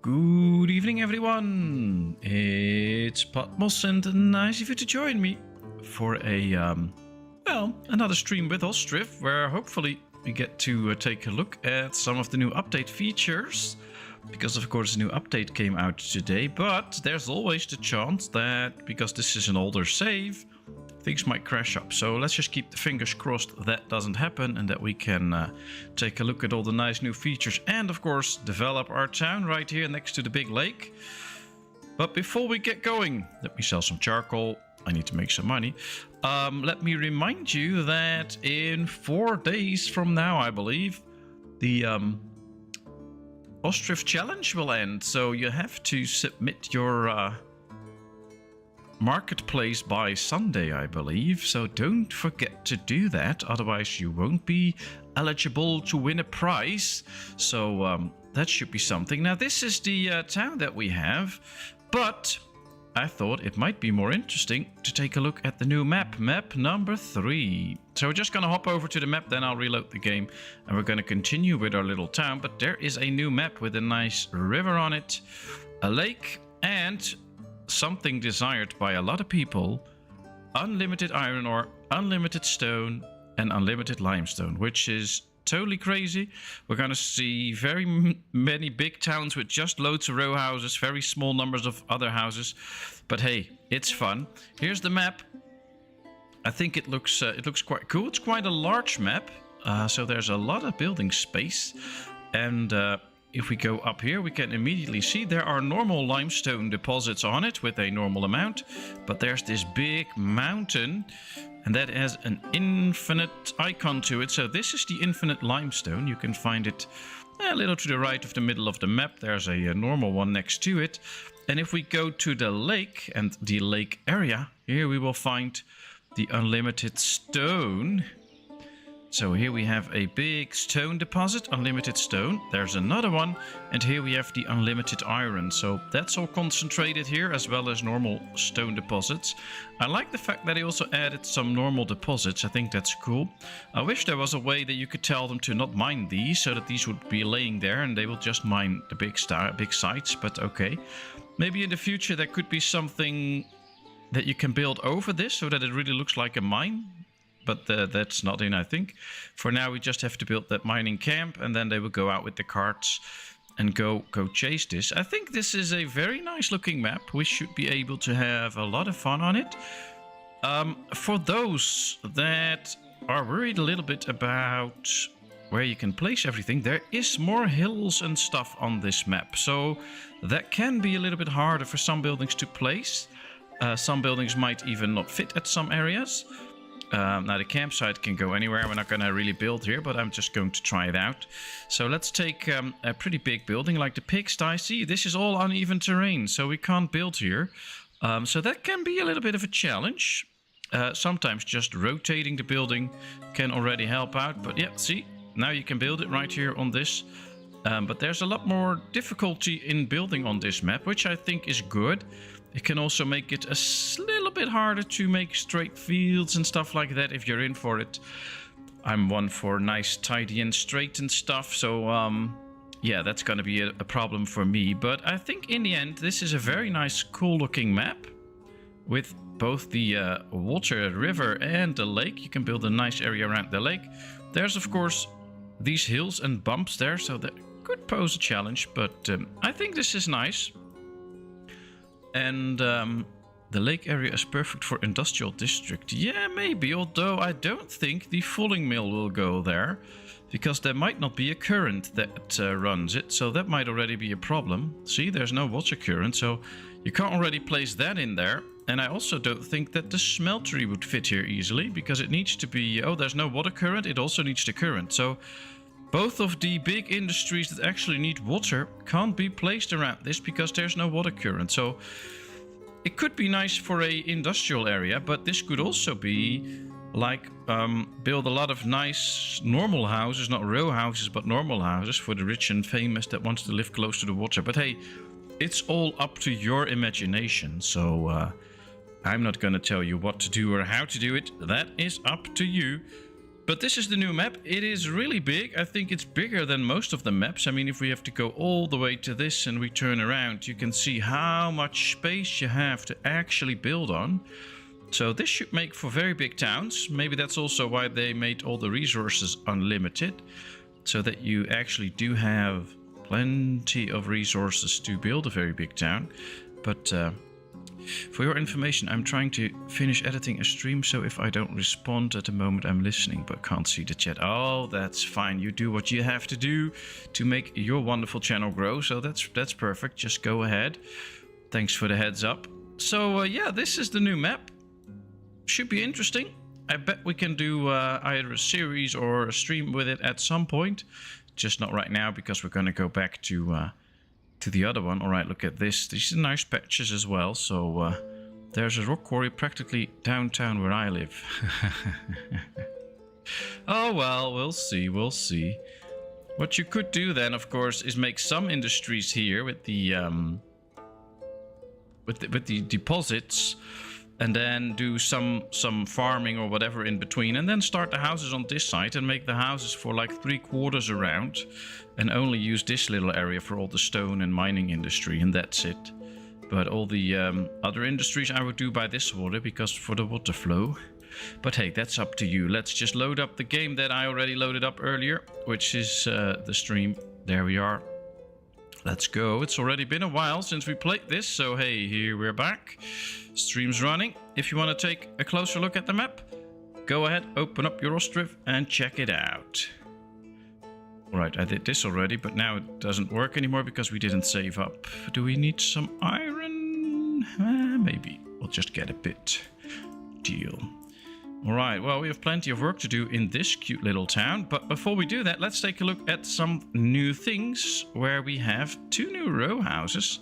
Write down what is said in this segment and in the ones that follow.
Good evening, everyone. It's Patmos, and nice of you to join me for another stream with Ostriv, where hopefully we get to take a look at some of the new update features, because of course a new update came out today. But there's always the chance that, because this is an older save, things might crash up. So let's just keep the fingers crossed that doesn't happen and that we can take a look at all the nice new features and of course develop our town right here next to the big lake. But before we get going, let me sell some charcoal. I need to make some money. Let me remind you that in 4 days from now, I believe, the Ostriv challenge will end. So you have to submit your marketplace by Sunday, I believe, so don't forget to do that, otherwise you won't be eligible to win a prize. So that should be something. Now this is the town that we have, but I thought it might be more interesting to take a look at the new map number 3. So we're just gonna hop over to the map, then I'll reload the game and we're gonna continue with our little town. But there is a new map with a nice river on it, a lake, and something desired by a lot of people: unlimited iron ore, unlimited stone, and unlimited limestone, which is totally crazy. We're gonna see very many big towns with just loads of row houses, very small numbers of other houses, but hey, it's fun. Here's the map. I think it looks quite cool. It's quite a large map, so there's a lot of building space. And if we go up here, we can immediately see there are normal limestone deposits on it with a normal amount. But there's this big mountain, and that has an infinite icon to it. So this is the infinite limestone. You can find it a little to the right of the middle of the map. There's a normal one next to it. And if we go to the lake and the lake area, here we will find the unlimited stone. So here we have a big stone deposit, unlimited stone. There's another one, and here we have the unlimited iron. So that's all concentrated here, as well as normal stone deposits. I like the fact that he also added some normal deposits. I think that's cool. I wish there was a way that you could tell them to not mine these, so that these would be laying there and they will just mine the big sites, but okay. Maybe in the future there could be something that you can build over this so that it really looks like a mine. But that's not in, I think. For now, we just have to build that mining camp, and then they will go out with the carts and go chase this. I think this is a very nice looking map. We should be able to have a lot of fun on it. For those that are worried a little bit about where you can place everything, there is more hills and stuff on this map. So that can be a little bit harder for some buildings to place. Some buildings might even not fit at some areas. Now the campsite can go anywhere. We're not going to really build here, but I'm just going to try it out. So let's take a pretty big building like the pigsty. See, this is all uneven terrain, so we can't build here. So that can be a little bit of a challenge. Sometimes just rotating the building can already help out. But yeah, see, now you can build it right here on this. But there's a lot more difficulty in building on this map, which I think is good. It can also make it a little bit harder to make straight fields and stuff like that if you're in for it. I'm one for nice, tidy and straight and stuff. So, yeah, that's going to be a problem for me. But I think in the end, this is a very nice, cool looking map with both the water, river and the lake. You can build a nice area around the lake. There's, of course, these hills and bumps there, so that could pose a challenge. But I think this is nice. And the lake area is perfect for industrial district. Yeah, maybe, although I don't think the fulling mill will go there, because there might not be a current that runs it, so that might already be a problem. See, there's no water current, so you can't already place that in there. And I also don't think that the smeltery would fit here easily, because it needs to be... Oh, there's no water current, it also needs the current. So both of the big industries that actually need water can't be placed around this because there's no water current. So it could be nice for a industrial area, but this could also be like build a lot of nice normal houses, not row houses, but normal houses for the rich and famous that wants to live close to the water. But hey, it's all up to your imagination. So I'm not going to tell you what to do or how to do it. That is up to you. But this is the new map. It is really big. I think it's bigger than most of the maps. I mean, if we have to go all the way to this and we turn around, you can see how much space you have to actually build on. So this should make for very big towns. Maybe that's also why they made all the resources unlimited, so that you actually do have plenty of resources to build a very big town. But for your information, I'm trying to finish editing a stream, so if I don't respond at the moment, I'm listening but can't see the chat. Oh, that's fine. You do what you have to do to make your wonderful channel grow, so that's perfect. Just go ahead. Thanks for the heads up. So yeah, this is the new map. Should be interesting. I bet we can do either a series or a stream with it at some point. Just not right now, because we're going to go back to the other one. All right, look at this. These are nice patches as well. So there's a rock quarry practically downtown where I live. Oh well, we'll see. We'll see. What you could do then, of course, is make some industries here with the deposits. And then do some farming or whatever in between, and then start the houses on this side and make the houses for like 3/4 around, and only use this little area for all the stone and mining industry, and that's it. But all the other industries I would do by this water, because for the water flow. But hey, that's up to you. Let's just load up the game that I already loaded up earlier, which is the stream. There we are. Let's go. It's already been a while since we played this, so hey, here we're back. Stream's running. If you want to take a closer look at the map, go ahead, open up your Ostriv and check it out. Alright, I did this already, but now it doesn't work anymore because we didn't save up. Do we need some iron? Maybe. We'll just get a bit. Deal. Alright, well, we have plenty of work to do in this cute little town, but before we do that, let's take a look at some new things, where we have 2 new row houses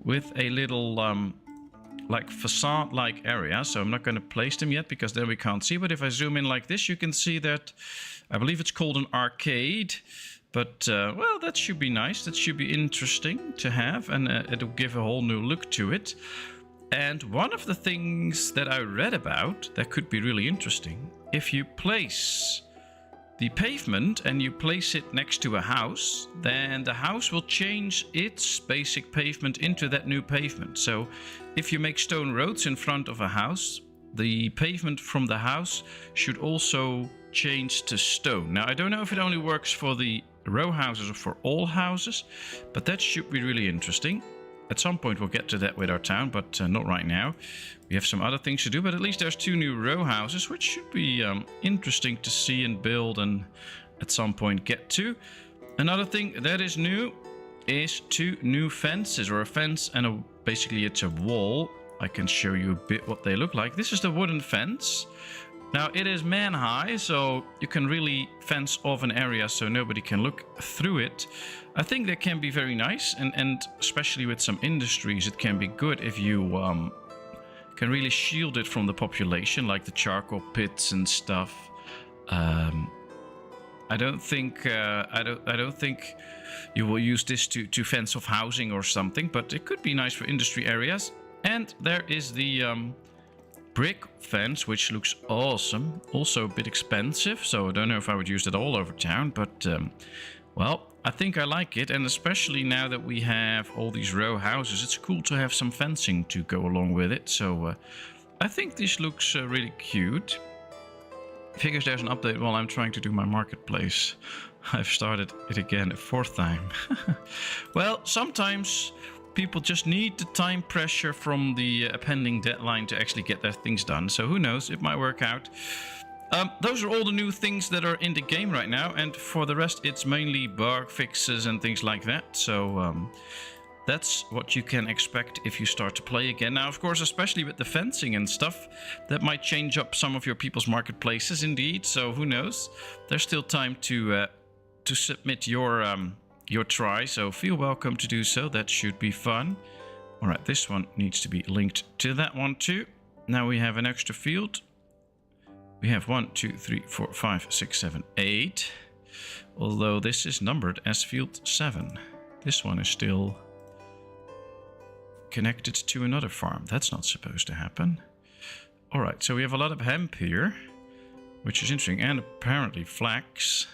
with a little like facade-like area. So I'm not going to place them yet because then we can't see, but if I zoom in like this, you can see that I believe it's called an arcade. But well, that should be nice. That should be interesting to have, and it'll give a whole new look to it. And one of the things that I read about that could be really interesting, if you place the pavement and you place it next to a house, then the house will change its basic pavement into that new pavement. So if you make stone roads in front of a house, the pavement from the house should also change to stone. Now, I don't know if it only works for the row houses or for all houses, but that should be really interesting. At some point we'll get to that with our town, but not right now. We have some other things to do, but at least there's 2 new row houses, which should be interesting to see and build and at some point get to. Another thing that is new is 2 new fences, or a fence and basically it's a wall. I can show you a bit what they look like. This is the wooden fence. Now it is man high, so you can really fence off an area so nobody can look through it. I think that can be very nice, and especially with some industries, it can be good if you can really shield it from the population, like the charcoal pits and stuff. I don't think you will use this to fence off housing or something, but it could be nice for industry areas. And there is the brick fence, which looks awesome. Also a bit expensive, so I don't know if I would use it all over town, but well, I think I like it, and especially now that we have all these row houses, it's cool to have some fencing to go along with it. So I think this looks really cute. Figures there's an update while I'm trying to do my marketplace. I've started it again a 4th time. Well, sometimes people just need the time pressure from the pending deadline to actually get their things done. So who knows, it might work out. Those are all the new things that are in the game right now, and for the rest it's mainly bug fixes and things like that. So that's what you can expect if you start to play again. Now, of course, especially with the fencing and stuff, that might change up some of your people's marketplaces indeed. So who knows? There's still time to submit your try, so feel welcome to do so. That should be fun. All right, this one needs to be linked to that one too. Now we have an extra field. We have 1, 2, 3, 4, 5, 6, 7, 8. Although this is numbered as field 7. This one is still connected to another farm. That's not supposed to happen. All right, so we have a lot of hemp here. which is interesting. And apparently flax.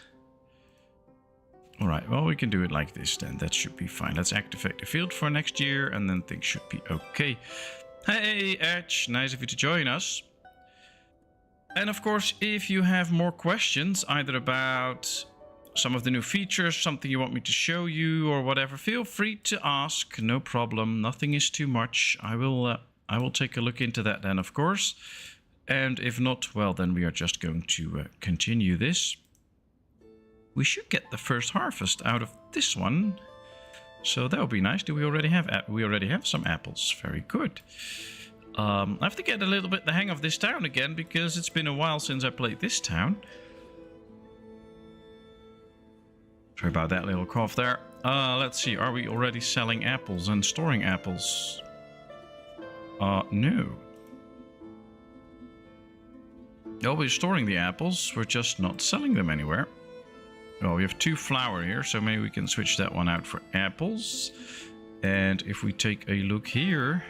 All right, well, we can do it like this then. That should be fine. Let's activate the field for next year, and then things should be okay. Hey, Edge, nice of you to join us. And of course, if you have more questions, either about some of the new features, something you want me to show you, or whatever, feel free to ask. No problem. Nothing is too much. I will take a look into that then, of course. And if not, well, then we are just going to continue this. We should get the first harvest out of this one. So that would be nice. Do we already have... We already have some apples. Very good. I have to get a little bit the hang of this town again, because it's been a while since I played this town. Sorry about that little cough there. Let's see. Are we already selling apples and storing apples? No. Oh, we're storing the apples. We're just not selling them anywhere. Oh, we have 2 flour here, so maybe we can switch that one out for apples. And if we take a look here...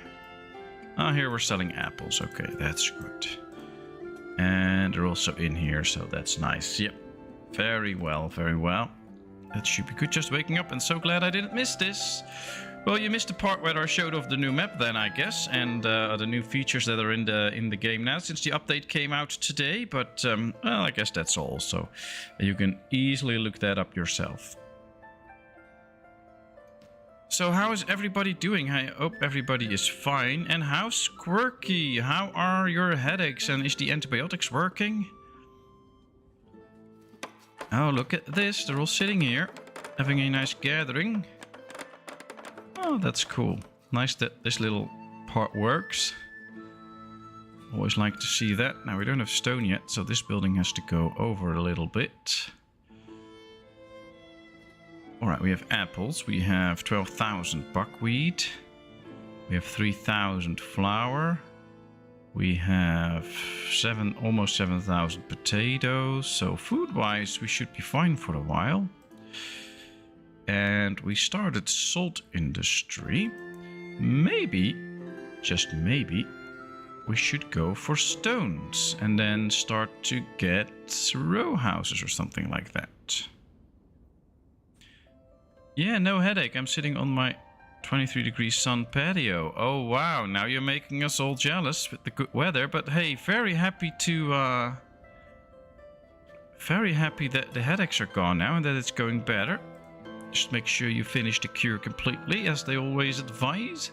here we're selling apples. Okay, that's good. And they're also in here, so that's nice. Yep. Very well, very well. That should be good. Just waking up and so glad I didn't miss this. Well, you missed the part where I showed off the new map then, I guess, and the new features that are in the game now since the update came out today. But well, I guess that's all. So you can easily look that up yourself. So how is everybody doing? I hope everybody is fine. And how's Quirky? How are your headaches? And is the antibiotics working? Oh, look at this. They're all sitting here, having a nice gathering. Oh, that's cool. Nice that this little part works. Always like to see that. Now, we don't have stone yet, so this building has to go over a little bit. Alright, we have apples. We have 12,000 buckwheat. We have 3,000 flour. We have almost 7,000 potatoes. So food-wise, we should be fine for a while. And we started salt industry. Maybe, just maybe, we should go for stones and then start to get row houses or something like that. Yeah, no headache. I'm sitting on my 23-degree sun patio. Oh, wow. Now you're making us all jealous with the good weather. But hey, very happy that the headaches are gone now and that it's going better. Just make sure you finish the cure completely, as they always advise.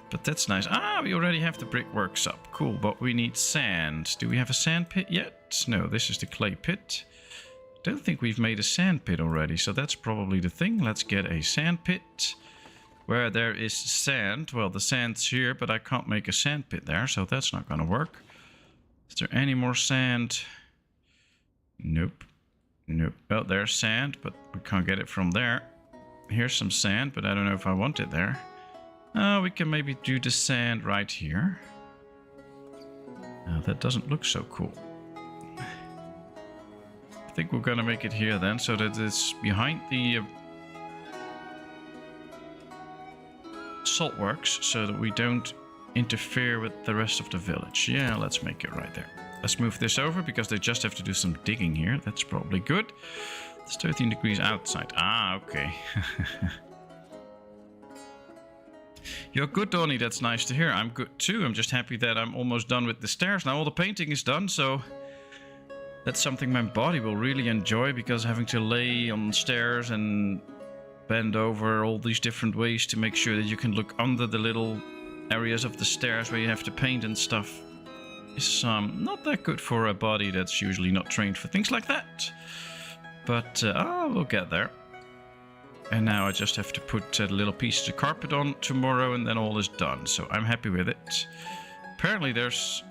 But that's nice. Ah, we already have the brickworks up. Cool, but we need sand. Do we have a sand pit yet? No, this is the clay pit. Don't think we've made a sand pit already, so that's probably the thing. Let's get a sand pit where there is sand. Well, the sand's here, but I can't make a sand pit there, so that's not going to work. Is there any more sand? Nope. Nope. Oh, there's sand, but we can't get it from there. Here's some sand, but I don't know if I want it there. We can maybe do the sand right here. That doesn't look so cool. I think we're gonna make it here then, so that it's behind the salt works, so that we don't interfere with the rest of the village. Yeah, let's make it right there. Let's move this over, because they just have to do some digging here. That's probably good. It's 13 degrees outside. Ah, okay. You're good, Donnie. That's nice to hear. I'm good too. I'm just happy that I'm almost done with the stairs. Now all the painting is done, so that's something my body will really enjoy, because having to lay on stairs and bend over all these different ways to make sure that you can look under the little areas of the stairs where you have to paint and stuff is not that good for a body that's usually not trained for things like that. But we'll get there. And now I just have to put a little piece of carpet on tomorrow, and then all is done. So I'm happy with it. Apparently there's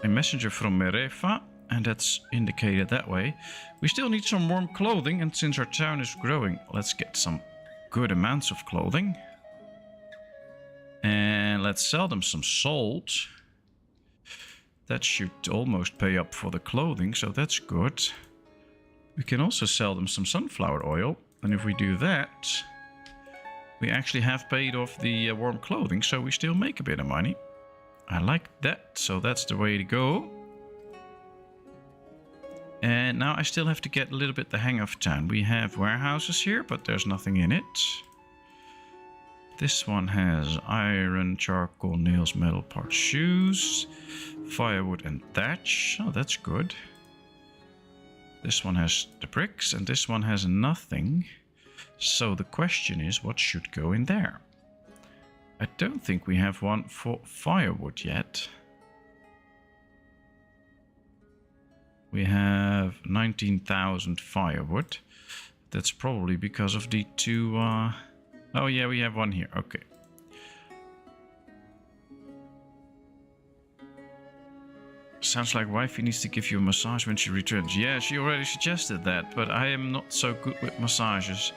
a messenger from Merefa, and that's indicated that way. We still need some warm clothing, and since our town is growing, let's get some good amounts of clothing. And let's sell them some salt. That should almost pay up for the clothing, so that's good. We can also sell them some sunflower oil. And if we do that, we actually have paid off the warm clothing, so we still make a bit of money. I like that, so that's the way to go. And now I still have to get a little bit the hang of town. We have warehouses here, but there's nothing in it. This one has iron, charcoal, nails, metal parts, shoes, firewood and thatch. Oh, that's good. This one has the bricks and this one has nothing. So the question is, what should go in there? I don't think we have one for firewood yet. We have 19,000 firewood. That's probably because of the two... Oh yeah, we have one here. Okay. Sounds like wifey needs to give you a massage when she returns. Yeah, she already suggested that, but I am not so good with massages.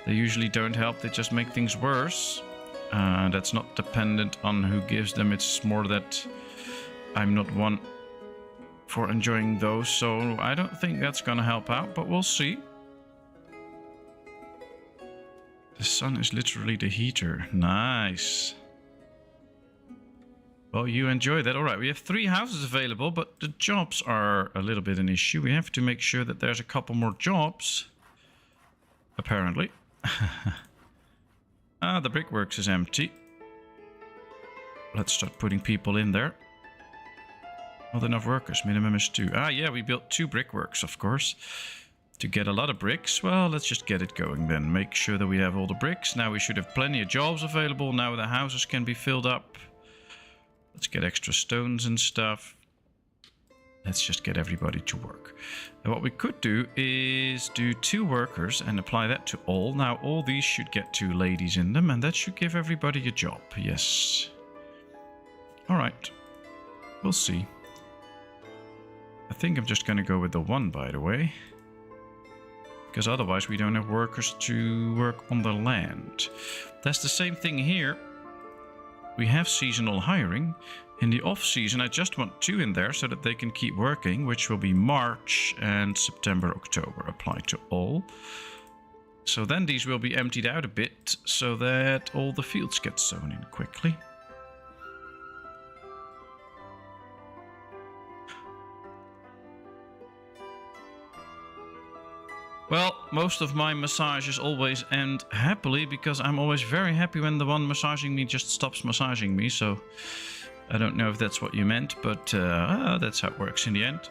They usually don't help, they just make things worse. That's not dependent on who gives them, it's more that I'm not one for enjoying those, so I don't think that's gonna help out, but we'll see. The sun is literally the heater. Nice. Well, you enjoy that. Alright, we have 3 houses available, but the jobs are a little bit an issue. We have to make sure that there's a couple more jobs. Apparently. The brickworks is empty. Let's start putting people in there. Not enough workers. Minimum is 2. Yeah, we built 2 brickworks, of course. To get a lot of bricks, well, let's just get it going then. Make sure that we have all the bricks. Now we should have plenty of jobs available. Now the houses can be filled up. Let's get extra stones and stuff. Let's just get everybody to work. And what we could do is do 2 workers and apply that to all. Now all these should get 2 ladies in them and that should give everybody a job. Yes. Alright. We'll see. I think I'm just going to go with the 1, by the way. Because otherwise we don't have workers to work on the land. That's the same thing here. We have seasonal hiring. In the off-season I just want 2 in there so that they can keep working, which will be March and September, October. Apply to all. So then these will be emptied out a bit so that all the fields get sown in quickly. Well, most of my massages always end happily because I'm always very happy when the one massaging me just stops massaging me. So I don't know if that's what you meant, but that's how it works in the end.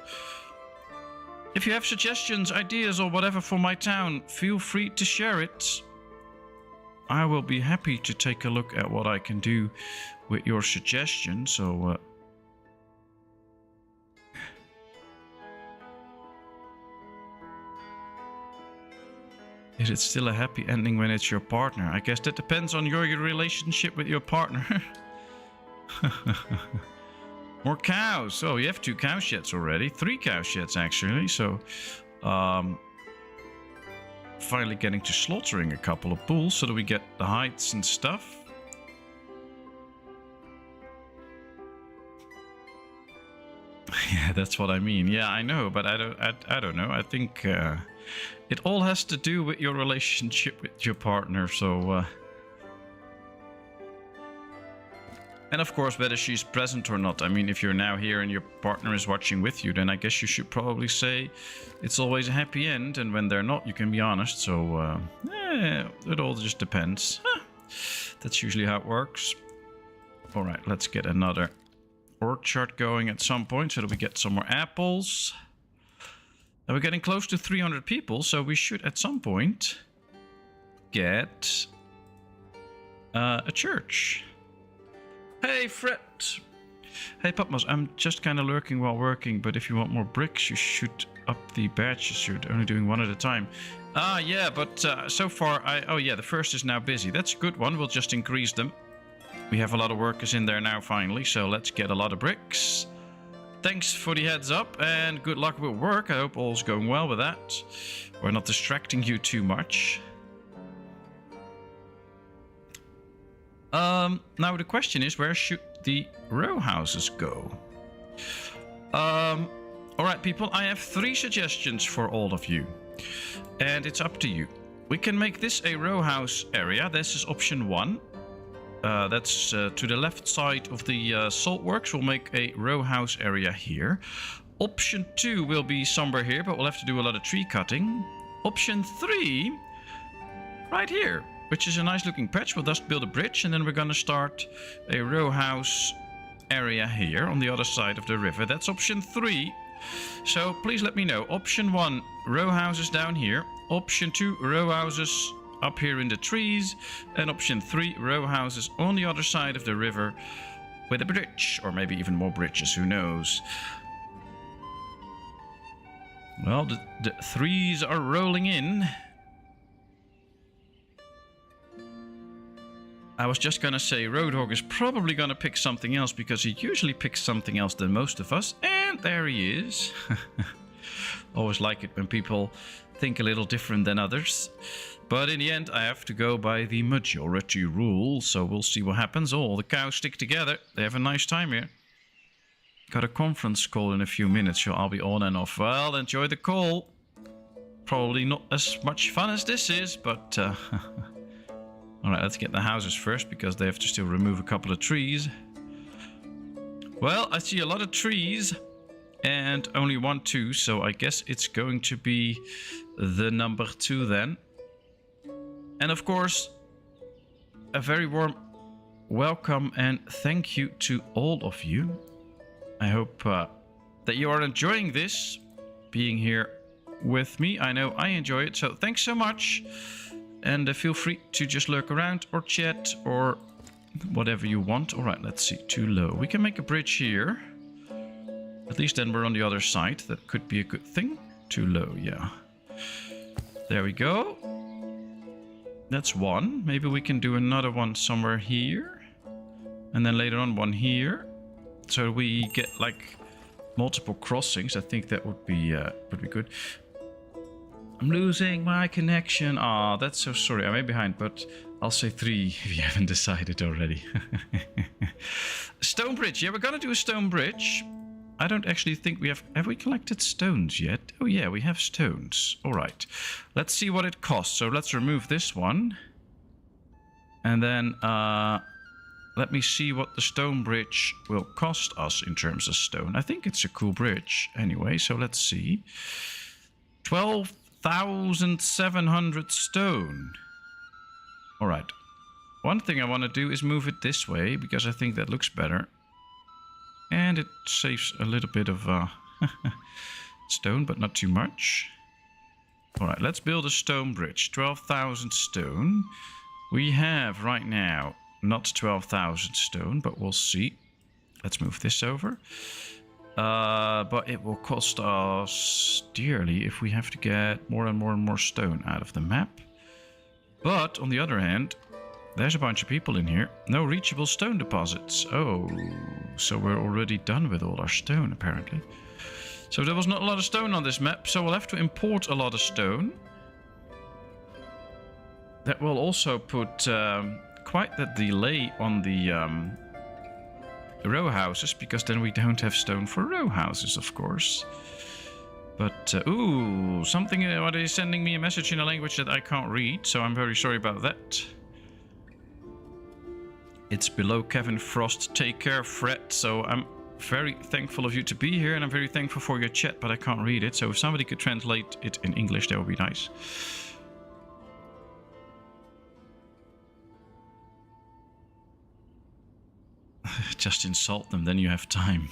If you have suggestions, ideas or whatever for my town, feel free to share it. I will be happy to take a look at what I can do with your suggestions. So is it still a happy ending when it's your partner? I guess that depends on your relationship with your partner. More cows. Oh, you have 2 cow sheds already. 3 cow sheds, actually. So, finally getting to slaughtering a couple of bulls so that we get the hides and stuff. Yeah, that's what I mean. Yeah, I know, but I don't know. I think it all has to do with your relationship with your partner. So, and of course, whether she's present or not. I mean, if you're now here and your partner is watching with you, then I guess you should probably say it's always a happy end. And when they're not, you can be honest. So, it all just depends. That's usually how it works. All right, let's get another orchard going at some point so that we get some more apples. Now we're getting close to 300 people, so we should at some point get a church. Hey, Fred. Hey, Patmos, I'm just kind of lurking while working, but if you want more bricks, you should up the batches. You're only doing 1 at a time. Yeah, but so far, oh yeah, the first is now busy. That's a good one. We'll just increase them. We have a lot of workers in there now, finally, so let's get a lot of bricks. Thanks for the heads up, and good luck with work. I hope all's going well with that. We're not distracting you too much. Now the question is, where should the row houses go? Alright, people, I have 3 suggestions for all of you. And it's up to you. We can make this a row house area. This is option 1. That's to the left side of the salt works. We'll make a row house area here. Option 2 will be somewhere here, but we'll have to do a lot of tree cutting. Option 3, right here, which is a nice looking patch. We'll just build a bridge, and then we're going to start a row house area here on the other side of the river. That's option 3. So please let me know. Option 1, row houses down here. Option 2, row houses up here in the trees. And option 3, row houses on the other side of the river with a bridge, or maybe even more bridges, who knows. Well, the threes are rolling in. I was just gonna say Roadhog is probably gonna pick something else, because he usually picks something else than most of us. And there he is. Always like it when people think a little different than others. But in the end, I have to go by the majority rule. So we'll see what happens. Oh, the cows stick together. They have a nice time here. Got a conference call in a few minutes, so I'll be on and off. Well, enjoy the call. Probably not as much fun as this is, but... Alright, let's get the houses first, because they have to still remove a couple of trees. Well, I see a lot of trees, and only 1, 2, so I guess it's going to be the number 2 then. And of course, a very warm welcome and thank you to all of you. I hope that you are enjoying this, being here with me. I know I enjoy it, so thanks so much. And feel free to just lurk around or chat or whatever you want. All right, let's see. Too low. We can make a bridge here. At least then we're on the other side. That could be a good thing. Too low, yeah. There we go. That's one. Maybe we can do another one somewhere here. And then later on one here. So we get like multiple crossings. I think that would be good. I'm losing my connection. Ah, that's so sorry. I'm way behind, but I'll say 3 if you haven't decided already. Stone bridge. Yeah, we're gonna do a stone bridge. I don't actually think we have... Have we collected stones yet? Oh yeah, we have stones. All right. Let's see what it costs. So let's remove this one. And then let me see what the stone bridge will cost us in terms of stone. I think it's a cool bridge anyway, so let's see. 12,700 stone. All right. One thing I want to do is move it this way, because I think that looks better. And it saves a little bit of stone, but not too much. All right, let's build a stone bridge. 12,000 stone. We have right now not 12,000 stone, but we'll see. Let's move this over. But it will cost us dearly if we have to get more and more and more stone out of the map. But on the other hand, there's a bunch of people in here. No reachable stone deposits. Oh, so we're already done with all our stone, apparently. So there was not a lot of stone on this map, so we'll have to import a lot of stone. That will also put quite the delay on the row houses, because then we don't have stone for row houses, of course. But, ooh, something, what is sending me a message in a language that I can't read, so I'm very sorry about that. It's below Kevin Frost. Take care, Fred. So I'm very thankful of you to be here, and I'm very thankful for your chat, but I can't read it. So if somebody could translate it in English, that would be nice. Just insult them, then you have time.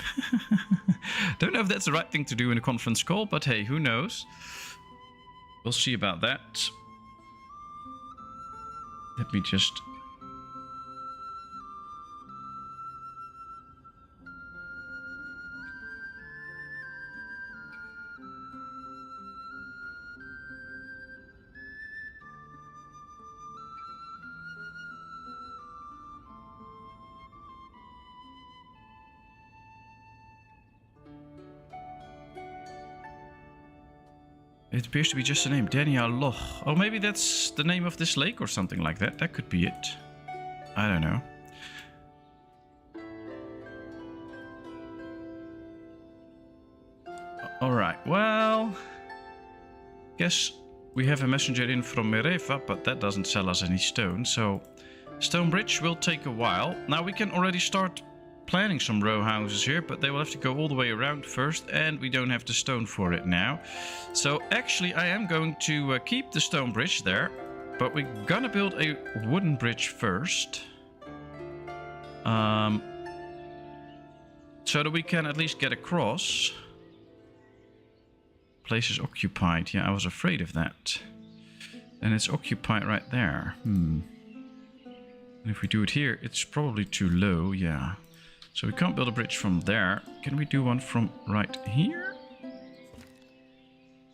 Don't know if that's the right thing to do in a conference call, but hey, who knows? We'll see about that. Let me just... It appears to be just a name, Daniel Loch. Oh, maybe that's the name of this lake or something like that. That could be it. I don't know. Alright, well... Guess we have a messenger in from Mereva, but that doesn't sell us any stone, so... Stone bridge will take a while. Now we can already start planning some row houses here, but they will have to go all the way around first, and we don't have the stone for it now. So actually I am going to keep the stone bridge there, but we're gonna build a wooden bridge first. So that we can at least get across. Place is occupied. Yeah, I was afraid of that. And it's occupied right there. And if we do it here, it's probably too low. Yeah. So we can't build a bridge from there. Can we do one from right here?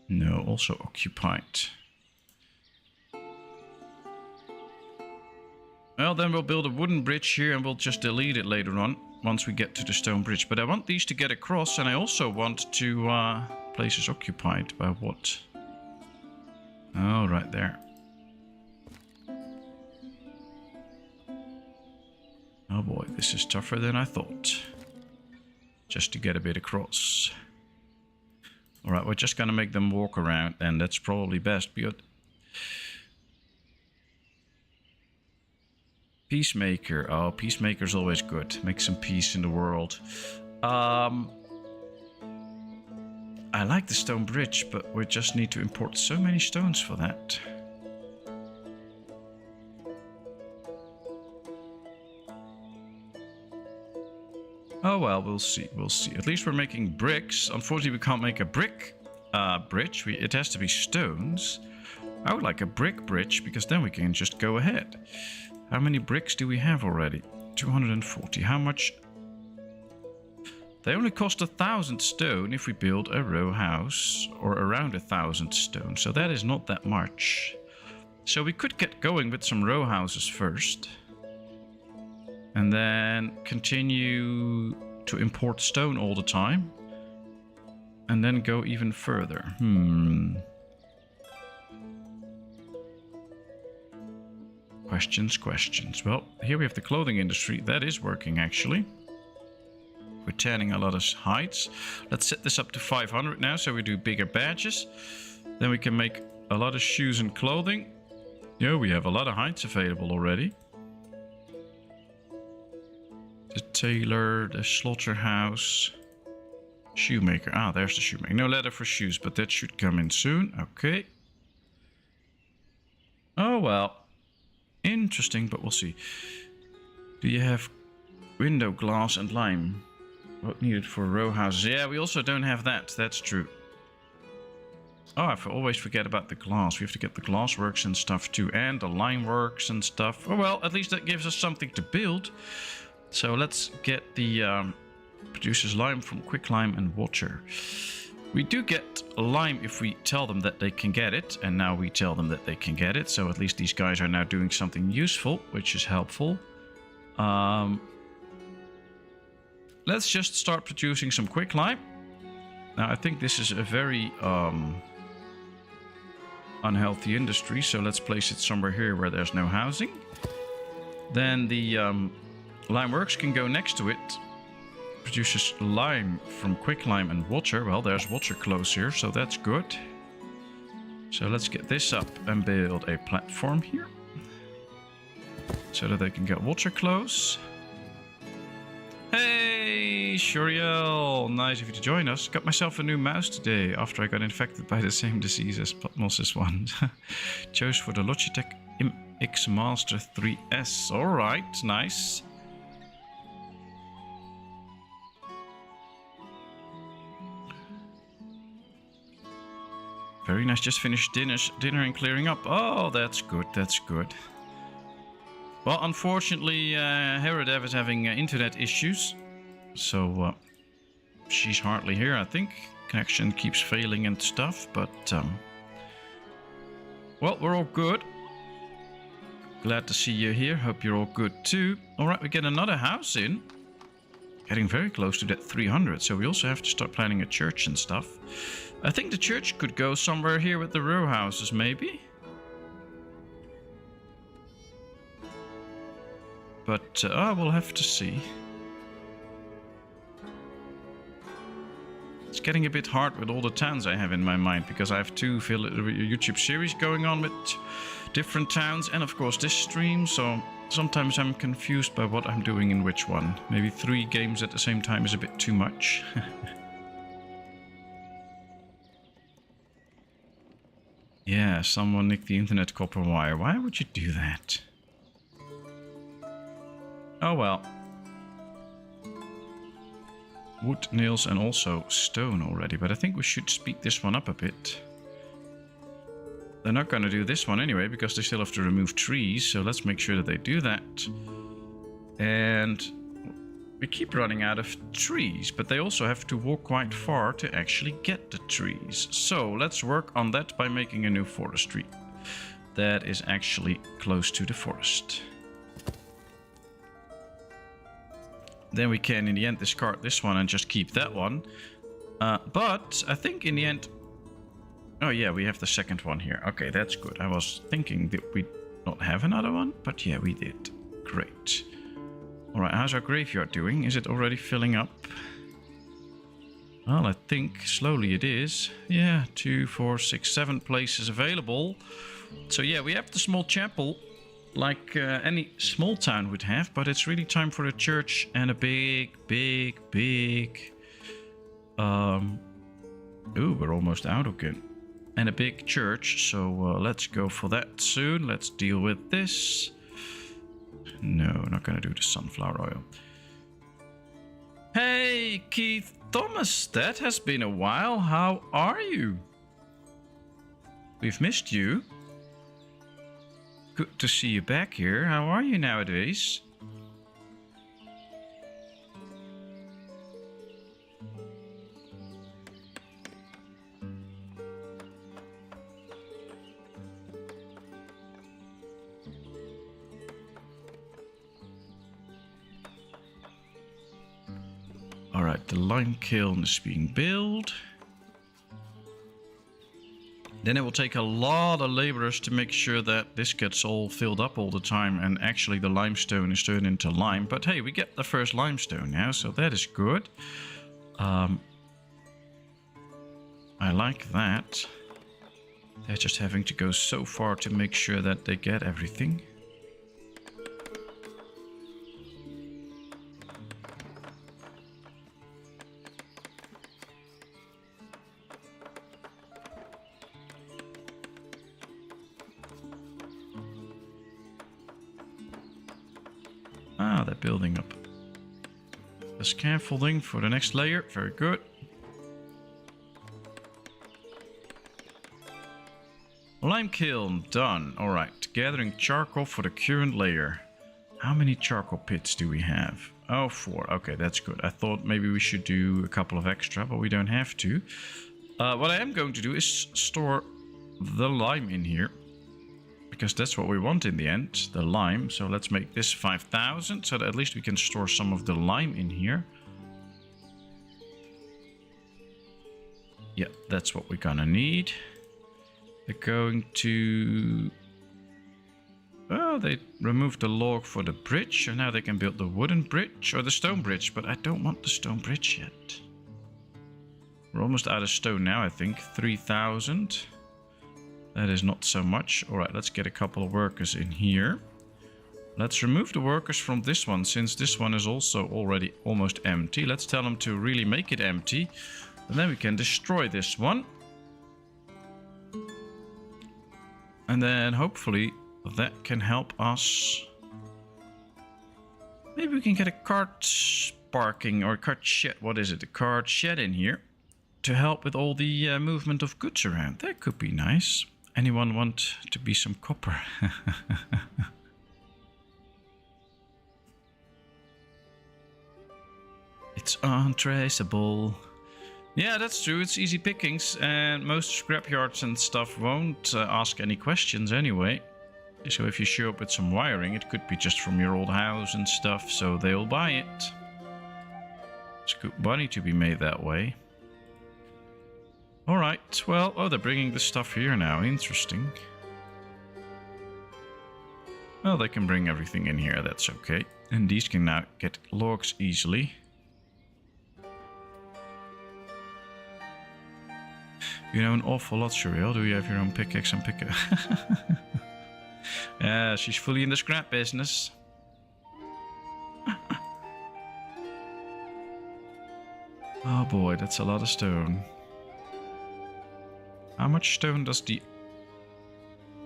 No, also occupied. Well, then we'll build a wooden bridge here and we'll just delete it later on once we get to the stone bridge. But I want these to get across, and I also want to... places occupied by what? Oh, right there. Oh boy, this is tougher than I thought. Just to get a bit across. Alright, we're just gonna make them walk around, and that's probably best. But Peacemaker. Oh, Peacemaker's always good. Make some peace in the world. I like the stone bridge, but we just need to import so many stones for that. Oh well, we'll see, we'll see. At least we're making bricks. Unfortunately, we can't make a brick bridge. It has to be stones. I would like a brick bridge, because then we can just go ahead. How many bricks do we have already? 240. How much? They only cost 1,000 stone if we build a row house, or around 1,000 stone. So that is not that much. So we could get going with some row houses first. And then continue to import stone all the time. And then go even further. Questions. Well, here we have the clothing industry. That is working, actually. We're tanning a lot of hides. Let's set this up to 500 now, so we do bigger badges. Then we can make a lot of shoes and clothing. Yeah, we have a lot of hides available already. The tailor, the slaughterhouse, shoemaker. Ah, there's the shoemaker. No leather for shoes, but that should come in soon. Okay. Oh, well. Interesting, but we'll see. Do you have window glass and lime? What needed for row houses? Yeah, we also don't have that. That's true. Oh, I always forget about the glass. We have to get the glass works and stuff too. And the lime works and stuff. Oh, well, at least that gives us something to build. So let's get the produces lime from quicklime and water. We do get lime if we tell them that they can get it. And now we tell them that they can get it. So at least these guys are now doing something useful, which is helpful. Let's just start producing some quicklime. Now I think this is a very unhealthy industry. So let's place it somewhere here where there's no housing. Then the lime works can go next to it. Produces lime from quicklime and water. Well, there's water close here, so that's good. So let's get this up and build a platform here. So that they can get water close. Hey, Shuriel! Nice of you to join us. Got myself a new mouse today after I got infected by the same disease as PatmosIV. Chose for the Logitech MX Master 3S. Alright, nice. Very nice. Just finished dinner and clearing up. Oh, that's good. That's good. Well, unfortunately, Herodev is having internet issues. So, she's hardly here, I think. Connection keeps failing and stuff, but... well, we're all good. Glad to see you here. Hope you're all good too. Alright, we get another house in. Getting very close to that 300, so we also have to start planning a church and stuff. I think the church could go somewhere here with the row houses, maybe. But we'll have to see. It's getting a bit hard with all the towns I have in my mind, because I have two YouTube series going on with different towns, and of course this stream, so Sometimes I'm confused by what I'm doing in which one. Maybe 3 games at the same time is a bit too much. Yeah, someone nicked the internet copper wire. Why would you do that? Oh well. Wood, nails and also stone already, but I think we should speed this one up a bit. They're not going to do this one anyway, because they still have to remove trees, so let's make sure that they do that. And we keep running out of trees, but they also have to walk quite far to actually get the trees. So let's work on that by making a new forestry that is actually close to the forest. Then we can in the end discard this one and just keep that one. But I think in the end... Oh yeah, we have the second one here. Okay, that's good. I was thinking that we not have another one, but yeah, we did. Great. Alright, how's our graveyard doing? Is it already filling up? Well, I think slowly it is. Yeah, 2, 4, 6, 7 places available. So yeah, we have the small chapel like any small town would have, but it's really time for a church and a big... Ooh, we're almost out again. And a big church, so let's go for that soon. Let's deal with this. No, not gonna do the sunflower oil. Hey, Keith Thomas, that has been a while. How are you? We've missed you. Good to see you back here. How are you nowadays? Alright, the lime kiln is being built. Then it will take a lot of laborers to make sure that this gets all filled up all the time and actually the limestone is turned into lime. But hey, we get the first limestone now, so that is good. I like that. They're just having to go so far to make sure that they get everything. Ah, they're building up the scaffolding for the next layer. Very good. Lime kiln done. Alright, gathering charcoal for the current layer. How many charcoal pits do we have? Oh, 4. Okay, that's good. I thought maybe we should do a couple of extra, but we don't have to. What I am going to do is store the lime in here, because that's what we want in the end, the lime. So let's make this 5,000, so that at least we can store some of the lime in here. Yeah, that's what we're gonna need. They're going to... Well, they removed the log for the bridge, so now they can build the wooden bridge, or the stone bridge, but I don't want the stone bridge yet. We're almost out of stone now, I think. 3,000. That is not so much. Alright, let's get a couple of workers in here. Let's remove the workers from this one, since this one is also already almost empty. Let's tell them to really make it empty. And then we can destroy this one. And then hopefully that can help us. Maybe we can get a cart parking or cart shed. What is it? A cart shed in here to help with all the movement of goods around. That could be nice. Anyone want to be some copper? It's untraceable. Yeah, that's true. It's easy pickings, and most scrapyards and stuff won't ask any questions anyway. So if you show up with some wiring, it could be just from your old house and stuff, so they'll buy it. It's good money to be made that way. Alright, well, oh, they're bringing the stuff here now. Interesting. Well, they can bring everything in here, that's okay. And these can now get logs easily. You know an awful lot, Shuriel. Do you have your own pickaxe and picker? Yeah, she's fully in the scrap business. Oh boy, that's a lot of stone. How much stone does the...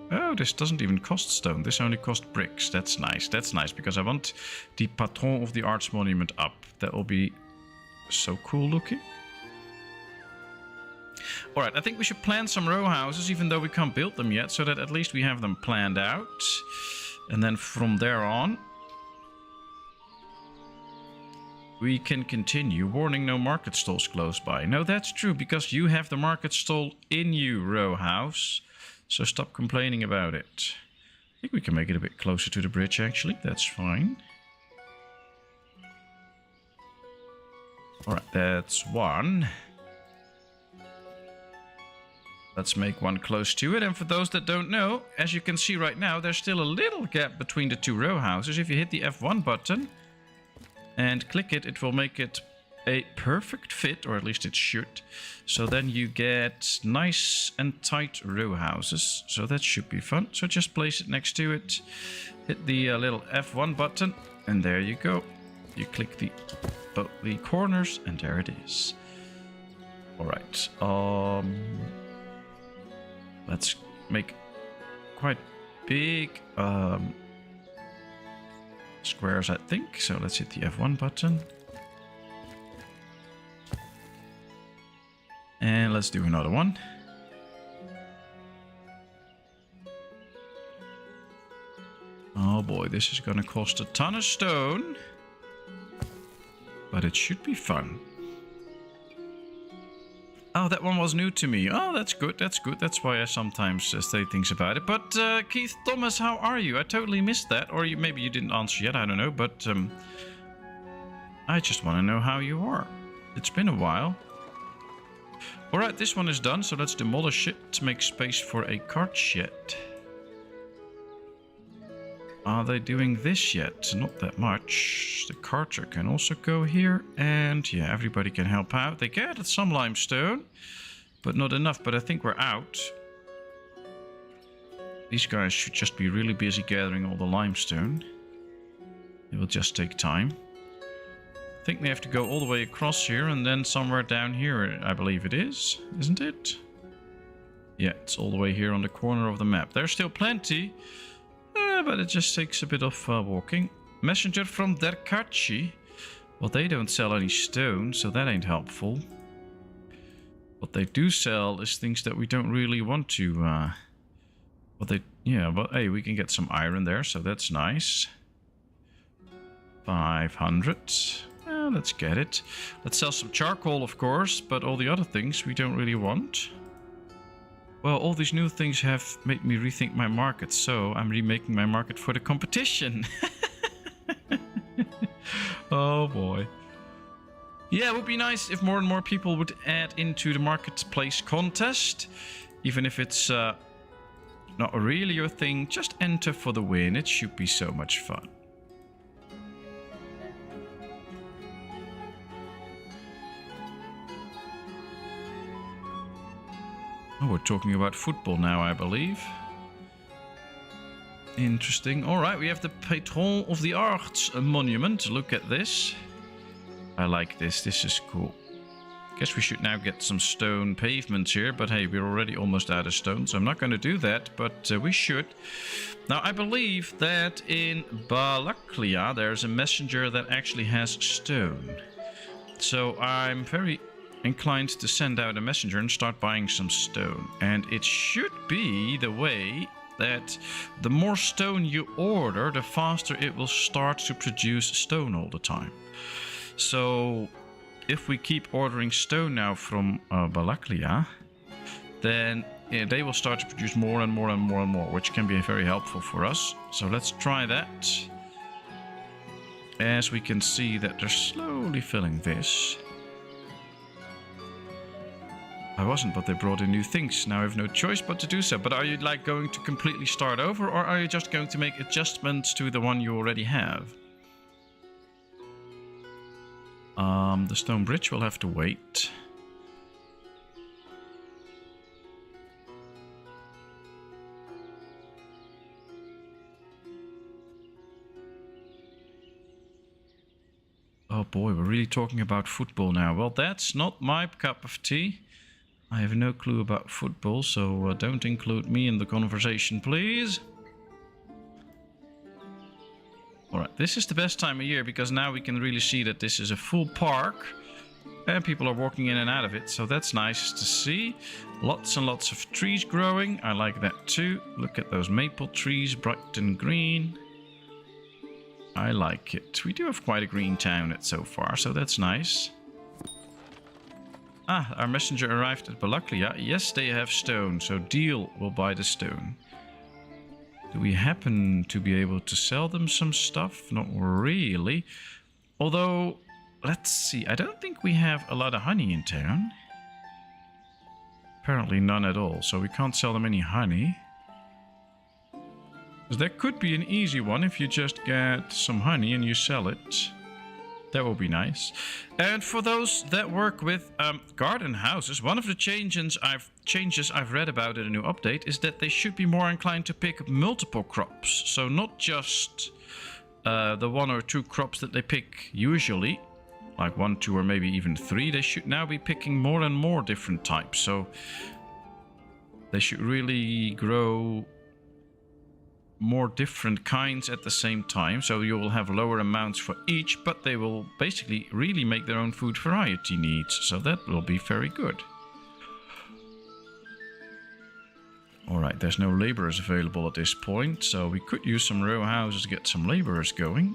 Oh, this doesn't even cost stone. This only costs bricks. That's nice. That's nice, because I want the Patron of the Arts Monument up. That will be so cool looking. Alright, I think we should plan some row houses, even though we can't build them yet, so that at least we have them planned out. And then from there on, we can continue. Warning, no market stalls close by. No, that's true, because you have the market stall in you, row house. So stop complaining about it. I think we can make it a bit closer to the bridge, actually. That's fine. Alright, that's one. Let's make one close to it. And for those that don't know, as you can see right now, there's still a little gap between the two row houses. If you hit the F1 button and click it, it will make it a perfect fit, or at least it should. So then you get nice and tight row houses. So that should be fun. So just place it next to it. Hit the little F1 button, and there you go. You click both the corners, and there it is. All right. Let's make quite big squares, I think. So let's hit the F1 button. And let's do another one. Oh boy, this is gonna cost a ton of stone. But it should be fun. Oh, that one was new to me. Oh, that's good, that's good. That's why I sometimes say things about it. But Keith Thomas, how are you? I totally missed that. Or maybe you didn't answer yet, I don't know. But I just want to know how you are. It's been a while. Alright, this one is done, so let's demolish it to make space for a cart shed. Are they doing this yet? Not that much. The carter can also go here, and yeah, everybody can help out. They gathered some limestone, but not enough, but I think we're out. These guys should just be really busy gathering all the limestone. It will just take time. I think they have to go all the way across here and then somewhere down here, I believe it is, isn't it? Yeah, it's all the way here on the corner of the map. There's still plenty, but it just takes a bit of walking. Messenger from Derkachi. Well, they don't sell any stone, so that ain't helpful. What they do sell is things that we don't really want to... yeah, but hey, we can get some iron there, so that's nice. 500. Let's get it. Let's sell some charcoal, of course, but all the other things we don't really want. Well, all these new things have made me rethink my market, so I'm remaking my market for the competition. Oh boy. Yeah, it would be nice if more and more people would add into the marketplace contest. Even if it's not really your thing, just enter for the win. It should be so much fun. Oh, we're talking about football now, I believe. Interesting. Alright, we have the Patron of the Arts monument. Look at this. I like this. This is cool. Guess we should now get some stone pavements here. But hey, we're already almost out of stone, so I'm not going to do that. But we should. Now, I believe that in Balaklia, there's a messenger that actually has stone. So I'm very... inclined to send out a messenger and start buying some stone. And it should be the way that the more stone you order, the faster it will start to produce stone all the time. So if we keep ordering stone now from Balaklia, then they will start to produce more and more and more and more, which can be very helpful for us. So let's try that. As we can see that they're slowly filling this. I wasn't, but they brought in new things. Now I have no choice but to do so. But are you like going to completely start over, or are you just going to make adjustments to the one you already have? The stone bridge will have to wait. Oh Oh boy, we're really talking about football now. Well, that's not my cup of tea. I have no clue about football, so don't include me in the conversation, please. Alright, this is the best time of year because now we can really see that this is a full park. And people are walking in and out of it, so that's nice to see. Lots and lots of trees growing. I like that too. Look at those maple trees, bright and green. I like it. We do have quite a green town so far, so that's nice. Ah, our messenger arrived at Balaklia. Yes, they have stone, so deal, we'll buy the stone. Do we happen to be able to sell them some stuff? Not really. Although, let's see, I don't think we have a lot of honey in town. Apparently none at all, so we can't sell them any honey. That could be an easy one if you just get some honey and you sell it. That would be nice. And for those that work with garden houses, one of the changes I've read about in a new update is that they should be more inclined to pick multiple crops. So not just the 1 or 2 crops that they pick usually, like 1, 2, or maybe even 3. They should now be picking more and more different types. So they should really grow more different kinds at the same time, so you will have lower amounts for each, but they will basically really make their own food variety needs, so that will be very good. Alright, there's no laborers available at this point, so we could use some row houses to get some laborers going.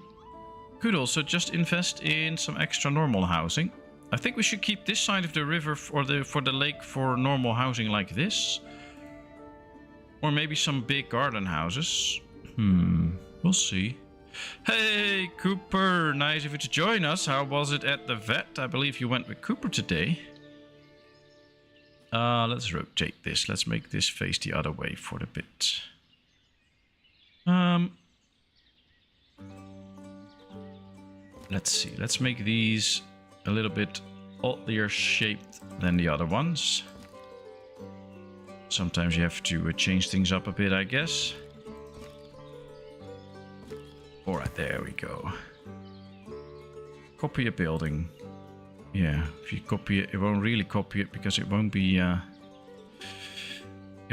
Could also just invest in some extra normal housing. I think we should keep this side of the river for the lake for normal housing like this. Or maybe some big garden houses. We'll see. Hey, Cooper! Nice of you to join us. How was it at the vet? I believe you went with Cooper today. Let's rotate this. Let's make this face the other way for the bit. Let's see. Let's make these a little bit oddlier shaped than the other ones. Sometimes you have to change things up a bit, I guess. Alright, there we go. Copy a building. Yeah, if you copy it, it won't really copy it because it won't be... it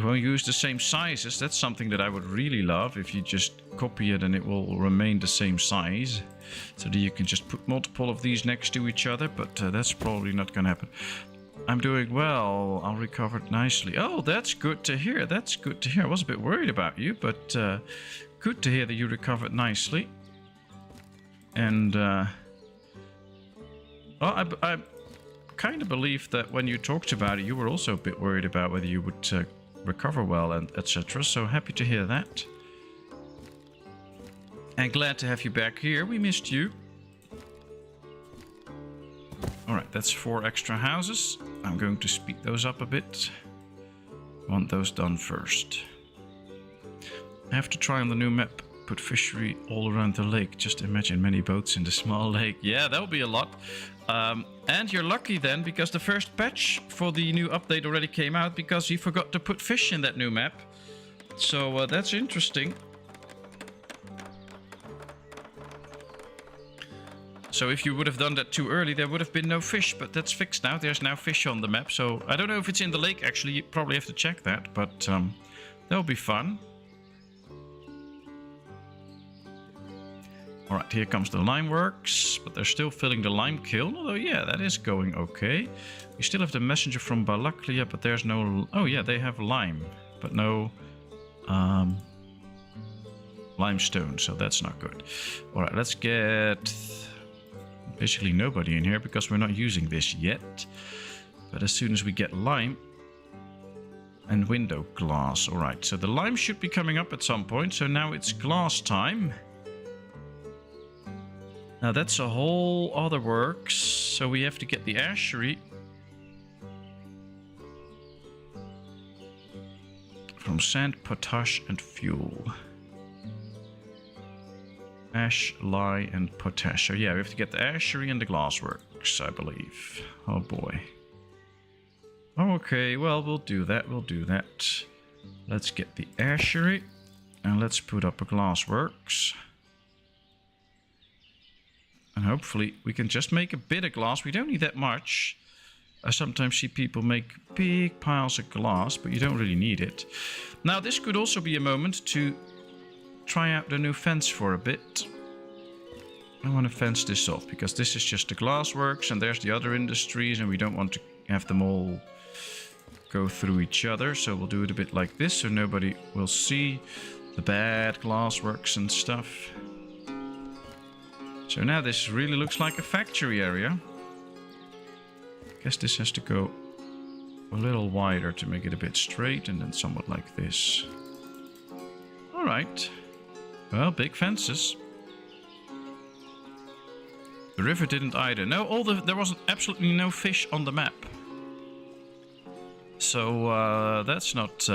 won't use the same sizes. That's something that I would really love, if you just copy it and it will remain the same size. So that you can just put multiple of these next to each other, but that's probably not going to happen. I'm doing well. I'll recover nicely. Oh, that's good to hear. That's good to hear. I was a bit worried about you, but good to hear that you recovered nicely. And well, I kind of believe that when you talked about it, you were also a bit worried about whether you would recover well and etc. So happy to hear that. And glad to have you back here. We missed you. Alright, that's 4 extra houses. I'm going to speed those up a bit. Want those done first. I have to try on the new map. Put fishery all around the lake. Just imagine many boats in the small lake. Yeah, that'll be a lot. And you're lucky then, because the first patch for the new update already came out, because he forgot to put fish in that new map. So that's interesting. So if you would have done that too early, there would have been no fish, but that's fixed now. There's now fish on the map, so I don't know if it's in the lake actually. You probably have to check that, but that'll be fun. Alright, here comes the lime works, but they're still filling the lime kiln, although yeah, that is going okay. We still have the messenger from Balaklia, but there's no... Oh yeah, they have lime, but no limestone, so that's not good. Alright, let's get... basically nobody in here because we're not using this yet. But as soon as we get lime and window glass. Alright, so the lime should be coming up at some point. So now it's glass time. Now that's a whole other works. So we have to get the ashery from sand, potash and fuel. Ash, lye, and potash. So yeah, we have to get the ashery and the glassworks, I believe. Oh boy. Okay, well, we'll do that. We'll do that. Let's get the ashery. And let's put up a glassworks. And hopefully we can just make a bit of glass. We don't need that much. I sometimes see people make big piles of glass, but you don't really need it. Now, this could also be a moment to try out the new fence for a bit. I want to fence this off, because this is just the glassworks, and there's the other industries, and we don't want to have them all go through each other. So we'll do it a bit like this, so nobody will see the bad glassworks and stuff. So now this really looks like a factory area. Guess this has to go a little wider to make it a bit straight, and then somewhat like this. Alright. Well, big fences. The river didn't either. No, there was absolutely no fish on the map. So that's not...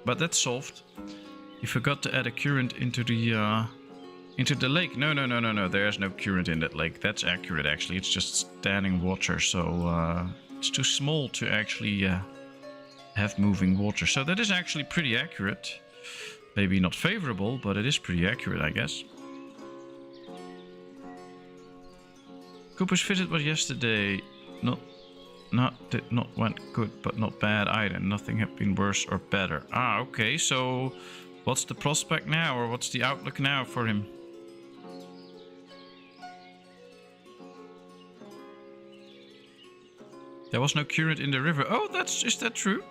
But that's solved. You forgot to add a current into the lake. No. There's no current in that lake. That's accurate, actually. It's just standing water. So it's too small to actually have moving water. So that is actually pretty accurate. Maybe not favorable, but it is pretty accurate, I guess. Cooper's visit was yesterday. Did not went good, but not bad either. Nothing had been worse or better. Ah, okay. So, what's the prospect now, or what's the outlook now for him? There was no current in the river. Oh, is that true?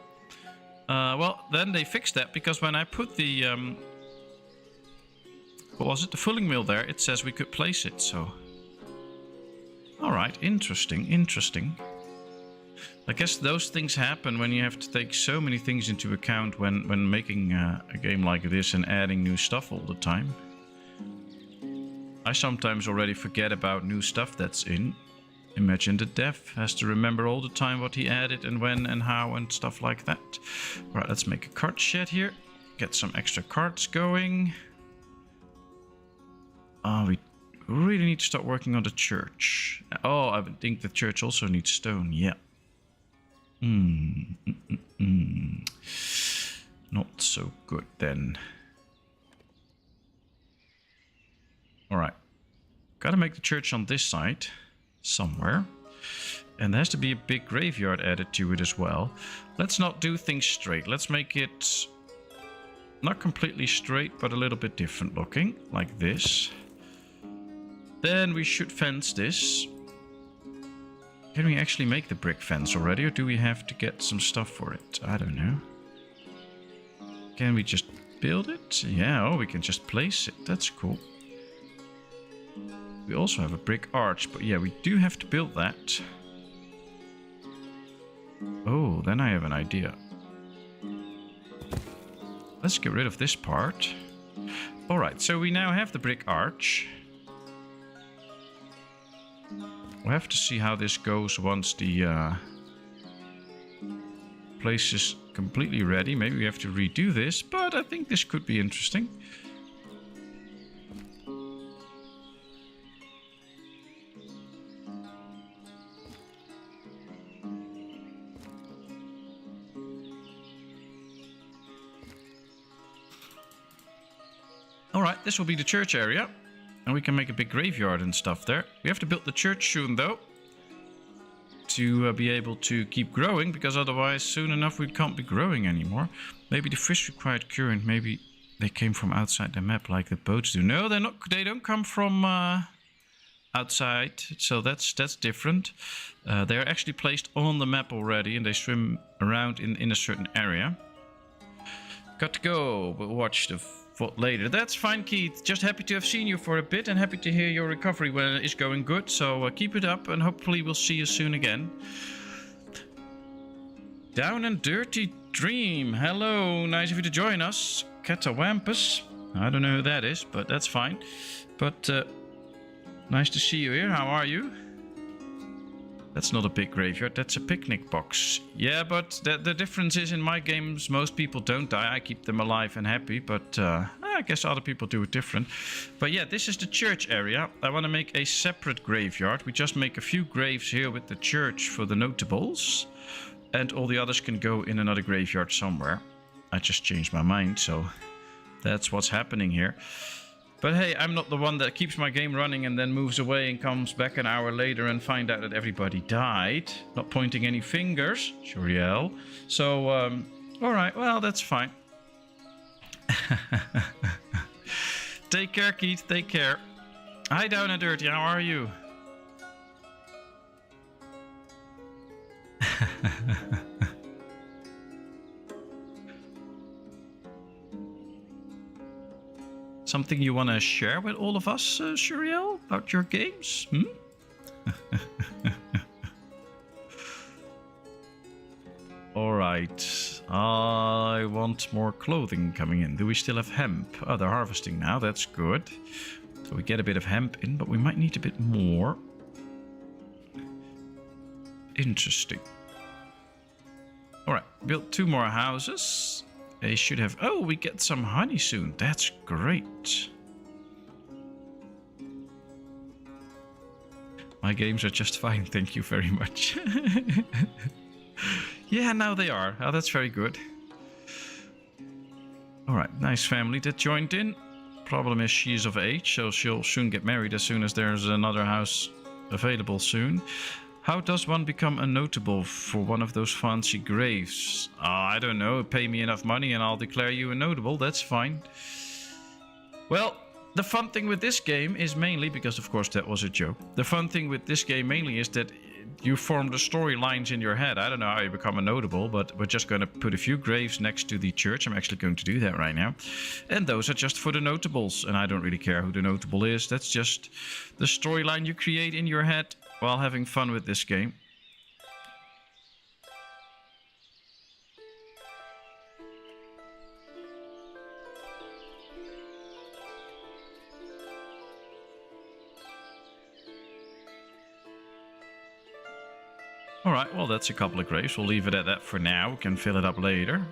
Well, then they fixed that, because when I put the what was it? The fulling mill there, it says we could place it. So, all right, interesting. I guess those things happen when you have to take so many things into account when making a game like this and adding new stuff all the time. I sometimes already forget about new stuff that's in. Imagine the dev has to remember all the time what he added and when and how and stuff like that. Right, let's make a cart shed here. Get some extra carts going. We really need to start working on the church. Oh, I think the church also needs stone. Yeah. Not so good then. Alright. Gotta make the church on this side somewhere. And there has to be a big graveyard added to it as well. Let's not do things straight. Let's make it not completely straight, but a little bit different looking, like this. Then we should fence this. Can we actually make the brick fence already, or do we have to get some stuff for it? I don't know. Can we just build it? Yeah, oh, we can just place it. That's cool. We also have a brick arch, but yeah, we do have to build that. Oh, then I have an idea. Let's get rid of this part. Alright, so we now have the brick arch. We'll have to see how this goes once the place is completely ready. Maybe we have to redo this, but I think this could be interesting. Alright, this will be the church area. And we can make a big graveyard and stuff there. We have to build the church soon, though. To be able to keep growing, because otherwise, soon enough, we can't be growing anymore. Maybe the fish required current. Maybe they came from outside the map, like the boats do. No, they're not. They don't come from outside, so that's different. They're actually placed on the map already, and they swim around in a certain area. Got to go. We'll watch the later. That's fine, Keith. Just happy to have seen you for a bit, and happy to hear your recovery when it is going good. So keep it up, and hopefully we'll see you soon again. Down and Dirty Dream. Hello, nice of you to join us. Catawampus. I don't know who that is, but that's fine. But nice to see you here. How are you? That's not a big graveyard, that's a picnic box. Yeah, but the difference is in my games, most people don't die. I keep them alive and happy, but I guess other people do it different. But yeah, this is the church area. I want to make a separate graveyard. We just make a few graves here with the church for the notables. And all the others can go in another graveyard somewhere. I just changed my mind, so that's what's happening here. But hey, I'm not the one that keeps my game running and then moves away and comes back an hour later and find out that everybody died. Not pointing any fingers, Shuriel. So, alright, well, that's fine. Take care, Keith, take care. Hi, Down and Dirty, how are you? Something you want to share with all of us, Shuriel, about your games? Alright, I want more clothing coming in. Do we still have hemp? Oh, they're harvesting now, that's good. So we get a bit of hemp in, but we might need a bit more. Interesting. Alright, built 2 more houses. They should have... Oh, we get some honey soon. That's great. My games are just fine, thank you very much. Yeah, now they are. Oh, that's very good. Alright, nice family that joined in. Problem is she's of age, so she'll soon get married as soon as there's another house available soon. How does one become a notable for one of those fancy graves? I don't know. Pay me enough money and I'll declare you a notable. That's fine. Well, the fun thing with this game is mainly, because of course that was a joke. The fun thing with this game mainly is that you form the storylines in your head. I don't know how you become a notable, but we're just going to put a few graves next to the church. I'm actually going to do that right now. And those are just for the notables. And I don't really care who the notable is. That's just the storyline you create in your head while having fun with this game. Alright, well that's a couple of graves. We'll leave it at that for now. We can fill it up later.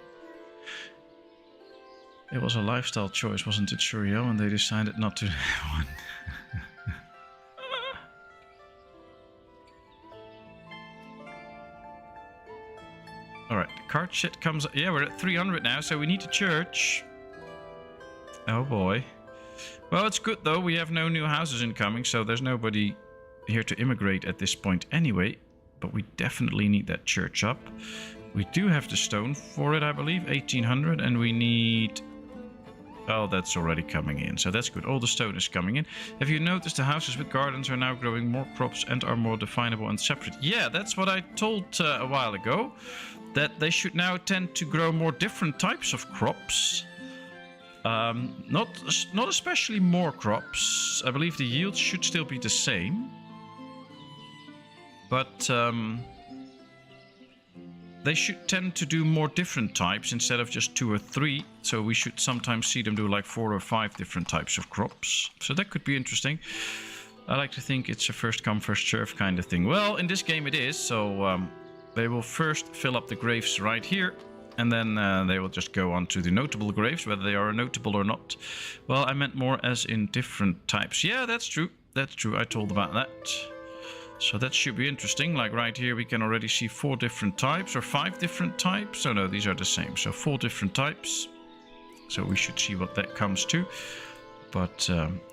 It was a lifestyle choice, wasn't it, Shuriel? And they decided not to have one. Alright, the cart shit comes... Yeah, we're at 300 now, so we need a church. Oh boy. Well, it's good though. We have no new houses incoming, so there's nobody here to immigrate at this point anyway. But we definitely need that church up. We do have the stone for it, I believe. 1800, and we need... Oh, that's already coming in, so that's good. All the stone is coming in. Have you noticed the houses with gardens are now growing more crops and are more definable and separate? Yeah, that's what I told a while ago. That they should now tend to grow more different types of crops. Not especially more crops. I believe the yields should still be the same. But they should tend to do more different types instead of just 2 or 3. So we should sometimes see them do like 4 or 5 different types of crops. So that could be interesting. I like to think it's a first come first serve kind of thing. Well, in this game it is. So they will first fill up the graves right here. And then they will just go on to the notable graves, whether they are notable or not. Well, I meant more as in different types. Yeah, that's true. That's true. I told about that. So that should be interesting. Like right here, we can already see 4 different types or 5 different types. Oh no, these are the same. So 4 different types. So we should see what that comes to. But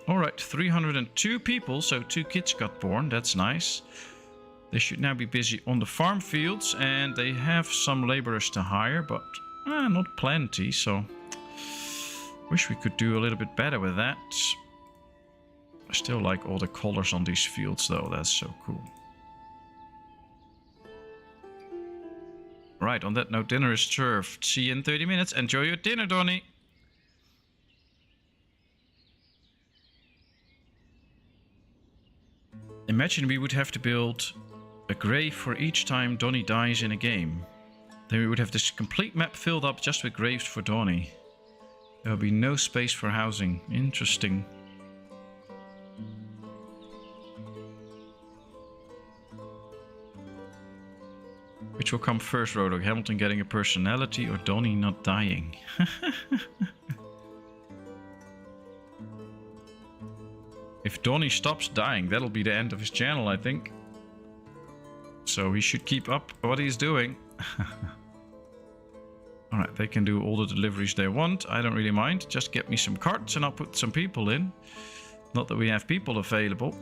all right, 302 people. So 2 kids got born. That's nice. They should now be busy on the farm fields, and they have some laborers to hire, but not plenty. So wish we could do a little bit better with that. I still like all the colors on these fields though, that's so cool. Right, on that note, dinner is served. See you in 30 minutes. Enjoy your dinner, Donnie. Imagine we would have to build a grave for each time Donnie dies in a game. Then we would have this complete map filled up just with graves for Donnie. There will be no space for housing. Interesting. Which will come first, Rodok? Hamilton getting a personality or Donnie not dying? If Donnie stops dying, that'll be the end of his channel, I think. So he should keep up what he's doing. Alright, they can do all the deliveries they want. I don't really mind. Just get me some carts and I'll put some people in. Not that we have people available.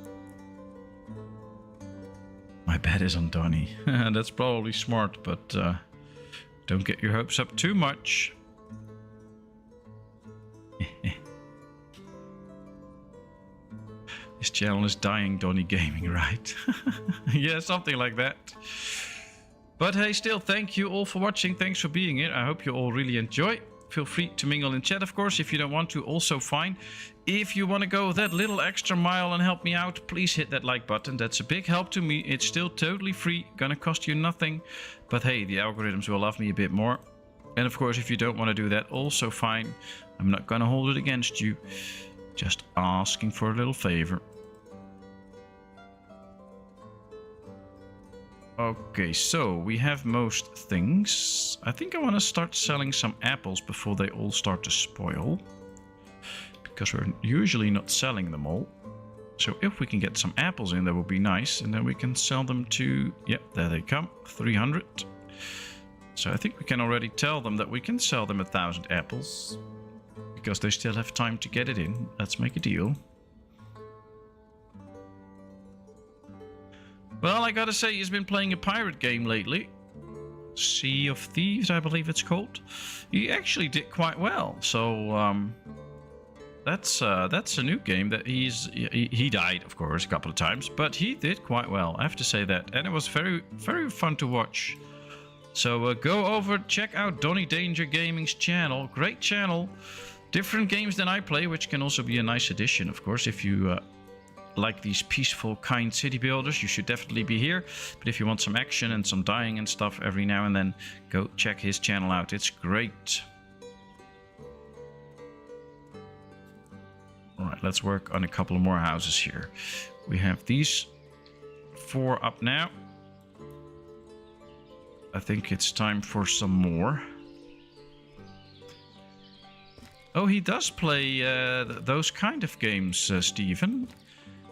My bet is on Donny. That's probably smart, but don't get your hopes up too much. His channel is dying, Donny Gaming, right? Yeah, something like that. But hey, still, thank you all for watching. Thanks for being here. I hope you all really enjoy. Feel free to mingle in chat, of course. If you don't want to, also fine. If you want to go that little extra mile and help me out, please hit that like button. That's a big help to me. It's still totally free, gonna cost you nothing. But hey, the algorithms will love me a bit more. And of course, if you don't want to do that, also fine. I'm not gonna hold it against you. Just asking for a little favor. Okay, so we have most things. I think I want to start selling some apples before they all start to spoil. Because we're usually not selling them all. So if we can get some apples in, that would be nice. And then we can sell them to... Yep, there they come. 300. So I think we can already tell them that we can sell them 1,000 apples. Because they still have time to get it in. Let's make a deal. Well, I gotta say, he's been playing a pirate game lately. Sea of Thieves, I believe it's called. He actually did quite well. So, that's a new game that he died, of course, a couple of times, but he did quite well. I have to say that, and it was very, very fun to watch. So go over, check out Donny Danger Gaming's channel. Great channel, different games than I play, which can also be a nice addition, of course, if you. Like these peaceful, kind city builders, you should definitely be here. But if you want some action and some dying and stuff every now and then, go check his channel out. It's great. Alright, let's work on a couple more houses here. We have these 4 up now. I think it's time for some more. Oh, he does play those kind of games, Steven.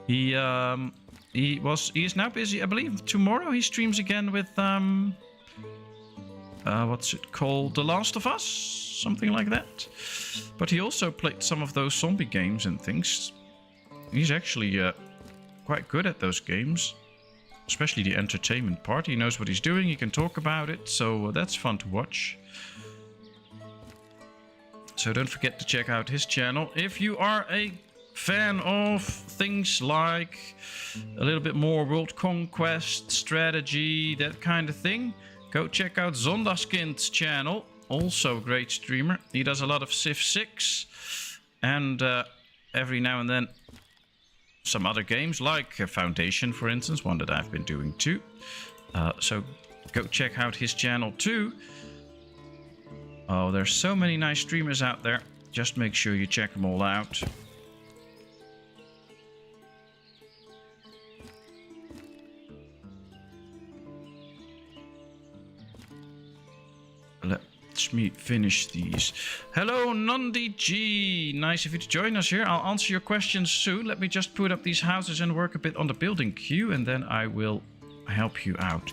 He is now busy. I believe tomorrow he streams again with what's it called? The Last of Us, something like that. But he also played some of those zombie games and things. He's actually quite good at those games, especially the entertainment part. He knows what he's doing. He can talk about it, so that's fun to watch. So don't forget to check out his channel if you are a fan of things like a little bit more world conquest, strategy, that kind of thing. Go check out Zondagskind's channel, also a great streamer. He does a lot of Civ 6 and every now and then some other games like Foundation, for instance, one that I've been doing too. So go check out his channel too. Oh, there's so many nice streamers out there. Just make sure you check them all out. Let me finish these. Hello, Nandi G. Nice of you to join us here. I'll answer your questions soon. Let me just put up these houses and work a bit on the building queue, and then I will help you out.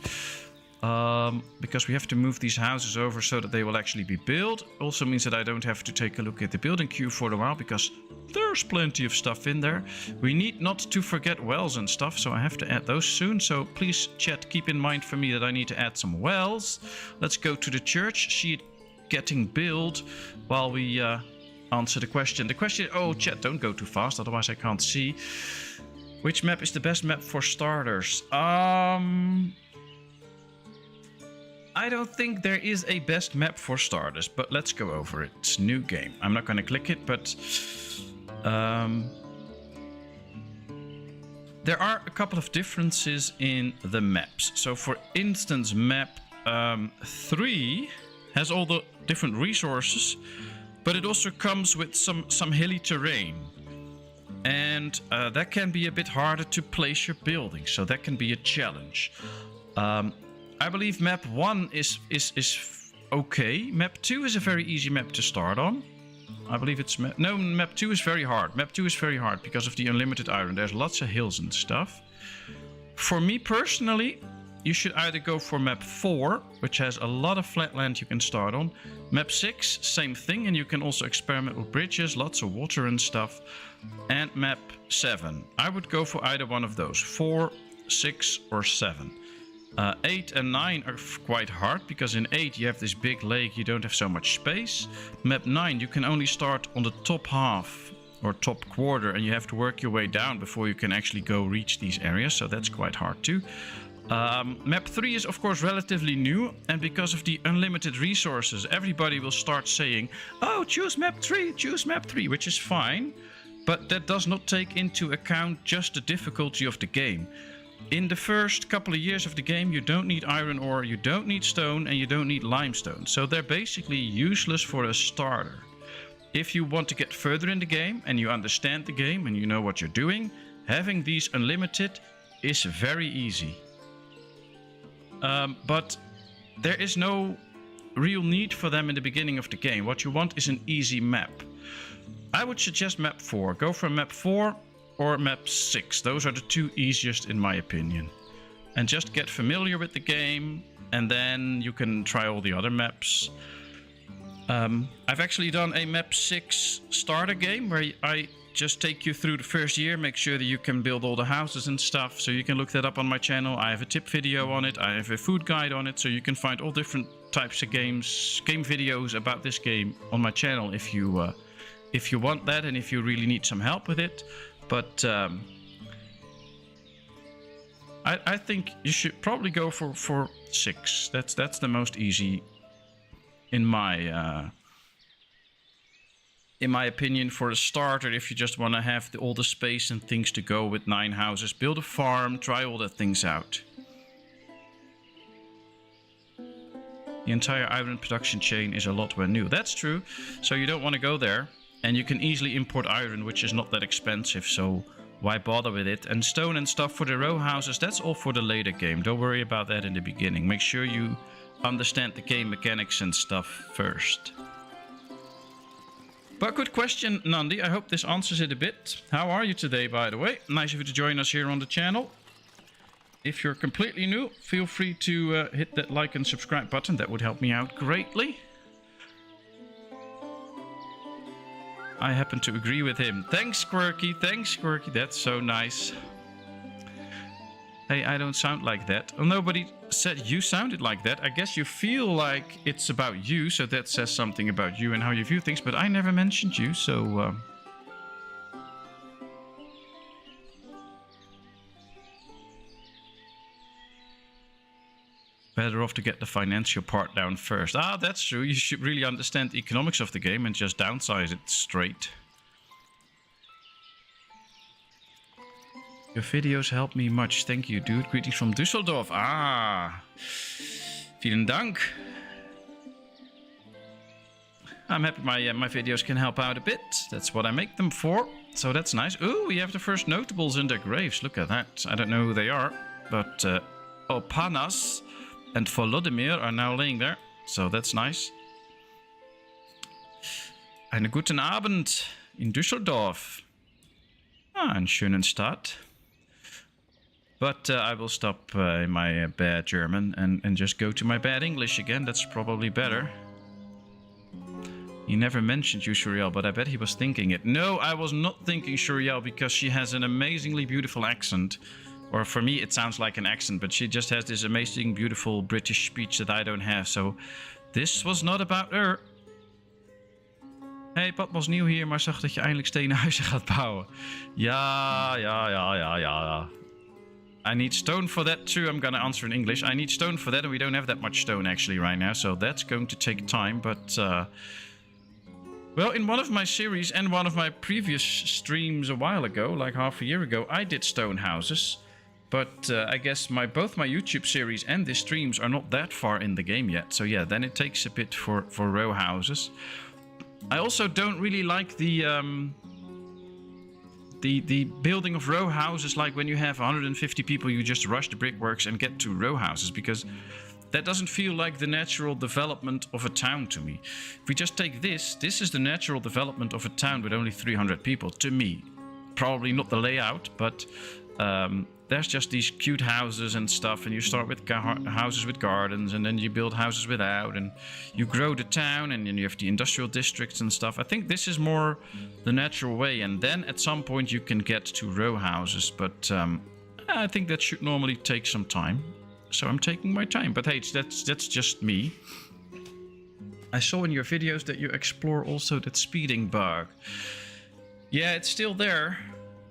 Because we have to move these houses over so that they will actually be built. Also means that I don't have to take a look at the building queue for a while, because there's plenty of stuff in there. We need not to forget wells and stuff, so I have to add those soon. So please, chat, keep in mind for me that I need to add some wells. Let's go to the church, see it getting built while we answer the question. The question, oh, chat, don't go too fast, otherwise I can't see. Which map is the best map for starters? I don't think there is a best map for starters, but let's go over it. It's new game. I'm not going to click it, but there are a couple of differences in the maps. So for instance, map 3 has all the different resources, but it also comes with some hilly terrain. And that can be a bit harder to place your building, so that can be a challenge. I believe map 1 is okay. Map 2 is a very easy map to start on. I believe it's... No, map 2 is very hard. Map 2 is very hard because of the unlimited iron. There's lots of hills and stuff. For me personally, you should either go for map 4, which has a lot of flat land you can start on. Map 6, same thing, and you can also experiment with bridges, lots of water and stuff. And map 7. I would go for either one of those, 4, 6 or 7. 8 and 9 are quite hard, because in 8 you have this big lake, you don't have so much space. Map 9, you can only start on the top half or top quarter, and you have to work your way down before you can actually go reach these areas, so that's quite hard too. Map 3 is of course relatively new, and because of the unlimited resources, everybody will start saying, oh, choose map 3, which is fine, but that does not take into account just the difficulty of the game. In the first couple of years of the game, you don't need iron ore, you don't need stone, and you don't need limestone, so they're basically useless for a starter. If you want to get further in the game, and you understand the game, and you know what you're doing, having these unlimited is very easy. But there is no real need for them in the beginning of the game. What you want is an easy map. I would suggest map 4. Go for map 4 or map 6. Those are the two easiest in my opinion. And just get familiar with the game, and then you can try all the other maps. I've actually done a map 6 starter game where I just take you through the first year, make sure that you can build all the houses and stuff, so you can look that up on my channel. I have a tip video on it, I have a food guide on it, so you can find all different types of game videos about this game on my channel if you want that, and if you really need some help with it. But I think you should probably go for 6. That's the most easy in my opinion for a starter. If you just want to have all the space and things to go with 9 houses, build a farm, try all the things out. The entire iron production chain is a lot when new. That's true, so you don't want to go there. And you can easily import iron, which is not that expensive, so why bother with it? And stone and stuff for the row houses, that's all for the later game. Don't worry about that in the beginning. Make sure you understand the game mechanics and stuff first. But good question, Nandi. I hope this answers it a bit. How are you today, by the way? Nice of you to join us here on the channel. If you're completely new, feel free to hit that like and subscribe button. That would help me out greatly. I happen to agree with him. Thanks, Quirky. Thanks, Quirky. That's so nice. Hey, I don't sound like that. Well, nobody said you sounded like that. I guess you feel like it's about you, so that says something about you and how you view things, but I never mentioned you, so... Better off to get the financial part down first. Ah, that's true. You should really understand the economics of the game and just downsize it straight. Your videos help me much. Thank you, dude. Greetings from Düsseldorf. Ah, vielen Dank. I'm happy my videos can help out a bit. That's what I make them for. So that's nice. Ooh, we have the first notables in their graves. Look at that. I don't know who they are, but Opanas and Volodymyr are now laying there. So that's nice. Einen guten Abend in Düsseldorf. Ah, einen schönen Start. But I will stop my bad German and just go to my bad English again. That's probably better. He never mentioned you, Shuriel, but I bet he was thinking it. No, I was not thinking Shuriel because she has an amazingly beautiful accent. Or for me, it sounds like an accent, but she just has this amazing, beautiful British speech that I don't have. So this was not about her. Hey, Patmos nieuw hier, maar zag dat je eindelijk stenen huizen gaat bouwen. Ja. I need stone for that too. I'm gonna answer in English. I need stone for that, and we don't have that much stone actually right now, so that's going to take time. But well, in one of my series and one of my previous streams a while ago, like half a year ago, I did stone houses. But I guess both my YouTube series and the streams are not that far in the game yet. So yeah, then it takes a bit for row houses. I also don't really like the building of row houses, like when you have 150 people, you just rush the brickworks and get to row houses, because that doesn't feel like the natural development of a town to me. If we just take this is the natural development of a town with only 300 people, to me. Probably not the layout, but there's just these cute houses and stuff, and you start with houses with gardens, and then you build houses without, and you grow the town, and then you have the industrial districts and stuff. I think this is more the natural way, and then at some point you can get to row houses, but I think that should normally take some time. So I'm taking my time, but hey, that's just me. I saw in your videos that you explore also that speeding bug. Yeah, it's still there.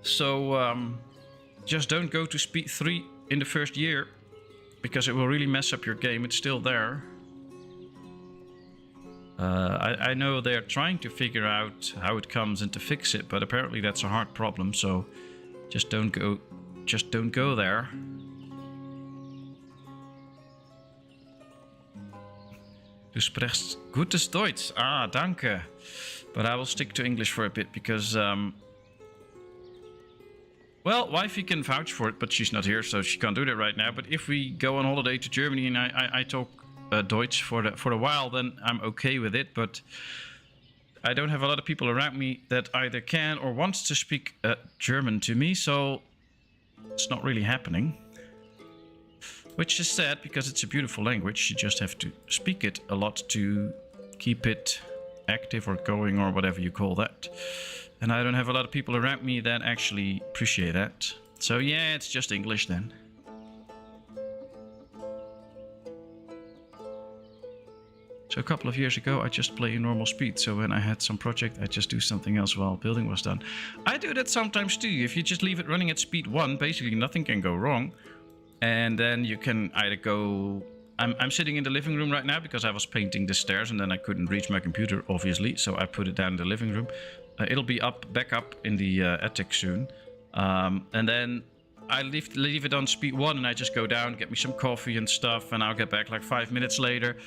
So just don't go to speed 3 in the first year, because it will really mess up your game. It's still there. I know they're trying to figure out how it comes and to fix it, but apparently that's a hard problem. So just don't go there. Du spreekt gutes Deutsch. Ah, danke. But I will stick to English for a bit because, well, wifey can vouch for it, but she's not here, so she can't do that right now. But if we go on holiday to Germany and I talk Deutsch for a while, then I'm okay with it. But I don't have a lot of people around me that either can or wants to speak German to me, so it's not really happening. Which is sad, because it's a beautiful language. You just have to speak it a lot to keep it active or going or whatever you call that. And I don't have a lot of people around me that actually appreciate that. So yeah, it's just English then. So a couple of years ago, I just play in normal speed. So when I had some project, I just do something else while building was done. I do that sometimes too. If you just leave it running at speed 1, basically nothing can go wrong. And then you can either go... I'm sitting in the living room right now because I was painting the stairs and then I couldn't reach my computer, obviously. So I put it down in the living room. It'll be back up in the attic soon. And then I leave it on speed 1 and I just go down, get me some coffee and stuff. And I'll get back like 5 minutes later.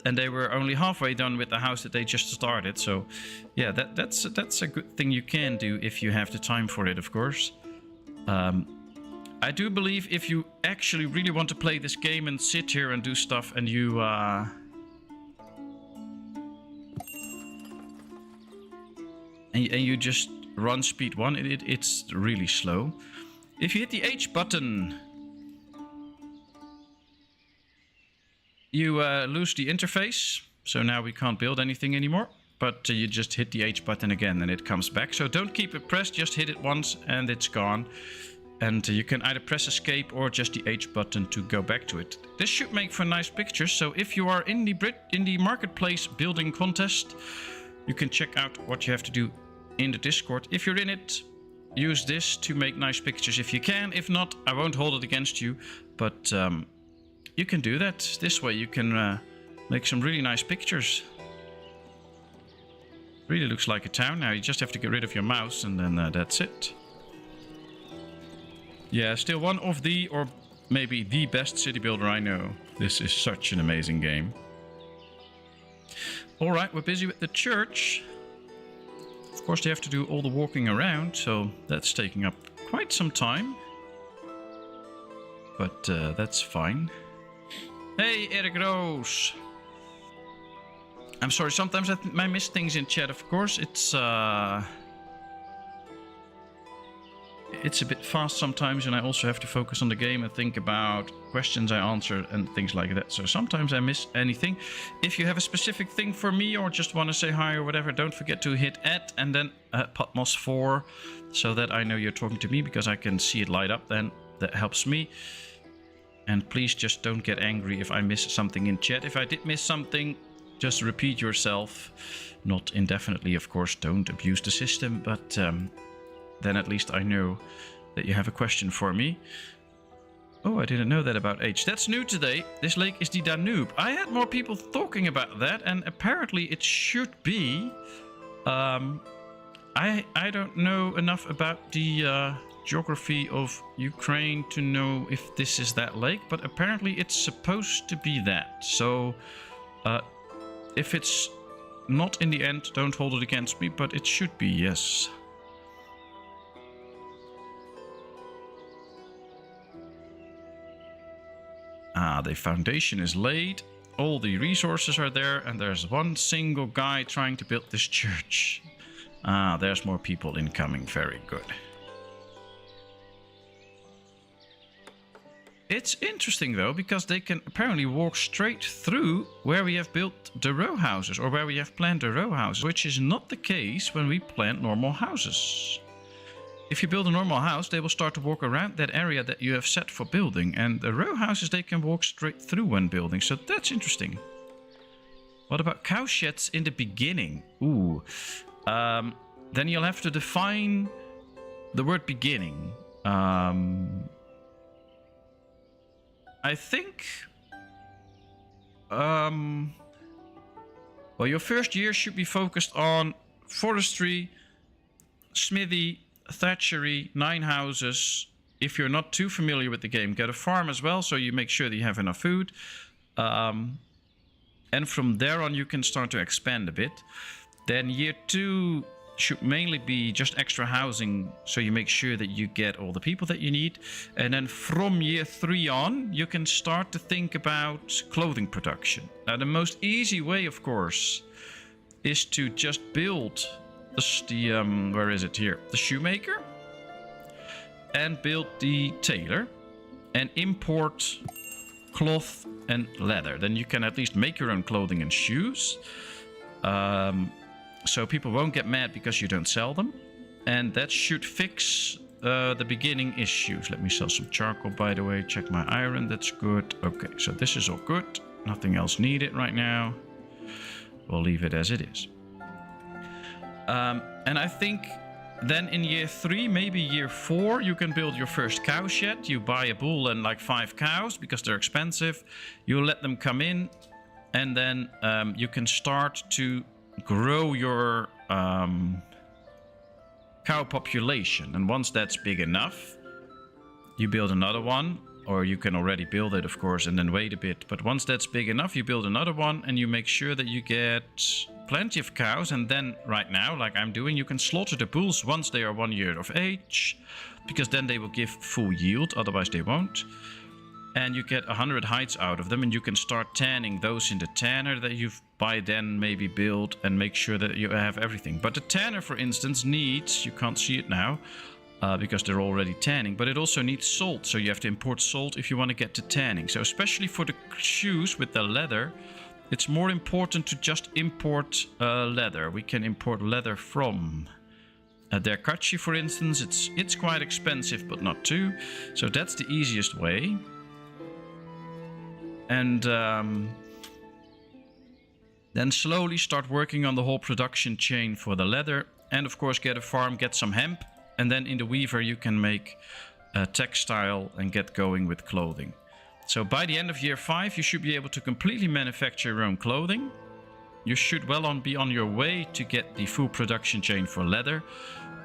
And they were only halfway done with the house that they just started. So yeah, that's a good thing you can do if you have the time for it, of course. I do believe if you actually really want to play this game and sit here and do stuff and you and you just run speed 1, it's really slow. If you hit the H button, you lose the interface. So now we can't build anything anymore. But you just hit the H button again and it comes back. So don't keep it pressed, just hit it once and it's gone. And you can either press escape or just the H button to go back to it. This should make for nice pictures. So if you are in the marketplace building contest, you can check out what you have to do in the Discord. If you're in it, use this to make nice pictures if you can. If not, I won't hold it against you. But you can do that. This way you can make some really nice pictures. Really looks like a town now. You just have to get rid of your mouse and then that's it. Yeah, still one of the, or maybe the best city builder I know. This is such an amazing game. Alright, we're busy with the church. Of course, they have to do all the walking around, so that's taking up quite some time. But that's fine. Hey, Erik Roos! I'm sorry, sometimes I miss things in chat, of course. It's a bit fast sometimes, and I also have to focus on the game and think about questions I answer and things like that. So sometimes I miss anything. If you have a specific thing for me or just want to say hi or whatever, don't forget to hit @ and then Patmos4 so that I know you're talking to me, because I can see it light up then. That helps me. And please just don't get angry if I miss something in chat. If I did miss something, just repeat yourself. Not indefinitely, of course. Don't abuse the system, but... then at least I know that you have a question for me. Oh, I didn't know that about H. That's new today. This lake is the Danube. I had more people talking about that, and apparently it should be. I don't know enough about the geography of Ukraine to know if this is that lake, but apparently it's supposed to be that. So if it's not in the end, don't hold it against me, but it should be, yes. Ah, the foundation is laid, all the resources are there, and there's one single guy trying to build this church. Ah, there's more people incoming, very good. It's interesting though, because they can apparently walk straight through where we have built the row houses, or where we have planned the row houses, which is not the case when we plant normal houses. If you build a normal house, they will start to walk around that area that you have set for building, and the row houses, they can walk straight through when building, so that's interesting. What about cow sheds in the beginning? Ooh, then you'll have to define the word beginning. I think, well, your first year should be focused on forestry, smithy, thatchery, 9 houses. If you're not too familiar with the game, get a farm as well, so you make sure that you have enough food. And from there on, you can start to expand a bit. Then year 2 should mainly be just extra housing, so you make sure that you get all the people that you need. And then from year 3 on, you can start to think about clothing production. Now, the most easy way, of course, is to just build where is it here? The shoemaker, and build the tailor, and import cloth and leather. Then you can at least make your own clothing and shoes. So people won't get mad because you don't sell them. And that should fix the beginning issues. Let me sell some charcoal, by the way. Check my iron. That's good. Okay, so this is all good. Nothing else needed right now. We'll leave it as it is. And I think then in year 3, maybe year 4, you can build your first cow shed. You buy a bull and like 5 cows because they're expensive. You let them come in, and then you can start to grow your cow population. And once that's big enough, you build another one, or you can already build it, of course, and then wait a bit. But once that's big enough, you build another one, and you make sure that you get plenty of cows. And then right now, like I'm doing, you can slaughter the bulls once they are 1 year of age, because then they will give full yield, otherwise they won't. And you get 100 hides out of them, and you can start tanning those in the tanner that you've by then maybe build, and make sure that you have everything. But the tanner, for instance, needs, you can't see it now because they're already tanning, but it also needs salt, so you have to import salt if you want to get to tanning. So especially for the shoes with the leather, it's more important to just import leather. We can import leather from Derkachi, for instance. It's quite expensive, but not too. So that's the easiest way. And then slowly start working on the whole production chain for the leather. And of course get a farm, get some hemp. And then in the weaver you can make textile and get going with clothing. So by the end of year 5 you should be able to completely manufacture your own clothing. You should be on your way to get the full production chain for leather.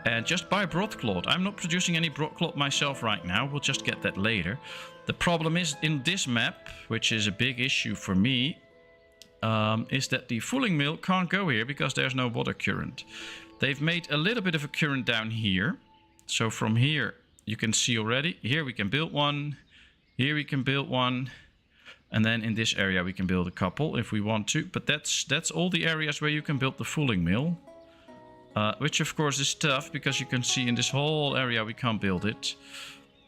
And just buy broadcloth. I'm not producing any broadcloth myself right now. We'll just get that later. The problem is in this map, which is a big issue for me, is that the fulling mill can't go here because there's no water current. They've made a little bit of a current down here. So from here you can see already. Here we can build one. Here we can build one. And then in this area we can build a couple if we want to. But that's all the areas where you can build the fulling mill. Which of course is tough, because you can see in this whole area we can't build it.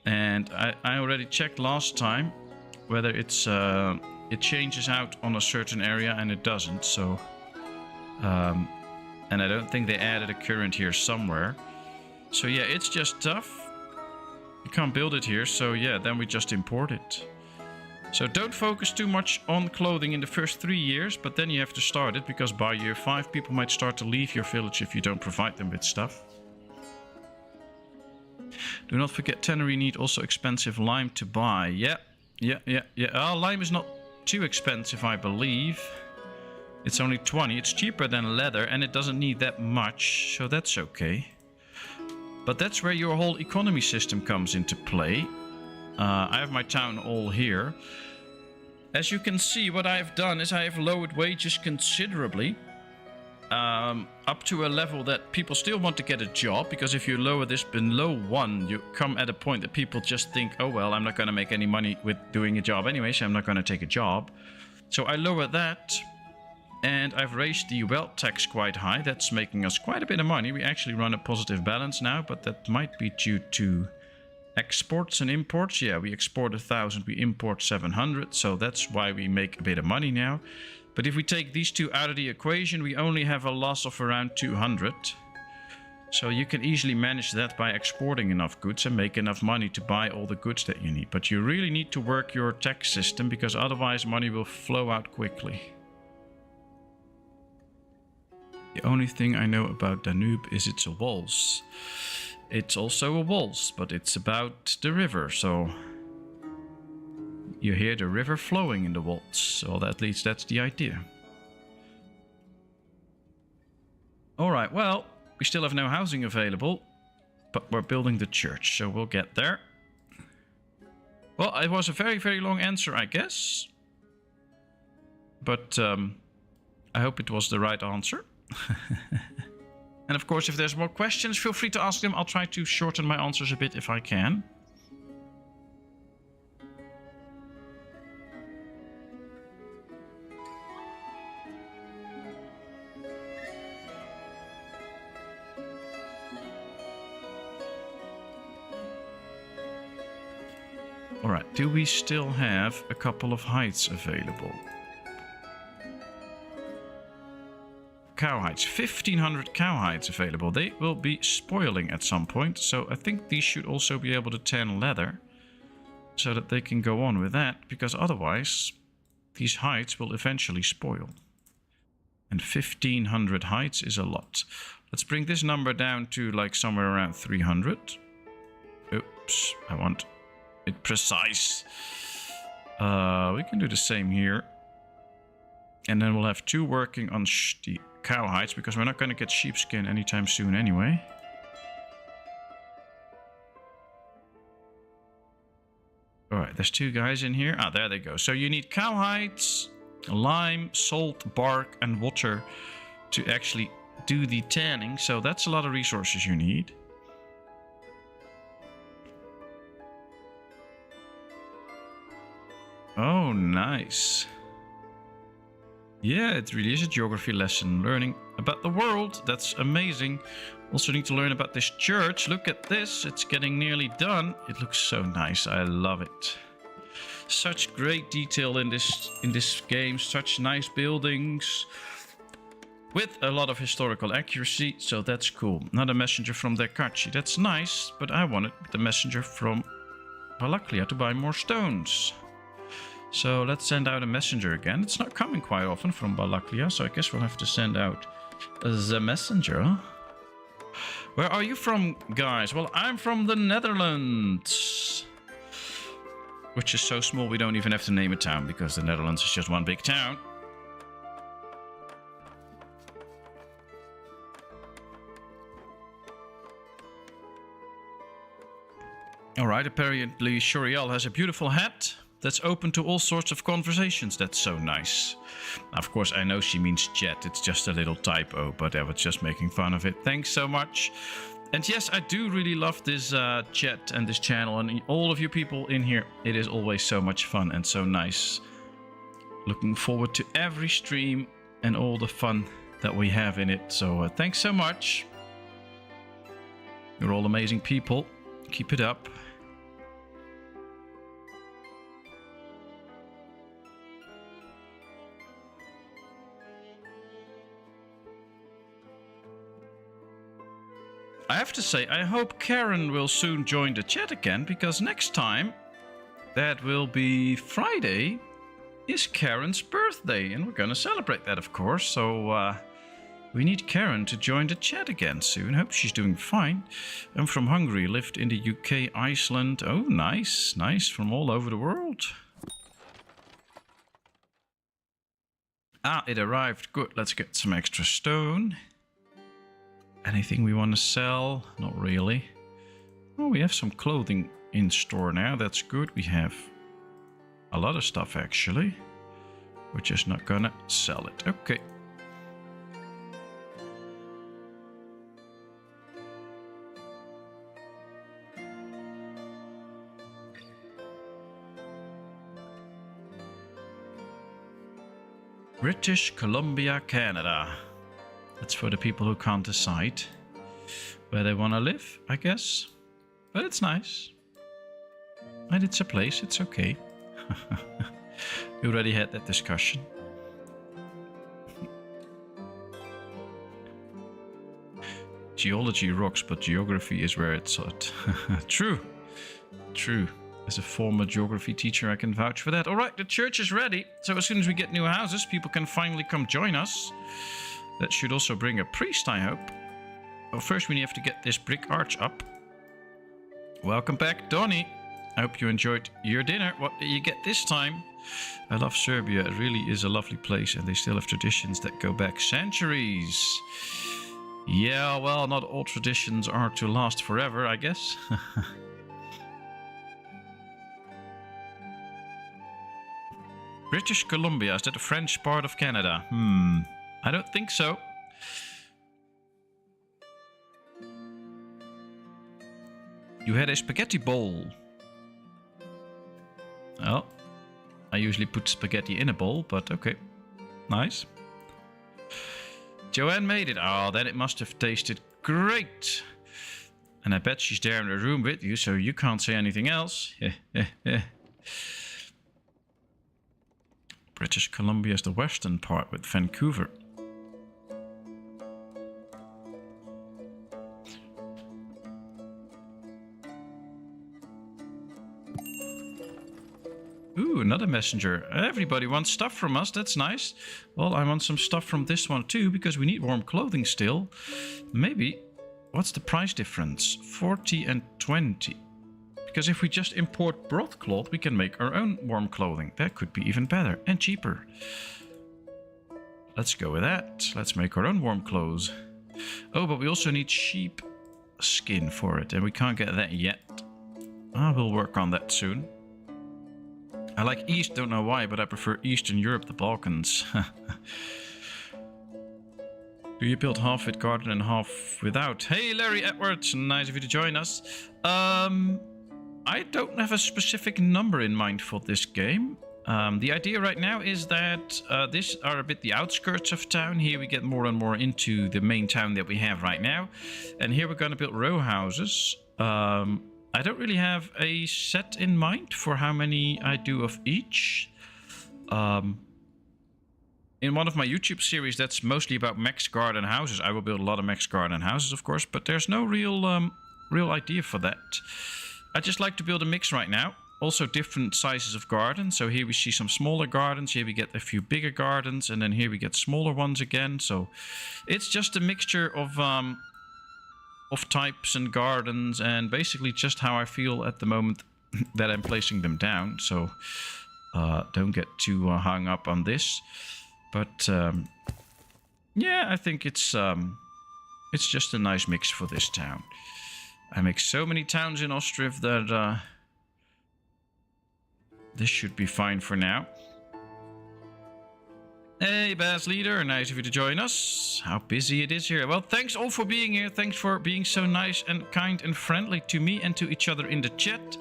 And I already checked last time whether it changes out on a certain area, and it doesn't. So and I don't think they added a current here somewhere. So yeah, it's just tough. You can't build it here, so yeah, then we just import it. So don't focus too much on clothing in the first 3 years, but then you have to start it, because by year 5 people might start to leave your village if you don't provide them with stuff. Do not forget tannery need also expensive lime to buy. Yeah. Lime is not too expensive, I believe. It's only 20. It's cheaper than leather, and it doesn't need that much, so that's okay. But that's where your whole economy system comes into play. I have my town hall here. As you can see, what I have done is I have lowered wages considerably. Up to a level that people still want to get a job, because if you lower this below 1, you come at a point that people just think, oh well, I'm not going to make any money with doing a job anyway, so I'm not going to take a job. So I lowered that, and I've raised the wealth tax quite high. That's making us quite a bit of money. We actually run a positive balance now, but that might be due to Exports and imports. Yeah, we export 1,000, we import 700. So that's why we make a bit of money now. But if we take these two out of the equation, we only have a loss of around 200. So you can easily manage that by exporting enough goods and make enough money to buy all the goods that you need. But you really need to work your tax system, because otherwise money will flow out quickly. The only thing I know about Danube is it's a waltz. It's also a waltz, but it's about the river, so you hear the river flowing in the waltz. So at least that's the idea. Alright, well, we still have no housing available, but we're building the church, so we'll get there. Well, it was a very, very long answer, I guess. But I hope it was the right answer. And of course, if there's more questions, feel free to ask them. I'll try to shorten my answers a bit if I can. Alright, do we still have a couple of hides available? Cow hides, 1,500 cow hides available. They will be spoiling at some point, so I think these should also be able to tan leather, so that they can go on with that, because otherwise these hides will eventually spoil. And 1,500 hides is a lot. Let's bring this number down to like somewhere around 300. Oops, I want it precise. We can do the same here. And then we'll have 2 working on the cow hides, because we're not going to get sheepskin anytime soon anyway. Alright, there's 2 guys in here. Ah, there they go. So you need cow hides, lime, salt, bark, and water to actually do the tanning. So that's a lot of resources you need. Oh, nice. Yeah, it really is a geography lesson. Learning about the world. That's amazing. Also need to learn about this church. Look at this. It's getting nearly done. It looks so nice. I love it. Such great detail in this game. Such nice buildings. With a lot of historical accuracy. So that's cool. Not a messenger from Dekachi. That's nice. But I wanted the messenger from Balaklia to buy more stones. So let's send out a messenger again. It's not coming quite often from Balaklia, so I guess we'll have to send out the messenger. Where are you from, guys? Well, I'm from the Netherlands. Which is so small we don't even have to name a town, because the Netherlands is just one big town. Alright, apparently Shuriel has a beautiful hat that's open to all sorts of conversations. That's so nice. Of course, I know she means chat. It's just a little typo, but I was just making fun of it. Thanks so much. And yes, I do really love this chat and this channel and all of you people in here. It is always so much fun and so nice. Looking forward to every stream and all the fun that we have in it. So thanks so much. You're all amazing people. Keep it up. I have to say, I hope Karen will soon join the chat again, because next time, that will be Friday, is Karen's birthday, and we're going to celebrate that, of course. So we need Karen to join the chat again soon. Hope she's doing fine. I'm from Hungary, lived in the UK, Iceland. Oh, nice, nice, from all over the world. Ah, it arrived. Good, let's get some extra stone. Anything we want to sell? Not really. Oh, we have some clothing in store now. That's good. We have a lot of stuff, actually. We're just not gonna sell it. Okay. British Columbia, Canada. That's for the people who can't decide where they want to live, I guess. But it's nice. And it's a place, it's okay. We already had that discussion. Geology rocks, but geography is where it's at. True. True. As a former geography teacher, I can vouch for that. Alright, the church is ready. So as soon as we get new houses, people can finally come join us. That should also bring a priest, I hope. Well, first we have to get this brick arch up. Welcome back, Donnie. I hope you enjoyed your dinner. What did you get this time? I love Serbia. It really is a lovely place, and they still have traditions that go back centuries. Yeah, well, not all traditions are to last forever, I guess. British Columbia, is that the French part of Canada? I don't think so. You had a spaghetti bowl. Well, I usually put spaghetti in a bowl, but okay. Nice. Joanne made it. Oh, then it must have tasted great. And I bet she's there in the room with you, so you can't say anything else. British Columbia is the western part with Vancouver. Ooh, another messenger. Everybody wants stuff from us. That's nice. Well, I want some stuff from this one too, because we need warm clothing still. Maybe. What's the price difference? 40 and 20. Because if we just import broadcloth, we can make our own warm clothing. That could be even better and cheaper. Let's go with that. Let's make our own warm clothes. Oh, but we also need sheep skin for it, and we can't get that yet. We'll work on that soon. I like East, don't know why, but I prefer Eastern Europe, the Balkans. Do you build half with garden and half without? Hey, Larry Edwards, nice of you to join us. I don't have a specific number in mind for this game. The idea right now is that these are a bit the outskirts of town. Here we get more and more into the main town that we have right now. And here we're going to build row houses. I don't really have a set in mind for how many I do of each. In one of my YouTube series that's mostly about max garden houses, I will build a lot of max garden houses, of course, but there's no real idea for that. I just like to build a mix right now. Also different sizes of gardens. So here we see some smaller gardens, here we get a few bigger gardens, and then here we get smaller ones again. So it's just a mixture of types and gardens, and basically just how I feel at the moment that I'm placing them down. So don't get too hung up on this. But yeah, I think it's just a nice mix for this town. I make so many towns in Ostriv that this should be fine for now. Hey, Baz Leader, nice of you to join us. How busy it is here. Well, thanks all for being here. Thanks for being so nice and kind and friendly to me and to each other in the chat.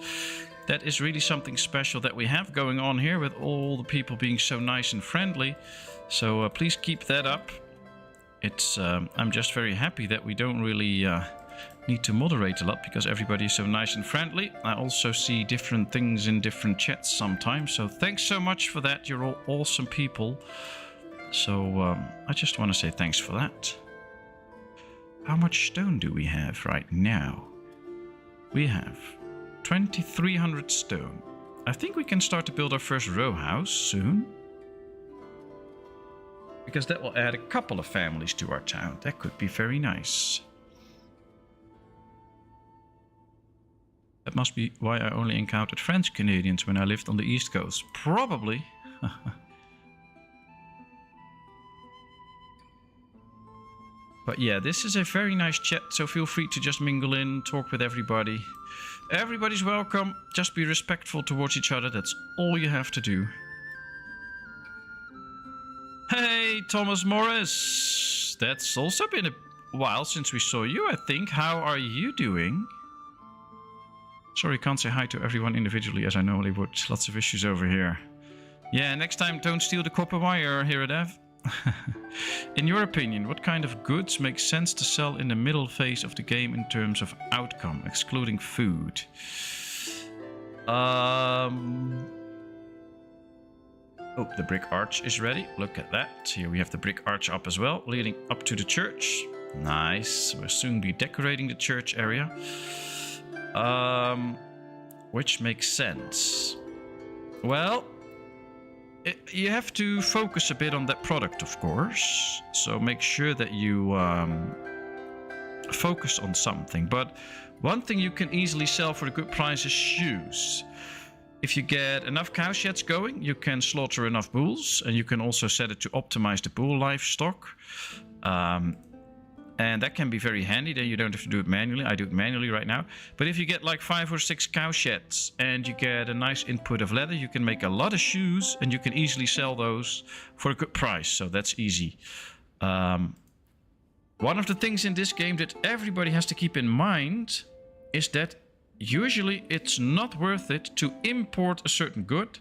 That is really something special that we have going on here, with all the people being so nice and friendly. So please keep that up. I'm just very happy that we don't really need to moderate a lot, because everybody is so nice and friendly. I also see different things in different chats sometimes. So thanks so much for that. You're all awesome people. So I just want to say thanks for that. How much stone do we have right now? We have 2,300 stone. I think we can start to build our first row house soon, because that will add a couple of families to our town. That could be very nice. That must be why I only encountered French Canadians when I lived on the East Coast. Probably. But yeah, this is a very nice chat, so feel free to just mingle in, talk with everybody. Everybody's welcome. Just be respectful towards each other. That's all you have to do. Hey, Thomas Morris. That's also been a while since we saw you, I think. How are you doing? Sorry, can't say hi to everyone individually as I normally would. Lots of issues over here. Yeah, next time don't steal the copper wire here at Ev. In your opinion, what kind of goods make sense to sell in the middle phase of the game in terms of outcome, excluding food? Oh, the brick arch is ready. Look at that. Here we have the brick arch up as well, leading up to the church. Nice. We'll soon be decorating the church area. Which makes sense. Well, you have to focus a bit on that product, of course. So make sure that you focus on something. But one thing you can easily sell for a good price is shoes. If you get enough cow sheds going, you can slaughter enough bulls, and you can also set it to optimize the bull livestock. And that can be very handy, then you don't have to do it manually. I do it manually right now. But if you get like 5 or 6 cow sheds and you get a nice input of leather, you can make a lot of shoes, and you can easily sell those for a good price. So that's easy. One of the things in this game that everybody has to keep in mind is that usually it's not worth it to import a certain good,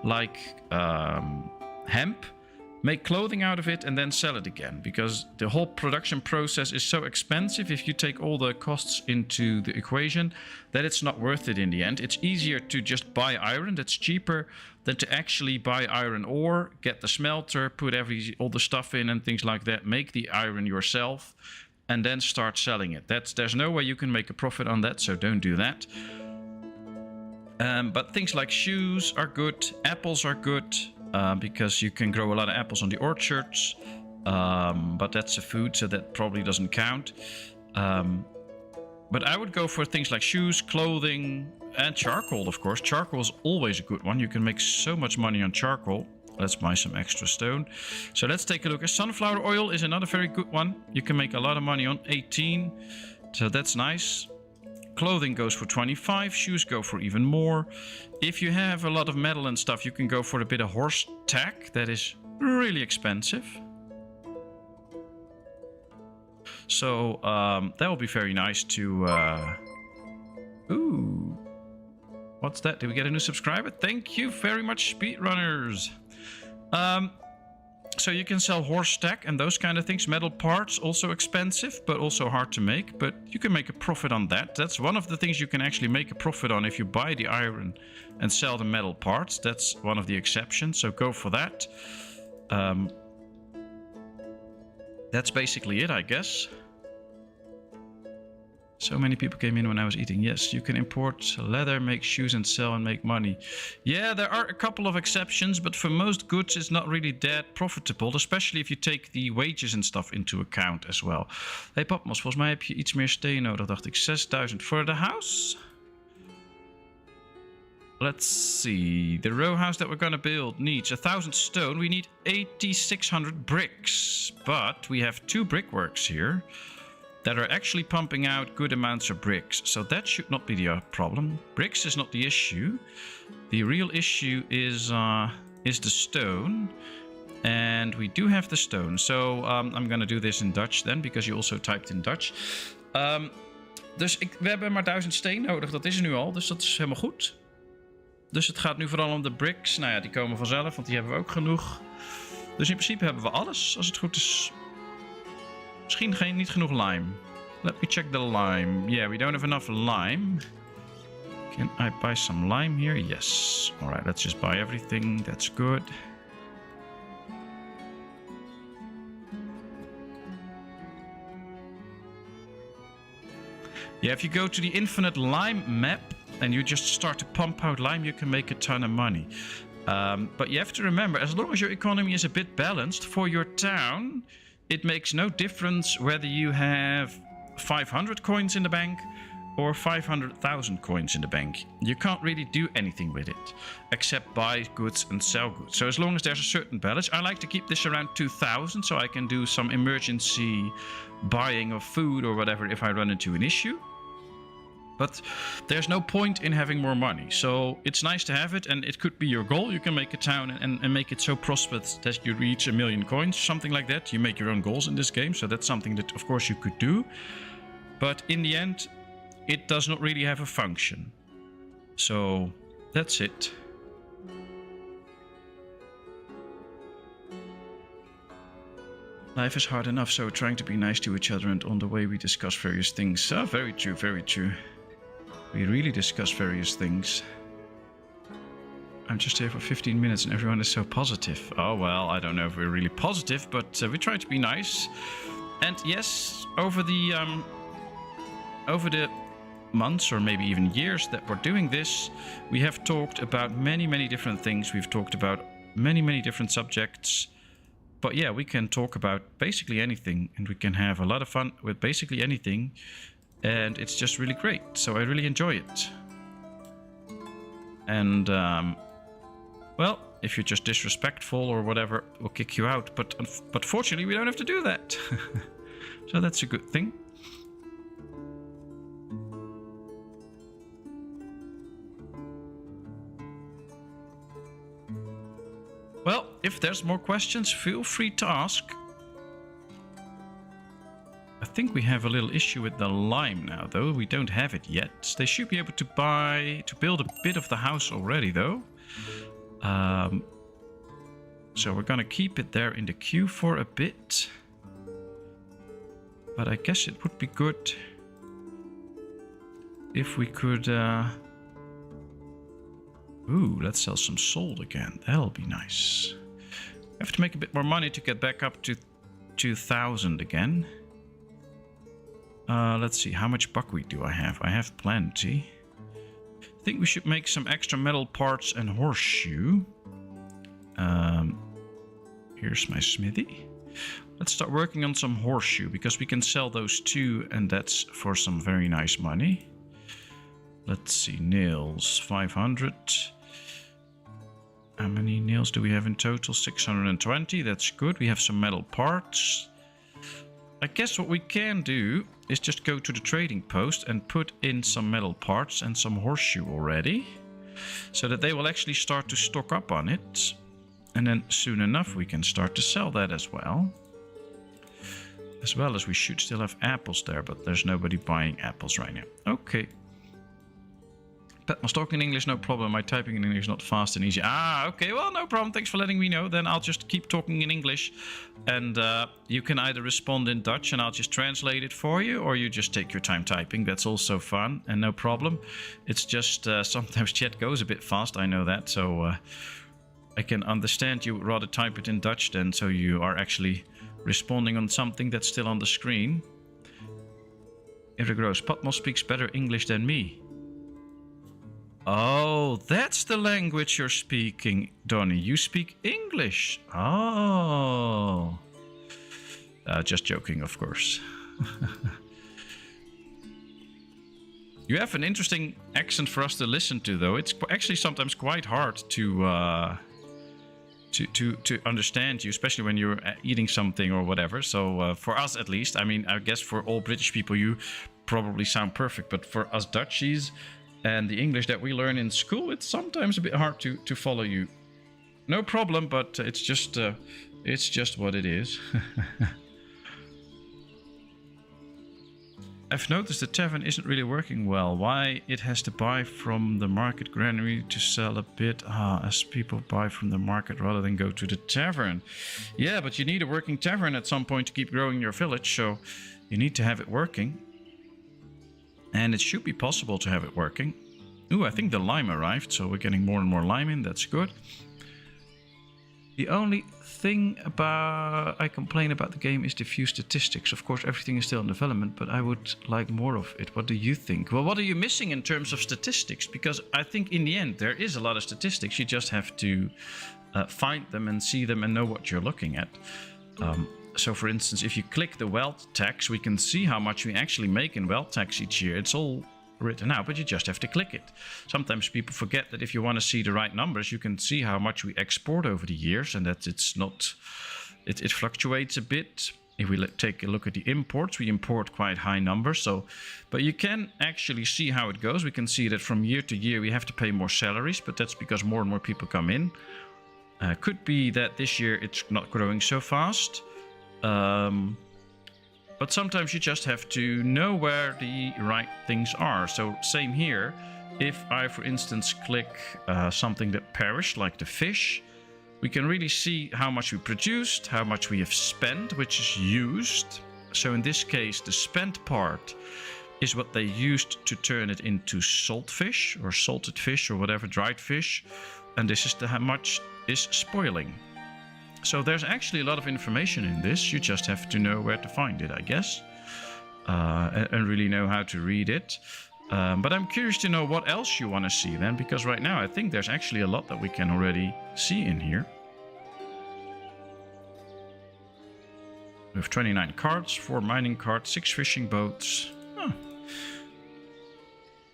like hemp, make clothing out of it, and then sell it again, because the whole production process is so expensive if you take all the costs into the equation that it's not worth it in the end. It's easier to just buy iron, that's cheaper, than to actually buy iron ore, get the smelter, put all the stuff in and things like that, make the iron yourself, and then start selling it. There's no way you can make a profit on that, so don't do that. But things like shoes are good, apples are good, because you can grow a lot of apples on the orchards, but that's a food, so that probably doesn't count. But I would go for things like shoes, clothing, and charcoal, of course. Charcoal is always a good one. You can make so much money on charcoal. Let's buy some extra stone. So let's take a look. Sunflower oil is another very good one. You can make a lot of money on 18. So that's nice. Clothing goes for 25. Shoes go for even more. If you have a lot of metal and stuff, you can go for a bit of horse tack. That is really expensive. So that will be very nice to... Ooh. What's that? Did we get a new subscriber? Thank you very much, speedrunners. So you can sell horse tack and those kind of things. Metal parts, also expensive, but also hard to make. But you can make a profit on that. That's one of the things you can actually make a profit on if you buy the iron and sell the metal parts. That's one of the exceptions, so go for that. That's basically it, I guess. So many people came in when I was eating. Yes, you can import leather, make shoes and sell and make money. Yeah, there are a couple of exceptions, but for most goods it's not really that profitable, especially if you take the wages and stuff into account as well. Hey Patmos, volgens mij heb je iets meer steen nodig, dacht ik. 6000 for the house? Let's see. The row house that we're gonna build needs 1000 stone. We need 8600 bricks, but we have 2 brickworks here that are actually pumping out good amounts of bricks. So that should not be the problem. Bricks is not the issue. The real issue is the stone. And we do have the stone. So I'm gonna do this in Dutch then, because you also typed in Dutch. Dus we hebben maar 1000 steen nodig. Dat is er nu al, dus dat is helemaal goed. Dus het gaat nu vooral om de bricks. Nou ja, die komen vanzelf, want die hebben we ook genoeg. Dus in principe hebben we alles, als het goed is. Misschien niet genoeg lime. Let me check the lime. Yeah, we don't have enough lime. Can I buy some lime here? Yes. Alright, let's just buy everything. That's good. Yeah, if you go to the infinite lime map and you just start to pump out lime, you can make a ton of money. But you have to remember, as long as your economy is a bit balanced for your town, it makes no difference whether you have 500 coins in the bank or 500,000 coins in the bank. You can't really do anything with it except buy goods and sell goods. So as long as there's a certain balance, I like to keep this around 2000 so I can do some emergency buying of food or whatever if I run into an issue. But there's no point in having more money. So it's nice to have it, and it could be your goal. You can make a town and make it so prosperous that you reach 1 million coins, something like that. You make your own goals in this game, so that's something that, of course, you could do. But in the end, it does not really have a function. So that's it. Life is hard enough, so we're trying to be nice to each other and on the way we discuss various things. Very true, very true. We really discuss various things. I'm just here for 15 minutes and everyone is so positive. Oh, well, I don't know if we're really positive, but we try to be nice. And yes, over the months or maybe even years that we're doing this, we have talked about many different things. We've talked about many different subjects. But yeah, we can talk about basically anything, and we can have a lot of fun with basically anything. And it's just really great. So I really enjoy it. And, well, if you're just disrespectful or whatever, we'll kick you out. But fortunately, we don't have to do that. So that's a good thing. Well, if there's more questions, feel free to ask. I think we have a little issue with the lime now, though. We don't have it yet. They should be able to build a bit of the house already, though. So we're gonna keep it there in the queue for a bit. But I guess it would be good if we could... Ooh, let's sell some salt again. That'll be nice. I have to make a bit more money to get back up to 2,000 again. Let's see, how much buckwheat do I have? I have plenty. I think we should make some extra metal parts and horseshoe. Here's my smithy. Let's start working on some horseshoe, because we can sell those too, and that's for some very nice money. Let's see, nails, 500. How many nails do we have in total? 620, that's good. We have some metal parts. I guess what we can do is just go to the trading post and put in some metal parts and some horseshoe already, so that they will actually start to stock up on it. And then soon enough we can start to sell that as well. As well as we should still have apples there, but there's nobody buying apples right now. Okay. Patmos talking in English, no problem. My typing in English is not fast and easy. Ah, okay, well, no problem. Thanks for letting me know. Then I'll just keep talking in English. And you can either respond in Dutch and I'll just translate it for you, or you just take your time typing. That's also fun and no problem. It's just sometimes chat goes a bit fast, I know that. So I can understand you would rather type it in Dutch then, so you are actually responding on something that's still on the screen. Eric Rose, Patmos speaks better English than me. Oh, that's the language you're speaking, Donnie. You speak English. Oh. Just joking, of course. You have an interesting accent for us to listen to, though. It's actually sometimes quite hard to understand you, especially when you're eating something or whatever. So for us, at least, I mean, I guess for all British people, you probably sound perfect. But for us Dutchies, and the English that we learn in school, it's sometimes a bit hard to follow you. No problem, but it's just what it is. I've noticed the tavern isn't really working well. Why it has to buy from the market granary to sell a bit? As people buy from the market rather than go to the tavern. Yeah, but you need a working tavern at some point to keep growing your village, so you need to have it working. And it should be possible to have it working. Ooh, I think the lime arrived, so we're getting more and more lime in. That's good. The only thing I complain about the game is the few statistics. Of course, everything is still in development, but I would like more of it. What do you think? Well, what are you missing in terms of statistics? Because I think in the end, there is a lot of statistics. You just have to find them and see them and know what you're looking at. So for instance, if you click the wealth tax, we can see how much we actually make in wealth tax each year. It's all written out, but you just have to click it. Sometimes people forget that if you want to see the right numbers, you can see how much we export over the years, and that it's not, it fluctuates a bit. If we take a look at the imports, we import quite high numbers. So, but you can actually see how it goes. We can see that from year to year, we have to pay more salaries, but that's because more and more people come in. Could be that this year it's not growing so fast. But sometimes you just have to know where the right things are. So same here. If I, for instance, click something that perished, like the fish, we can really see how much we produced, how much we have spent, which is used. So in this case, the spent part is what they used to turn it into salt fish or salted fish or whatever, dried fish. and this is how much is spoiling. So there's actually a lot of information in this. You just have to know where to find it, I guess, and really know how to read it. But I'm curious to know what else you want to see then, because right now I think there's actually a lot that we can already see in here. We have 29 carts, 4 mining carts, 6 fishing boats. Huh.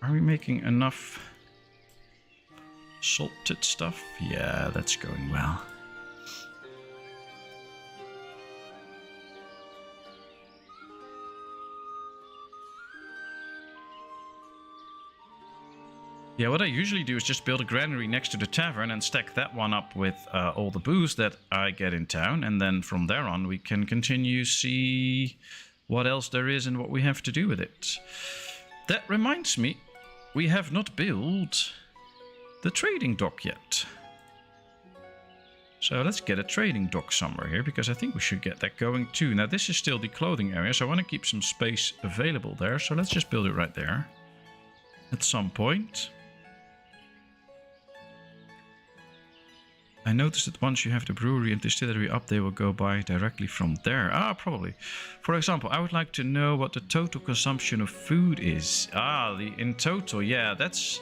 Are we making enough salted stuff? Yeah, that's going well. Yeah, what I usually do is just build a granary next to the tavern and stack that one up with all the booze that I get in town. And then from there on, we can continue see what else there is and what we have to do with it. That reminds me, we have not built the trading dock yet. So let's get a trading dock somewhere here, because I think we should get that going too. Now, this is still the clothing area, so I want to keep some space available there. So let's just build it right there at some point. I noticed that once you have the brewery and distillery up, they will go by directly from there. Ah, probably. For example, I would like to know what the total consumption of food is. Ah, in total, yeah, that's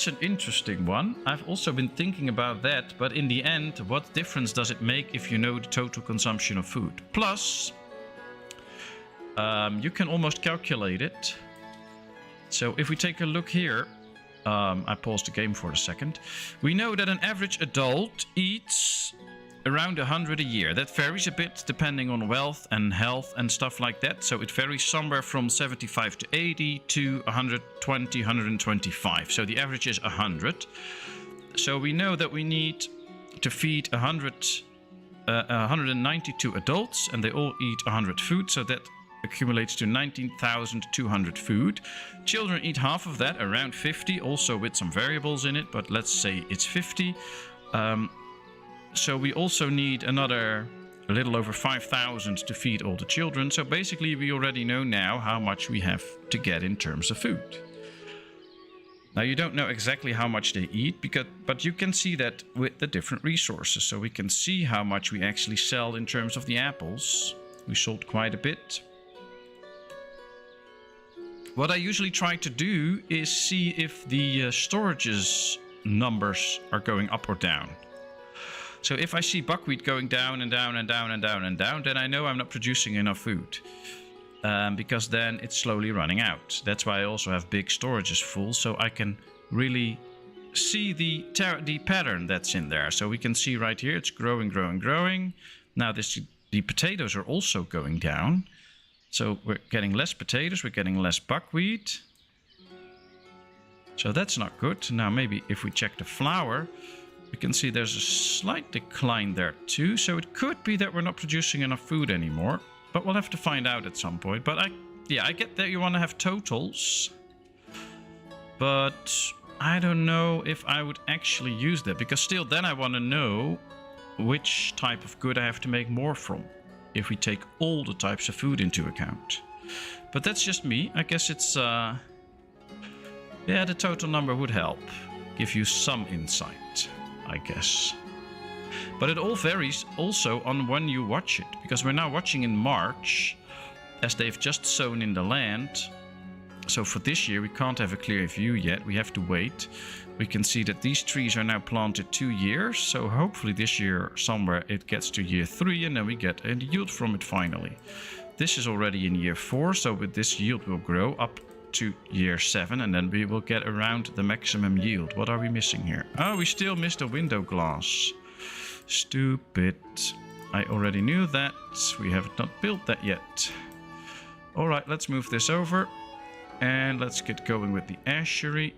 an interesting one. I've also been thinking about that, but in the end, what difference does it make if you know the total consumption of food? Plus, you can almost calculate it. So if we take a look here, I paused the game for a second. We know that an average adult eats around 100 a year. That varies a bit depending on wealth and health and stuff like that. So it varies somewhere from 75 to 80 to 120, 125. So the average is 100. So we know that we need to feed 192 adults, and they all eat 100 food. So that accumulates to 19,200 food. Children eat half of that, around 50, also with some variables in it, but let's say it's 50. So we also need a little over 5,000 to feed all the children. So basically we already know now how much we have to get in terms of food. Now you don't know exactly how much they eat, but you can see that with the different resources. So we can see how much we actually sell in terms of the apples. We sold quite a bit. What I usually try to do is see if the storages numbers are going up or down. So if I see buckwheat going down and down and down and down and down, then I know I'm not producing enough food. Because then it's slowly running out. That's why I also have big storages full, so I can really see the pattern that's in there. So we can see right here, it's growing, growing, growing. Now the potatoes are also going down. So we're getting less potatoes, we're getting less buckwheat. So that's not good. Now maybe if we check the flour, we can see there's a slight decline there too. So it could be that we're not producing enough food anymore. But we'll have to find out at some point. But I get that you want to have totals. But I don't know if I would actually use that. Because still then I want to know which type of good I have to make more from, if we take all the types of food into account. But that's just me. I guess it's the total number would help. Give you some insight, I guess. But it all varies also on when you watch it. Because we're now watching in March, as they've just sown in the land. So for this year we can't have a clear view yet. We have to wait. We can see that these trees are now planted 2 years. So hopefully this year somewhere it gets to year 3 and then we get a yield from it finally. This is already in year 4. So with this yield will grow up to year 7 and then we will get around the maximum yield. What are we missing here? Oh, we still missed a window glass. Stupid. I already knew that. We have not built that yet. Alright, let's move this over. And let's get going with the ashery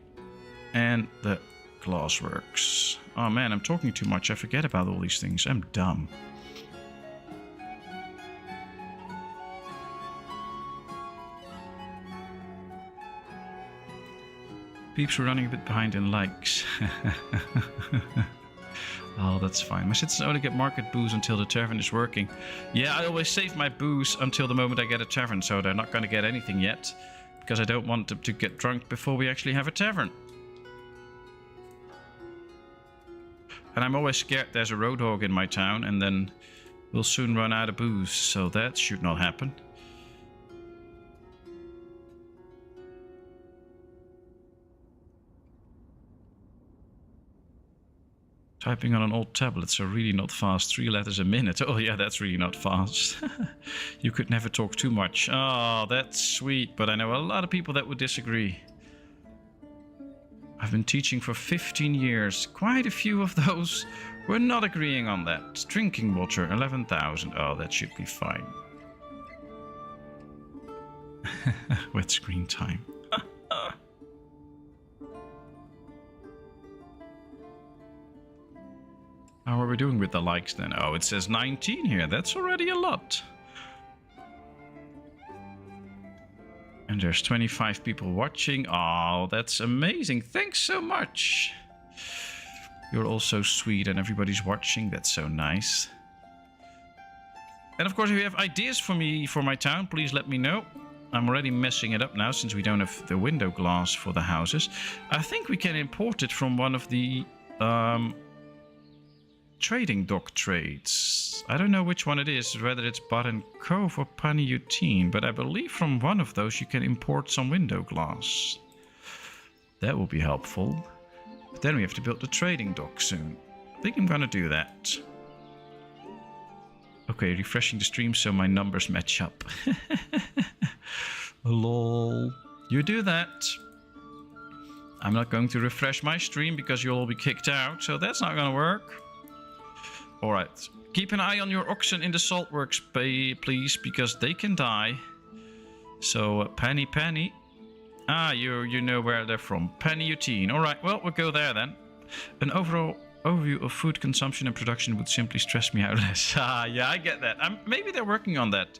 and the glassworks. Oh man, I'm talking too much. I forget about all these things. I'm dumb. Peeps were running a bit behind in likes. Oh, that's fine. My citizens only get market booze until the tavern is working. Yeah, I always save my booze until the moment I get a tavern, so they're not going to get anything yet. Because I don't want them to get drunk before we actually have a tavern. And I'm always scared there's a roadhog in my town and then we'll soon run out of booze. So that should not happen. Typing on an old tablet, so really not fast. 3 letters a minute. Oh yeah, that's really not fast. You could never talk too much. Oh, that's sweet. But I know a lot of people that would disagree. I've been teaching for 15 years. Quite a few of those were not agreeing on that. Drinking water, 11,000. Oh, that should be fine. Wet screen time. How are we doing with the likes then? Oh, it says 19 here. That's already a lot. And there's 25 people watching. Oh, that's amazing. Thanks so much. You're all so sweet and everybody's watching. That's so nice. And of course, if you have ideas for me for my town, please let me know. I'm already messing it up now since we don't have the window glass for the houses. I think we can import it from one of the trading dock trades. I don't know which one it is, whether it's Baden Cove or PatmosIV, but I believe from one of those you can import some window glass. That will be helpful. But then we have to build the trading dock soon. I think I'm gonna do that. Okay, refreshing the stream so my numbers match up. Lol. You do that. I'm not going to refresh my stream because you'll all be kicked out, so that's not gonna work. Alright, keep an eye on your oxen in the saltworks, please, because they can die. So, Penny. Ah, you know where they're from. PatmosIV. Alright, well, we'll go there then. An overall overview of food consumption and production would simply stress me out less. Ah, yeah, I get that. Maybe they're working on that.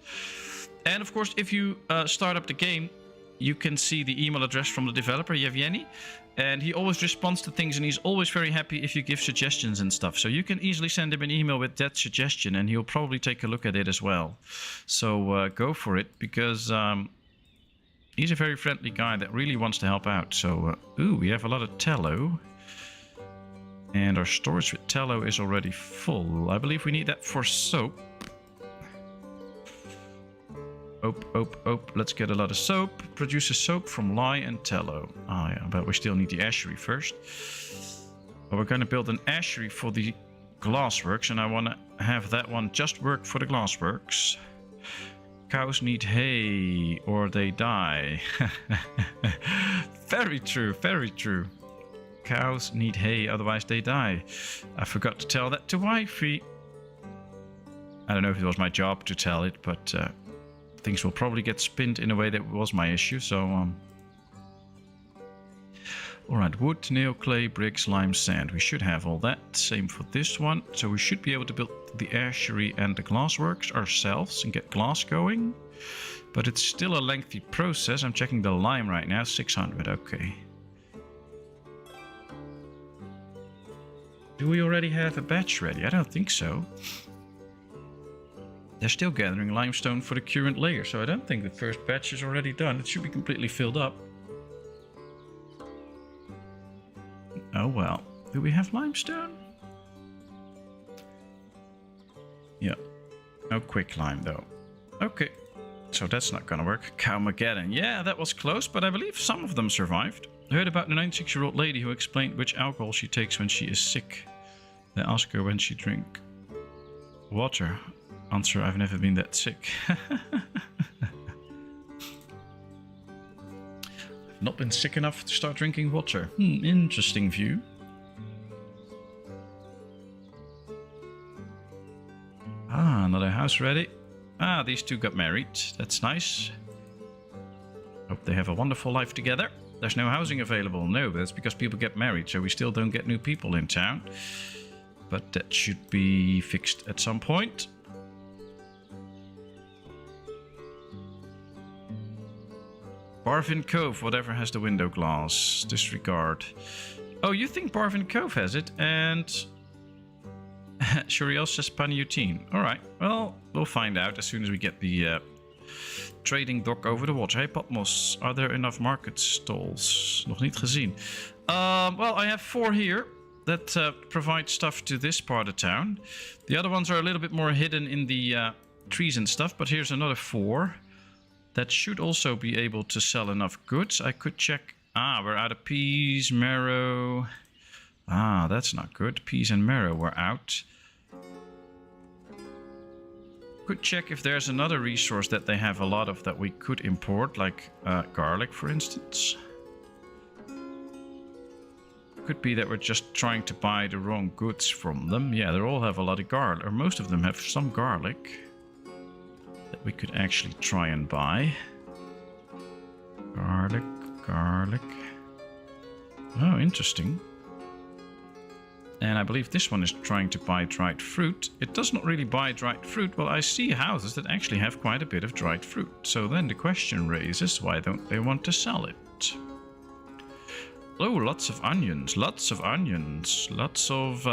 And of course, if you start up the game, you can see the email address from the developer, Yevgeny. And he always responds to things and he's always very happy if you give suggestions and stuff. So you can easily send him an email with that suggestion and he'll probably take a look at it as well. So go for it because he's a very friendly guy that really wants to help out. So, ooh, we have a lot of tallow. And our storage with tallow is already full. I believe we need that for soap. Let's get a lot of soap. Produce a soap from lye and tallow. Oh yeah, but we still need the ashery first. But we're going to build an ashery for the glassworks, and I want to have that one just work for the glassworks. Cows need hay or they die. Very true, very true. Cows need hay, otherwise they die. I forgot to tell that to wifey. I don't know if it was my job to tell it, but things will probably get spinned in a way that was my issue, so alright, wood, nail, clay, bricks, lime, sand. We should have all that. Same for this one. So we should be able to build the ashery and the glassworks ourselves and get glass going. But it's still a lengthy process. I'm checking the lime right now. 600, okay. Do we already have a batch ready? I don't think so. They're still gathering limestone for the current layer, so I don't think the first batch is already done. It should be completely filled up. Oh well. Do we have limestone? Yeah. No quick lime though. Okay. So that's not gonna work. Cowmageddon. Yeah, that was close, but I believe some of them survived. I heard about the 96-year-old lady who explained which alcohol she takes when she is sick. They ask her when she drink water. Answer, I've never been that sick. I've not been sick enough to start drinking water. Interesting view. Ah, another house ready. Ah, these two got married. That's nice. Hope they have a wonderful life together. There's no housing available. No, that's because people get married, so we still don't get new people in town. But that should be fixed at some point. Barvin Cove, whatever has the window glass. Disregard. Oh, you think Barvin Cove has it? And Shuriel says PatmosIV. Alright, well, we'll find out as soon as we get the trading dock over the water. Hey Patmos, are there enough market stalls? Nog niet gezien. Well, I have 4 here. that provide stuff to this part of town. The other ones are a little bit more hidden in the trees and stuff, but here's another 4 that should also be able to sell enough goods. I could check. We're out of peas, marrow. That's not good. Peas and marrow were out. Could check if there's another resource that they have a lot of that we could import, like garlic, for instance. Could be that we're just trying to buy the wrong goods from them. Yeah, they all have a lot of garlic, or most of them have some garlic that we could actually try and buy. Garlic. Oh, interesting. And I believe this one is trying to buy dried fruit. It does not really buy dried fruit. Well, I see houses that actually have quite a bit of dried fruit. So then the question raises, why don't they want to sell it? Oh, lots of onions. Lots of onions. Lots of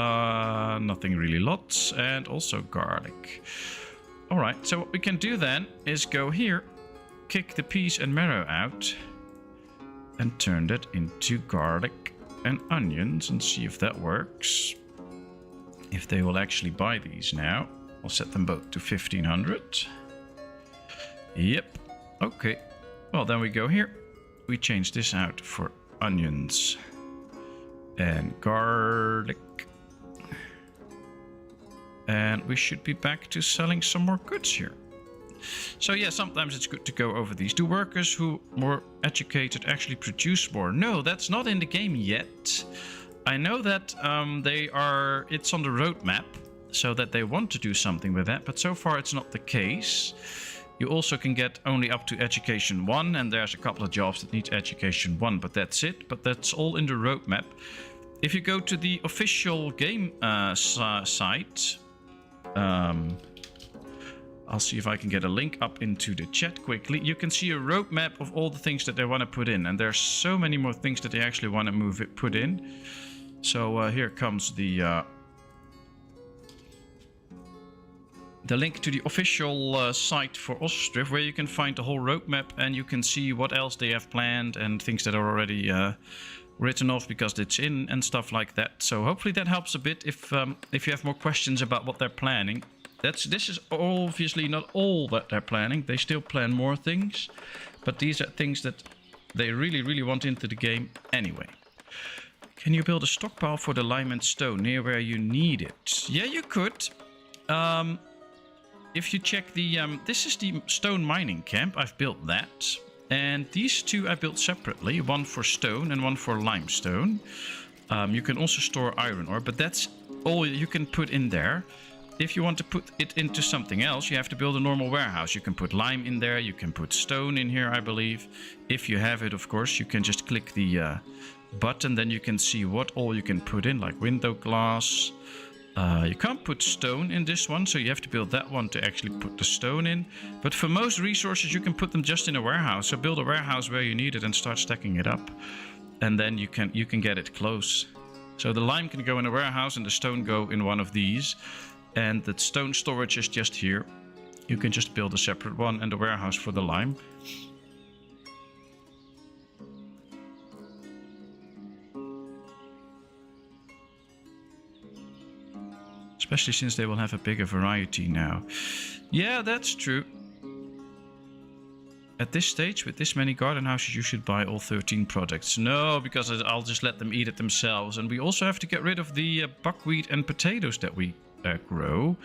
nothing really. Lots. And also garlic. Alright, so what we can do then is go here, kick the peas and marrow out, and turn that into garlic and onions and see if that works. If they will actually buy these now. I'll set them both to 1500. Yep. Okay. Well, then we go here. We change this out for onions and garlic. And we should be back to selling some more goods here. So yeah, sometimes it's good to go over these. Do workers who more educated actually produce more? No, that's not in the game yet. I know that it's on the roadmap, so that they want to do something with that, but so far it's not the case. You also can get only up to Education 1, and there's a couple of jobs that need Education 1, but that's it. But that's all in the roadmap. If you go to the official game site, I'll see if I can get a link up into the chat quickly. You can see a roadmap of all the things that they want to put in, and there's so many more things that they actually want to put in. So here comes the link to the official site for Ostriv, where you can find the whole roadmap and you can see what else they have planned and things that are already written off because it's in and stuff like that. So hopefully that helps a bit if you have more questions about what they're planning. This is obviously not all that they're planning. They still plan more things, but these are things that they really want into the game anyway. Can you build a stockpile for the lime and stone near where you need it? Yeah, you could. If you check the... this is the stone mining camp. I've built that. And these two I built separately. One for stone and one for limestone. You can also store iron ore, but that's all you can put in there. If you want to put it into something else, you have to build a normal warehouse. You can put lime in there. You can put stone in here, I believe. If you have it, of course, you can just click the button. Then you can see what all you can put in, like window glass. You can't put stone in this one, so you have to build that one to actually put the stone in. But for most resources, you can put them just in a warehouse. So build a warehouse where you need it and start stacking it up. And then you can get it close. So the lime can go in a warehouse and the stone go in one of these. And the stone storage is just here. You can just build a separate one and a warehouse for the lime. Especially since they will have a bigger variety now. Yeah, that's true. At this stage, with this many garden houses, you should buy all 13 products. No, because I'll just let them eat it themselves. And we also have to get rid of the buckwheat and potatoes that we grow.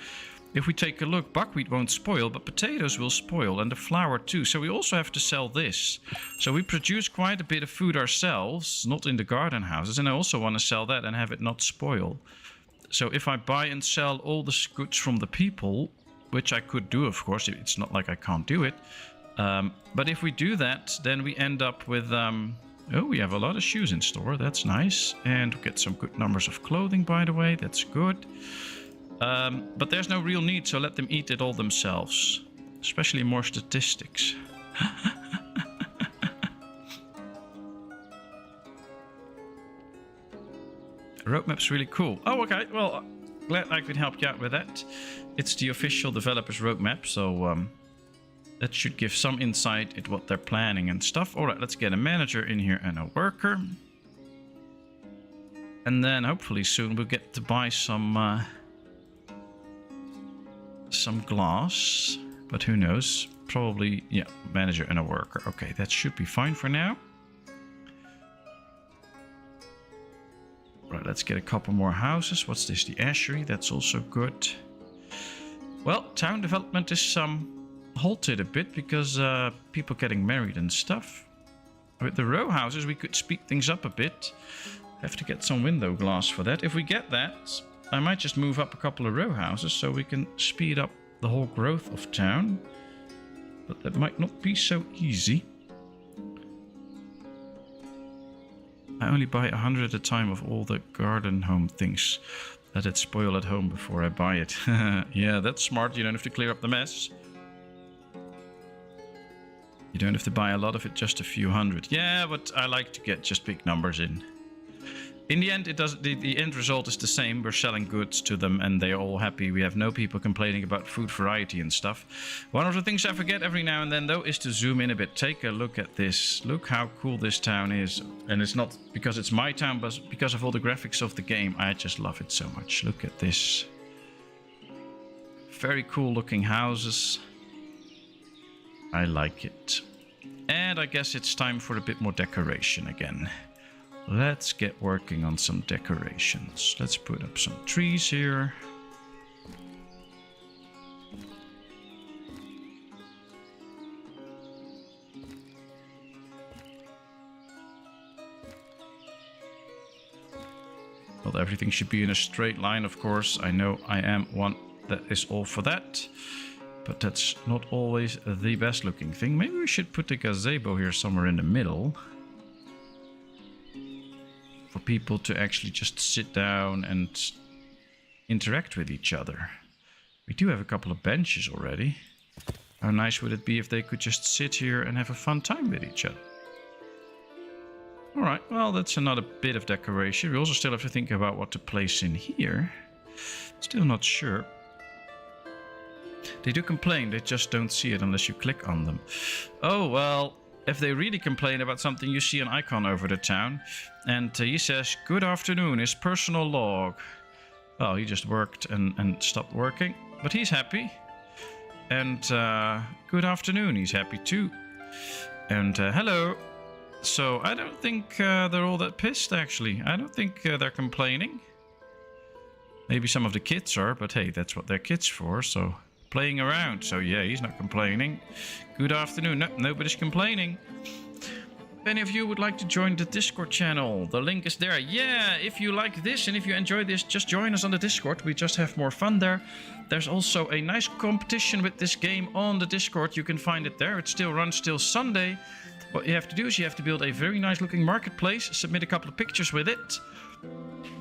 If we take a look, buckwheat won't spoil, but potatoes will spoil, and the flour too. So we also have to sell this. So we produce quite a bit of food ourselves, not in the garden houses, and I also want to sell that and have it not spoil. So if I buy and sell all the goods from the people, which I could do, of course, it's not like I can't do it. But if we do that, then we end up with... oh, we have a lot of shoes in store. That's nice. And we get some good numbers of clothing, by the way. That's good. But there's no real need, so let them eat it all themselves. Especially more statistics. Roadmap's really cool. Oh, okay. Well, glad I could help you out with that. It's the official developer's roadmap, so that should give some insight into what they're planning and stuff. All right, let's get a manager in here and a worker. And then hopefully soon we'll get to buy some glass. But who knows? Probably, yeah, manager and a worker. Okay, that should be fine for now. Right, let's get a couple more houses. What's this? The Ashery. That's also good. Well, town development is halted a bit because people getting married and stuff. With the row houses, we could speed things up a bit. Have to get some window glass for that. If we get that, I might just move up a couple of row houses so we can speed up the whole growth of town. But that might not be so easy. I only buy 100 at a time of all the garden home things. Let it spoil at home before I buy it. Yeah, that's smart. You don't have to clear up the mess. You don't have to buy a lot of it, just a few hundred. Yeah, but I like to get just big numbers in. In the end, it does. The end result is the same. We're selling goods to them and they're all happy. We have no people complaining about food variety and stuff. One of the things I forget every now and then, though, is to zoom in a bit. Take a look at this. Look how cool this town is. And it's not because it's my town, but because of all the graphics of the game. I just love it so much. Look at this. Very cool looking houses. I like it. And I guess it's time for a bit more decoration again. Let's get working on some decorations. Let's put up some trees here. Well, everything should be in a straight line, of course. I know I am one that is all for that. But that's not always the best looking thing. Maybe we should put the gazebo here somewhere in the middle. For people to actually just sit down and interact with each other. We do have a couple of benches already. How nice would it be if they could just sit here and have a fun time with each other? Alright, well, that's another bit of decoration. We also still have to think about what to place in here. Still not sure. They do complain, they just don't see it unless you click on them. Oh, well, if they really complain about something, you see an icon over the town. And he says, "Good afternoon," his personal log. Well, he just worked and stopped working, but he's happy. And good afternoon, he's happy too. And hello. So I don't think they're all that pissed, actually. I don't think they're complaining. Maybe some of the kids are, but hey, that's what they're kids for, so... Playing around, so yeah, he's not complaining. Good afternoon. No, nobody's complaining. If any of you would like to join the Discord channel, the link is there. Yeah, if you like this and if you enjoy this, just join us on the Discord. We just have more fun there. There's also a nice competition with this game on the Discord. You can find it there. It still runs till Sunday. What you have to do is you have to build a very nice looking marketplace, submit a couple of pictures with it,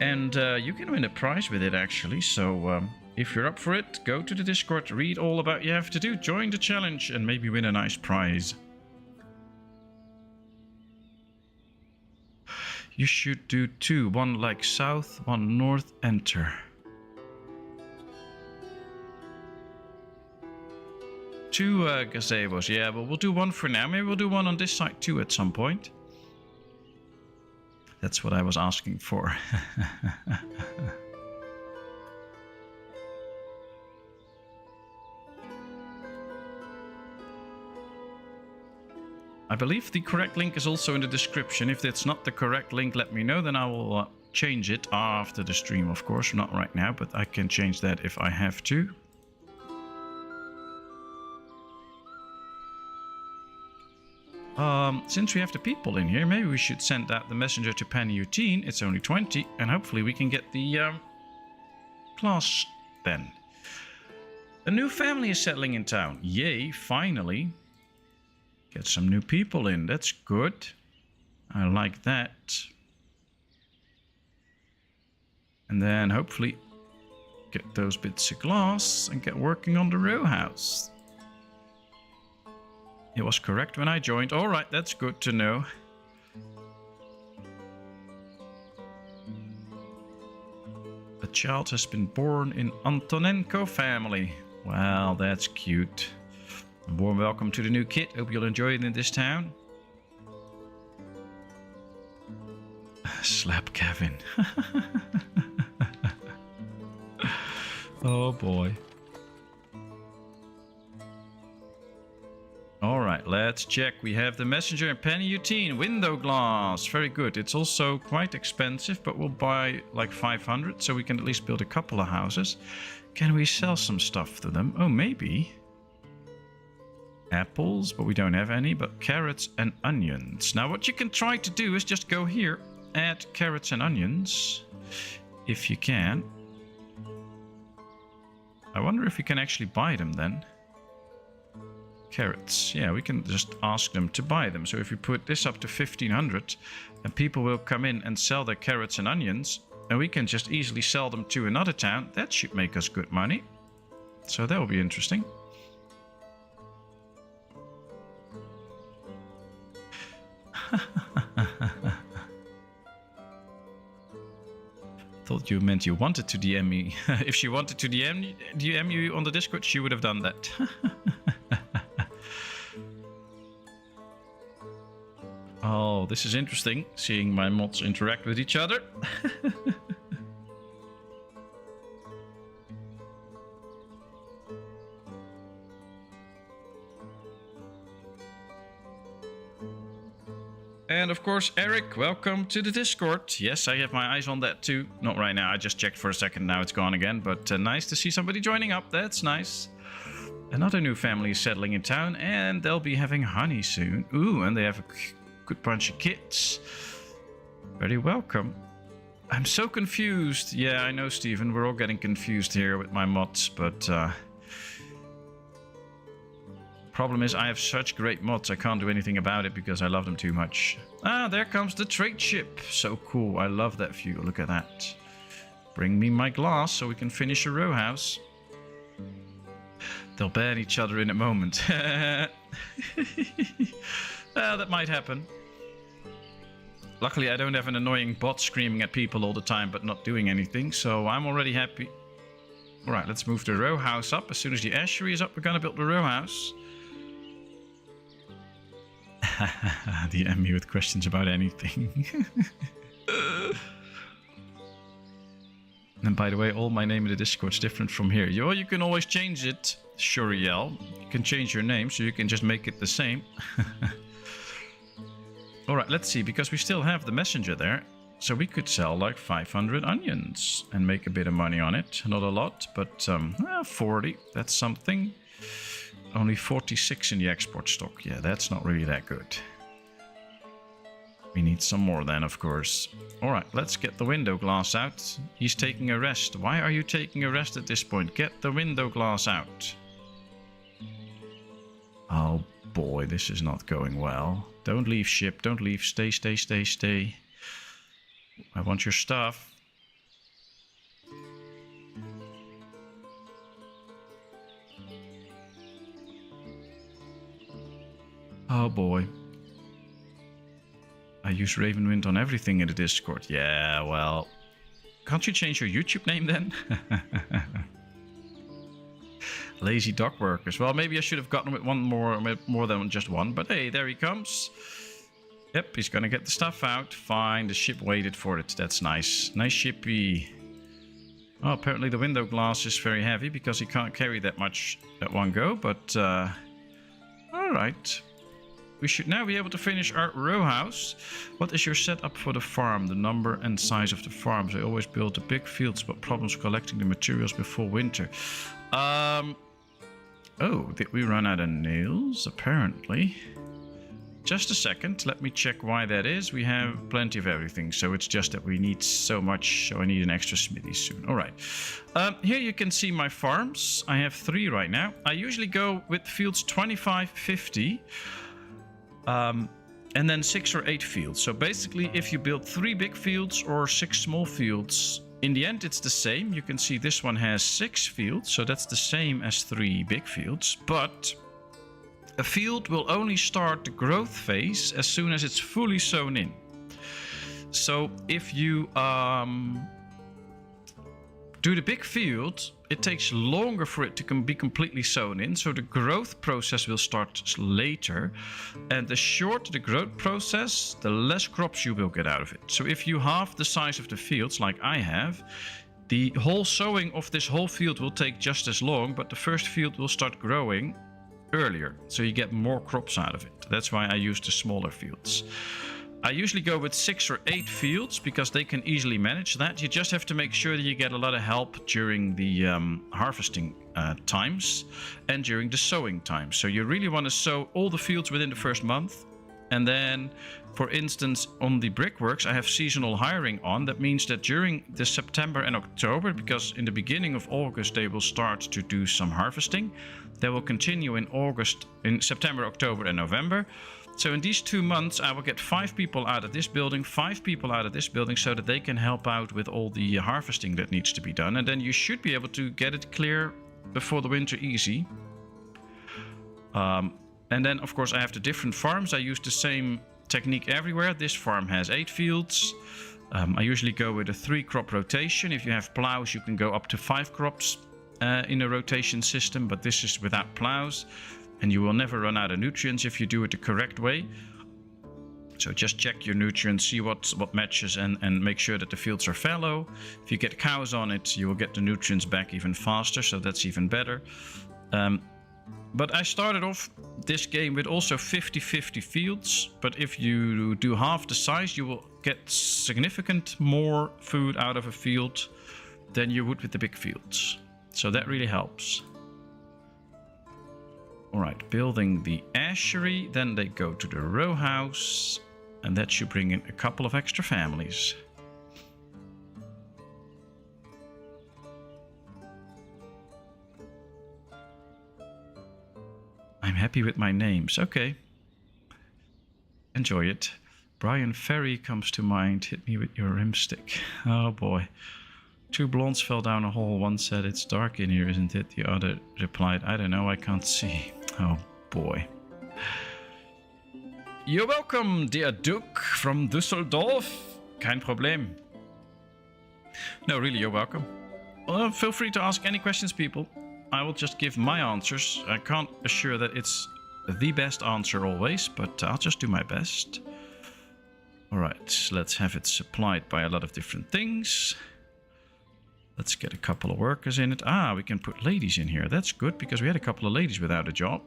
and you can win a prize with it, actually. So if you're up for it, go to the Discord, read all about what you have to do, join the challenge, and maybe win a nice prize. You should do two. One like south, one north, enter. Two gazebos, yeah, but we'll do one for now. Maybe we'll do one on this side too at some point. That's what I was asking for. I believe the correct link is also in the description. If that's not the correct link, let me know. Then I will change it after the stream, of course. Not right now, but I can change that if I have to. Since we have the people in here, maybe we should send out the messenger to Penny-Utine. It's only 20, and hopefully we can get the class then. A new family is settling in town. Yay, finally. Get some new people in. That's good. I like that. And then hopefully get those bits of glass and get working on the row house. It was correct when I joined. All right, that's good to know. A child has been born in Antonenko family. Well, that's cute. A warm welcome to the new kid. Hope you'll enjoy it in this town. Slap Kevin. Oh boy. Alright, let's check. We have the messenger and penny window glass. Very good. It's also quite expensive, but we'll buy like 500 so we can at least build a couple of houses. Can we sell some stuff to them? Oh, maybe. Apples, but we don't have any, but carrots and onions. Now what you can try to do is just go here, add carrots and onions, if you can. I wonder if we can actually buy them then. Carrots. Yeah, we can just ask them to buy them. So if we put this up to 1500 and people will come in and sell their carrots and onions, and we can just easily sell them to another town, that should make us good money. So that will be interesting. Thought you meant you wanted to DM me. If she wanted to DM you on the Discord, she would have done that. Oh, this is interesting, seeing my mods interact with each other. And of course, Eric, welcome to the Discord. Yes, I have my eyes on that too. Not right now, I just checked for a second, now it's gone again. But nice to see somebody joining up, that's nice. Another new family is settling in town, and they'll be having honey soon. Ooh, and they have a good bunch of kids. Very welcome. I'm so confused. Yeah, I know, Steven, we're all getting confused here with my mods, but... problem is I have such great mods, I can't do anything about it because I love them too much. Ah, there comes the trade ship. So cool, I love that view, look at that. Bring me my glass so we can finish a row house. They'll ban each other in a moment. That might happen. Luckily I don't have an annoying bot screaming at people all the time but not doing anything, so I'm already happy. Alright, let's move the row house up. As soon as the ashery is up, we're gonna build the row house. DM me with questions about anything. And by the way, all my name in the Discord is different from here. You can always change it, Shuriel. You can change your name, so you can just make it the same. Alright, let's see, because we still have the messenger there. So we could sell like 500 onions and make a bit of money on it. Not a lot, but 40, that's something. Only 46 in the export stock. Yeah, that's not really that good. We need some more then, of course. Alright, let's get the window glass out. He's taking a rest. Why are you taking a rest at this point? Get the window glass out. Oh boy, this is not going well. Don't leave, ship. Don't leave. Stay, stay, stay, stay. I want your stuff. Oh boy. I use Ravenwind on everything in the Discord. Yeah, well... Can't you change your YouTube name then? Lazy dock workers. Well, maybe I should have gotten with one more than just one. But hey, there he comes. Yep, he's gonna get the stuff out. Fine, the ship waited for it. That's nice. Nice shippy. Oh, apparently the window glass is very heavy because he can't carry that much at one go. But, alright. We should now be able to finish our row house. What is your setup for the farm? The number and size of the farms. I always build the big fields, but problems collecting the materials before winter. Oh, did we run out of nails? Apparently. Just a second. Let me check why that is. We have plenty of everything, so it's just that we need so much, so I need an extra smithy soon. Alright. Here you can see my farms. I have 3 right now. I usually go with fields 25, 50. And then 6 or 8 fields. So basically, if you build 3 big fields or 6 small fields, in the end it's the same. You can see this one has 6 fields, so that's the same as 3 big fields. But a field will only start the growth phase as soon as it's fully sown in. So if you do the big field it takes longer for it to be completely sown in. So the growth process will start later. And the shorter the growth process, the less crops you will get out of it. So if you halve the size of the fields like I have, the whole sowing of this whole field will take just as long, but the first field will start growing earlier. So you get more crops out of it. That's why I use the smaller fields. I usually go with 6 or 8 fields because they can easily manage that. You just have to make sure that you get a lot of help during the harvesting times and during the sowing times. So you really want to sow all the fields within the first month. And then, for instance, on the brickworks, I have seasonal hiring on. That means that during the September and October, because in the beginning of August they will start to do some harvesting. They will continue in September, October and November. So in these 2 months, I will get 5 people out of this building, 5 people out of this building, so that they can help out with all the harvesting that needs to be done. And then you should be able to get it clear before the winter easy. And then, of course, I have the different farms. I use the same technique everywhere. This farm has 8 fields. I usually go with a 3-crop rotation. If you have plows, you can go up to 5 crops in a rotation system, but this is without plows. And you will never run out of nutrients if you do it the correct way. So just check your nutrients, see what matches, and make sure that the fields are fallow. If you get cows on it, you will get the nutrients back even faster, so that's even better. But I started off this game with also 50-50 fields. But if you do half the size, you will get significant more food out of a field than you would with the big fields. So that really helps. Alright, building the ashery, then they go to the row house, and that should bring in a couple of extra families. I'm happy with my names, okay. Enjoy it. Brian Ferry comes to mind, hit me with your rimstick. Oh boy. 2 blondes fell down a hole. One said, it's dark in here, isn't it? The other replied, I don't know, I can't see. Oh boy. You're welcome, dear Duke from Düsseldorf. Kein Problem. No, really, you're welcome. Well, feel free to ask any questions, people. I will just give my answers. I can't assure that it's the best answer always, but I'll just do my best. Alright, let's have it supplied by a lot of different things. Let's get a couple of workers in it. Ah, we can put ladies in here. That's good, because we had a couple of ladies without a job.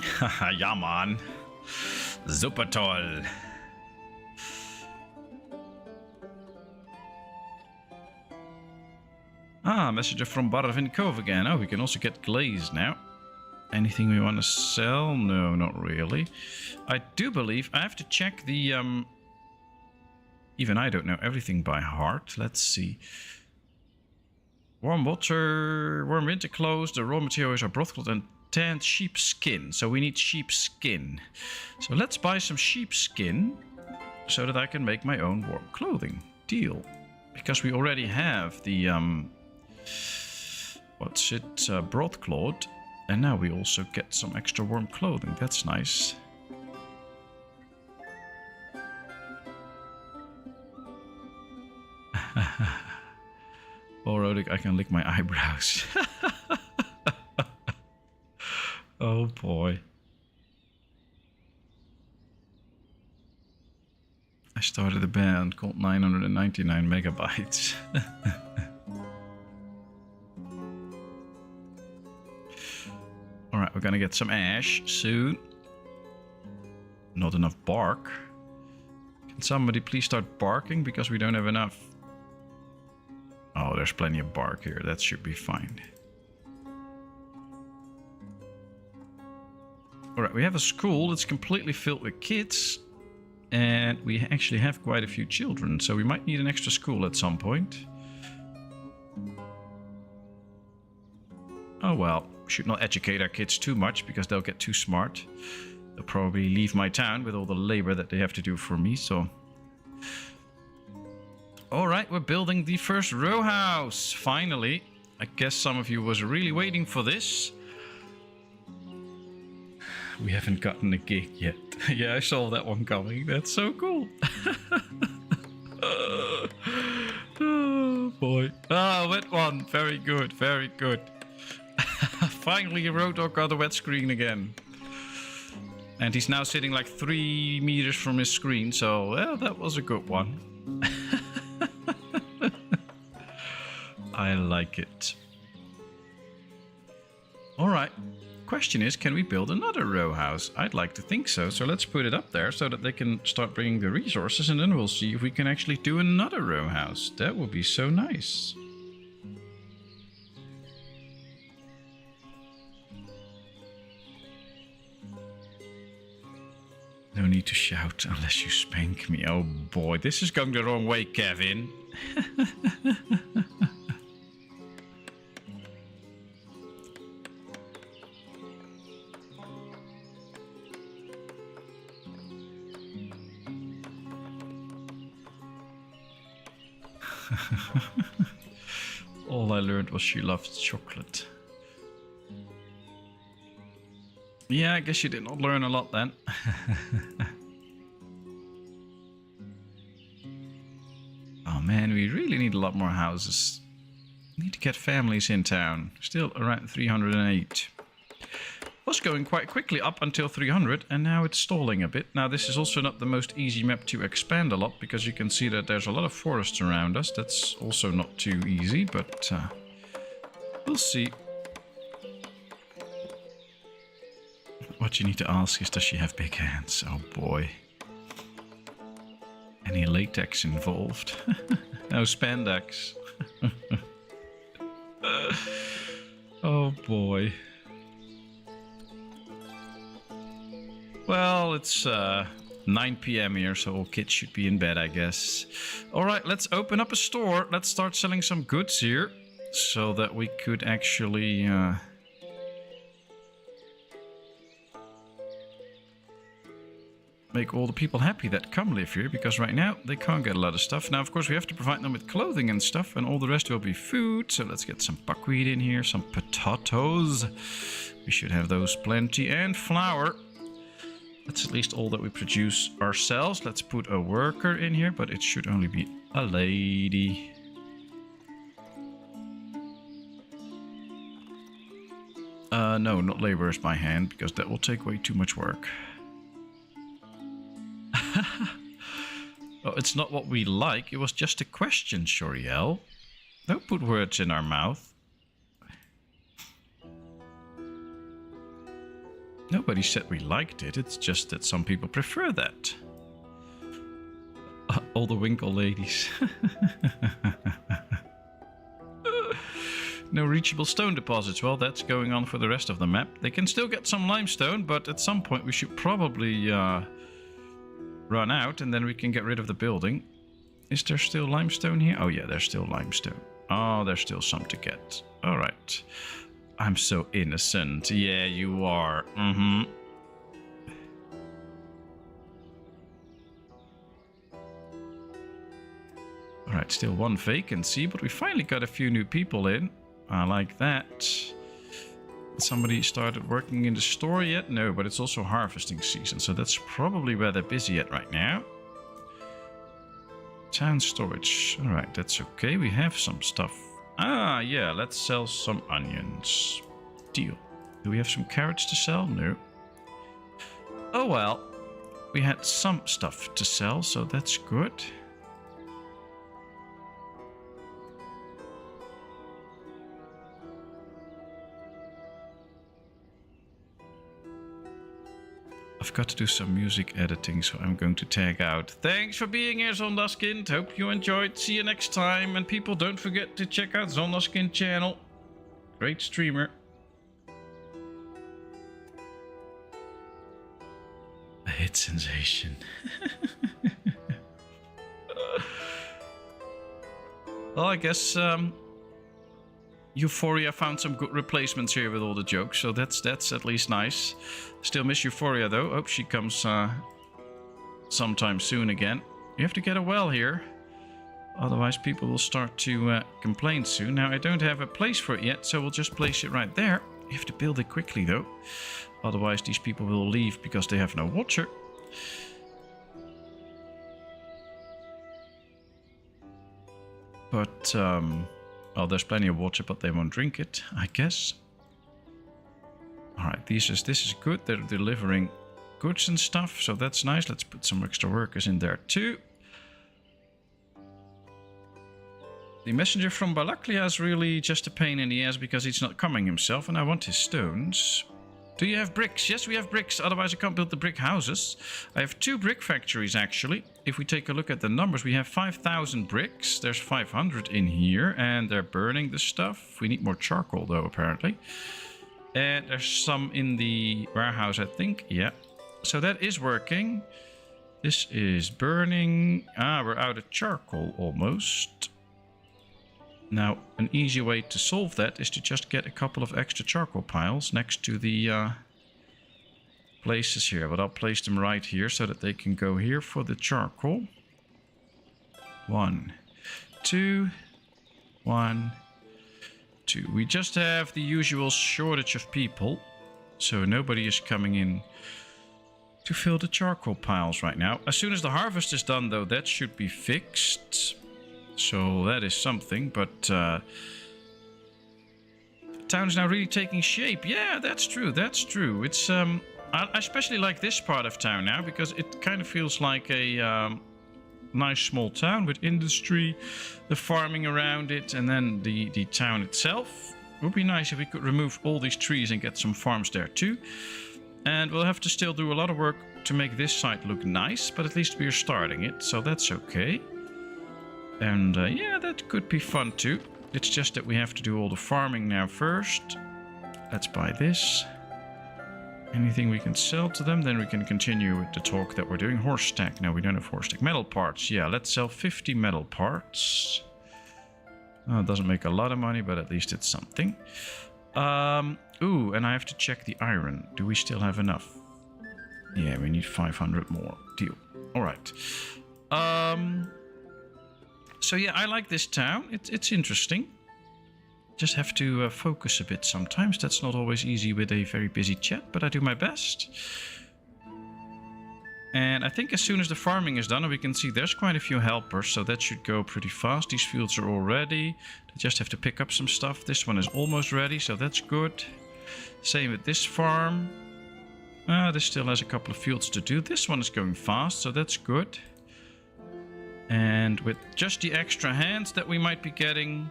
Haha, ja man. Super toll. Ah, messenger from Barvin Cove again. Oh, we can also get glaze now. Anything we want to sell? No, not really. I do believe I have to check the... Even I don't know everything by heart. Let's see. Warm water, warm winter clothes. The raw materials are brothcloth and tanned sheep skin. So we need sheep skin. So let's buy some sheep skin so that I can make my own warm clothing. Deal. Because we already have the... what's it? Broadcloth. And now we also get some extra warm clothing. That's nice. Oh, Rodic, I can lick my eyebrows. Oh boy. I started a band called 999 Megabytes. Alright, we're gonna get some ash soon. Not enough bark. Can somebody please start barking because we don't have enough? Oh, there's plenty of bark here. That should be fine. Alright, we have a school that's completely filled with kids. And we actually have quite a few children, so we might need an extra school at some point. Oh well. Should not educate our kids too much because they'll get too smart. They'll probably leave my town with all the labor that they have to do for me, so... Alright, we're building the first row house, finally. I guess some of you was really waiting for this. We haven't gotten a gig yet. Yeah, I saw that one coming. That's so cool. Oh boy. Ah, wet one. Very good, very good. Finally, Road Dog got a wet screen again. And he's now sitting like 3 meters from his screen, so well, that was a good one. I like it. Alright. Question is, can we build another row house? I'd like to think so, so let's put it up there so that they can start bringing the resources, and then we'll see if we can actually do another row house. That would be so nice. No need to shout unless you spank me. Oh boy, this is going the wrong way, Kevin. All I learned was she loved chocolate. Yeah, I guess you did not learn a lot then. Oh man, we really need a lot more houses. We need to get families in town. Still around 308. Was going quite quickly up until 300, and now it's stalling a bit. Now this is also not the most easy map to expand a lot, because you can see that there's a lot of forests around us. That's also not too easy, but we'll see. What you need to ask is, does she have big hands? Oh boy. Any latex involved? No spandex. Oh boy. Well, it's 9 p.m. here, so all kids should be in bed, I guess. Alright, let's open up a store. Let's start selling some goods here, so that we could actually make all the people happy that come live here, because right now they can't get a lot of stuff. Now, of course, we have to provide them with clothing and stuff, and all the rest will be food. So let's get some buckwheat in here, some potatoes. We should have those plenty, and flour. That's at least all that we produce ourselves. Let's put a worker in here, but it should only be a lady. No, not laborers by hand, because that will take way too much work. Oh, it's not what we like. It was just a question, Shoriel. Don't put words in our mouth. Nobody said we liked it. It's just that some people prefer that. All the Winkle ladies. No reachable stone deposits. Well, that's going on for the rest of the map. They can still get some limestone, but at some point we should probably run out, and then we can get rid of the building. Is there still limestone here? Oh yeah, there's still limestone. Oh, there's still some to get. All right. I'm so innocent. Yeah, you are. Mm-hmm. Alright, still one vacancy, but we finally got a few new people in. I like that. Somebody started working in the store yet? No, but it's also harvesting season, so that's probably where they're busy at right now. Town storage. Alright, that's okay. We have some stuff. Ah, yeah, let's sell some onions. Deal. Do we have some carrots to sell? No. Oh well. We had some stuff to sell, so that's good. I've got to do some music editing, so I'm going to tag out. Thanks for being here, Zondaskind. Hope you enjoyed. See you next time. And people, don't forget to check out Zondaskind channel. Great streamer. A hit sensation. Well, I guess Euphoria found some good replacements here with all the jokes, so that's at least nice. Still miss Euphoria though. Hope she comes sometime soon again. You have to get a well here, otherwise people will start to complain soon. Now I don't have a place for it yet, so we'll just place it right there. You have to build it quickly though, otherwise these people will leave because they have no water. But, well, there's plenty of water, but they won't drink it, I guess. Alright, this is good. They're delivering goods and stuff, so that's nice. Let's put some extra workers in there too. The messenger from Balaklia is really just a pain in the ass because he's not coming himself, and I want his stones. Do you have bricks? Yes, we have bricks, otherwise I can't build the brick houses. I have 2 brick factories, actually. If we take a look at the numbers, we have 5,000 bricks. There's 500 in here, and they're burning the stuff. We need more charcoal, though, apparently. And there's some in the warehouse, I think. Yeah. So that is working. This is burning. Ah, we're out of charcoal, almost. Now, an easy way to solve that is to just get a couple of extra charcoal piles next to the places here. But I'll place them right here so that they can go here for the charcoal. 1, 2, 1, 2. We just have the usual shortage of people, so nobody is coming in to fill the charcoal piles right now. As soon as the harvest is done, though, that should be fixed. So that is something, but the town is now really taking shape. Yeah, that's true, that's true. It's I especially like this part of town now because it kind of feels like a nice small town with industry, the farming around it, and then the town itself. It would be nice if we could remove all these trees and get some farms there too. And we'll have to still do a lot of work to make this site look nice, but at least we're starting it, so that's okay. And yeah, that could be fun too. It's just that we have to do all the farming now first. Let's buy this. Anything we can sell to them, then we can continue with the talk that we're doing. Horse stack. No, we don't have horse stack. Metal parts. Yeah, let's sell 50 metal parts. Oh, it doesn't make a lot of money, but at least it's something. Ooh, and I have to check the iron. Do we still have enough? Yeah, we need 500 more. Deal. All right. So yeah, I like this town. It's interesting. Just have to focus a bit sometimes. That's not always easy with a very busy chat, but I do my best. And I think as soon as the farming is done, we can see there's quite a few helpers, so that should go pretty fast. These fields are all ready. They just have to pick up some stuff. This one is almost ready, so that's good. Same with this farm. This still has a couple of fields to do. This one is going fast, so that's good. And with just the extra hands that we might be getting,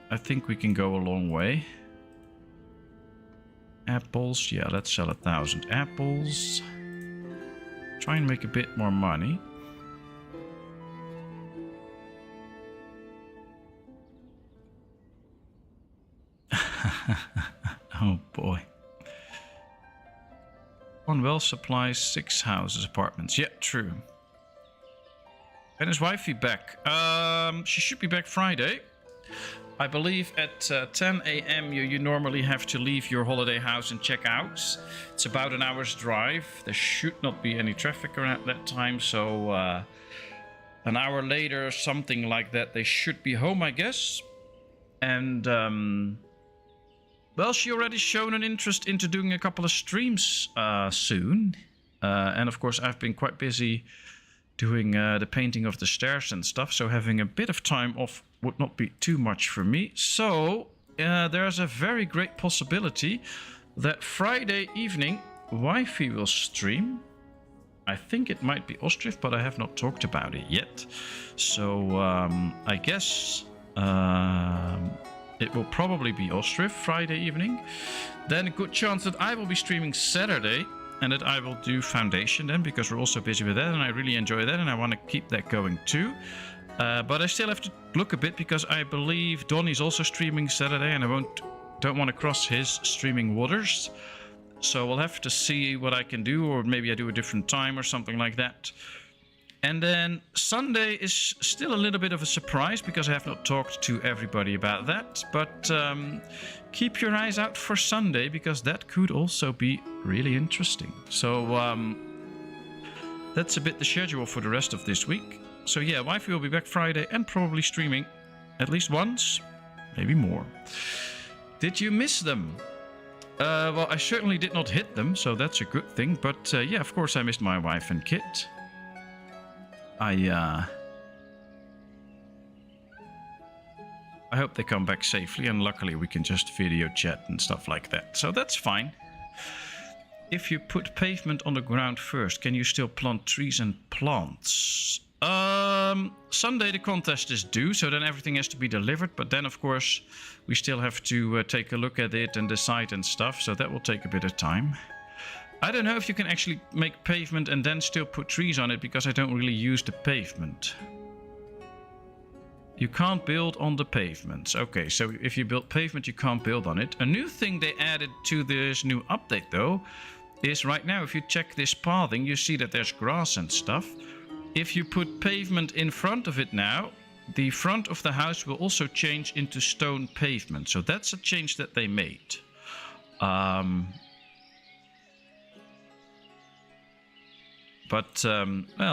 I think we can go a long way. Apples, yeah, let's sell 1,000 apples. Try and make a bit more money. Oh boy. One well supplies 6 houses, apartments. Yeah, true. When is wifey back? She should be back Friday. I believe at 10 a.m. you normally have to leave your holiday house and check out. It's about an hour's drive. There should not be any traffic around that time, so an hour later, something like that, they should be home, I guess. And well, she already shown an interest into doing a couple of streams soon. And of course, I've been quite busy doing the painting of the stairs and stuff, so having a bit of time off would not be too much for me. So there's a very great possibility that Friday evening wifey will stream. I think it might be Ostriv, but I have not talked about it yet. So I guess it will probably be Ostriv Friday evening. Then a good chance that I will be streaming Saturday, and that I will do Foundation then, because we're also busy with that, and I really enjoy that, and I want to keep that going too. But I still have to look a bit, because I believe Donnie's also streaming Saturday, and I don't want to cross his streaming waters. So we'll have to see what I can do, or maybe I do a different time or something like that. And then Sunday is still a little bit of a surprise, because I have not talked to everybody about that. But keep your eyes out for Sunday, because that could also be really interesting. So that's a bit the schedule for the rest of this week. So yeah, wifey will be back Friday and probably streaming at least once, maybe more. Did you miss them? Well, I certainly did not hit them, so that's a good thing. But yeah, of course I missed my wife and kid. I hope they come back safely, and luckily we can just video chat and stuff like that. So that's fine. If you put pavement on the ground first, can you still plant trees and plants? Sunday the contest is due, so then everything has to be delivered. But then, of course, we still have to take a look at it and decide and stuff. So that will take a bit of time. I don't know if you can actually make pavement and then still put trees on it, because I don't really use the pavement. You can't build on the pavements. Okay, so if you build pavement, you can't build on it. A new thing they added to this new update, though, is right now, if you check this pathing, you see that there's grass and stuff. If you put pavement in front of it now, the front of the house will also change into stone pavement. So that's a change that they made. Well,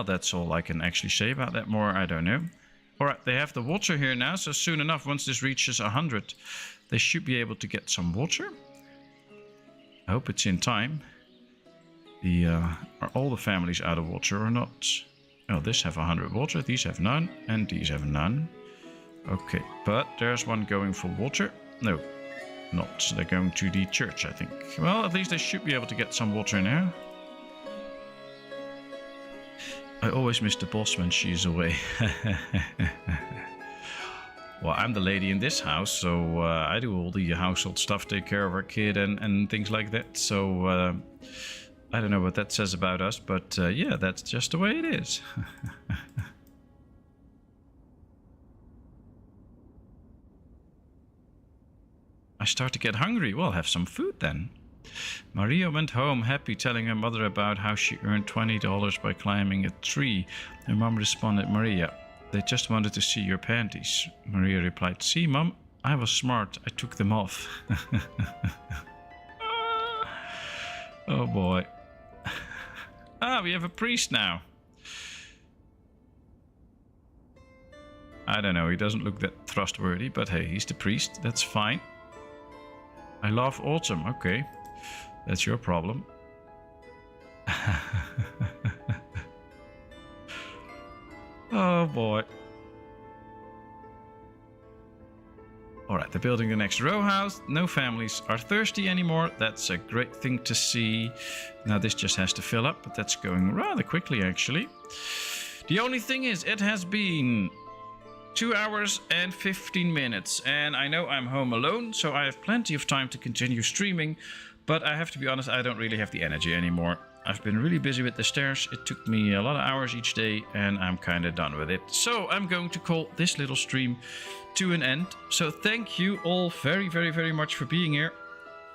that's all I can actually say about that. More, I don't know. Alright, they have the water here now, so soon enough, once this reaches 100, they should be able to get some water. I hope it's in time. Are all the families out of water or not? Oh, this have 100 water, these have none, and these have none. Okay, but there's one going for water. No, not. They're going to the church, I think. Well, at least they should be able to get some water now. I always miss the boss when she's away. Well, I'm the lady in this house, so I do all the household stuff, take care of our kid and things like that. So I don't know what that says about us, but yeah, that's just the way it is. I start to get hungry. Well, have some food then. Maria went home happy, telling her mother about how she earned $20 by climbing a tree. Her mom responded, Maria, they just wanted to see your panties. Maria replied, see, Mom, I was smart. I took them off. Oh, boy. Ah, we have a priest now. I don't know, he doesn't look that trustworthy, but hey, he's the priest. That's fine. I love autumn. Okay. That's your problem. Oh boy. Alright, they're building the next row house. No families are thirsty anymore. That's a great thing to see. Now this just has to fill up, but that's going rather quickly actually. The only thing is, it has been 2 hours and 15 minutes. And I know I'm home alone, so I have plenty of time to continue streaming. But I have to be honest, I don't really have the energy anymore. I've been really busy with the stairs. It took me a lot of hours each day and I'm kind of done with it. So I'm going to call this little stream to an end. So thank you all very, very, very much for being here.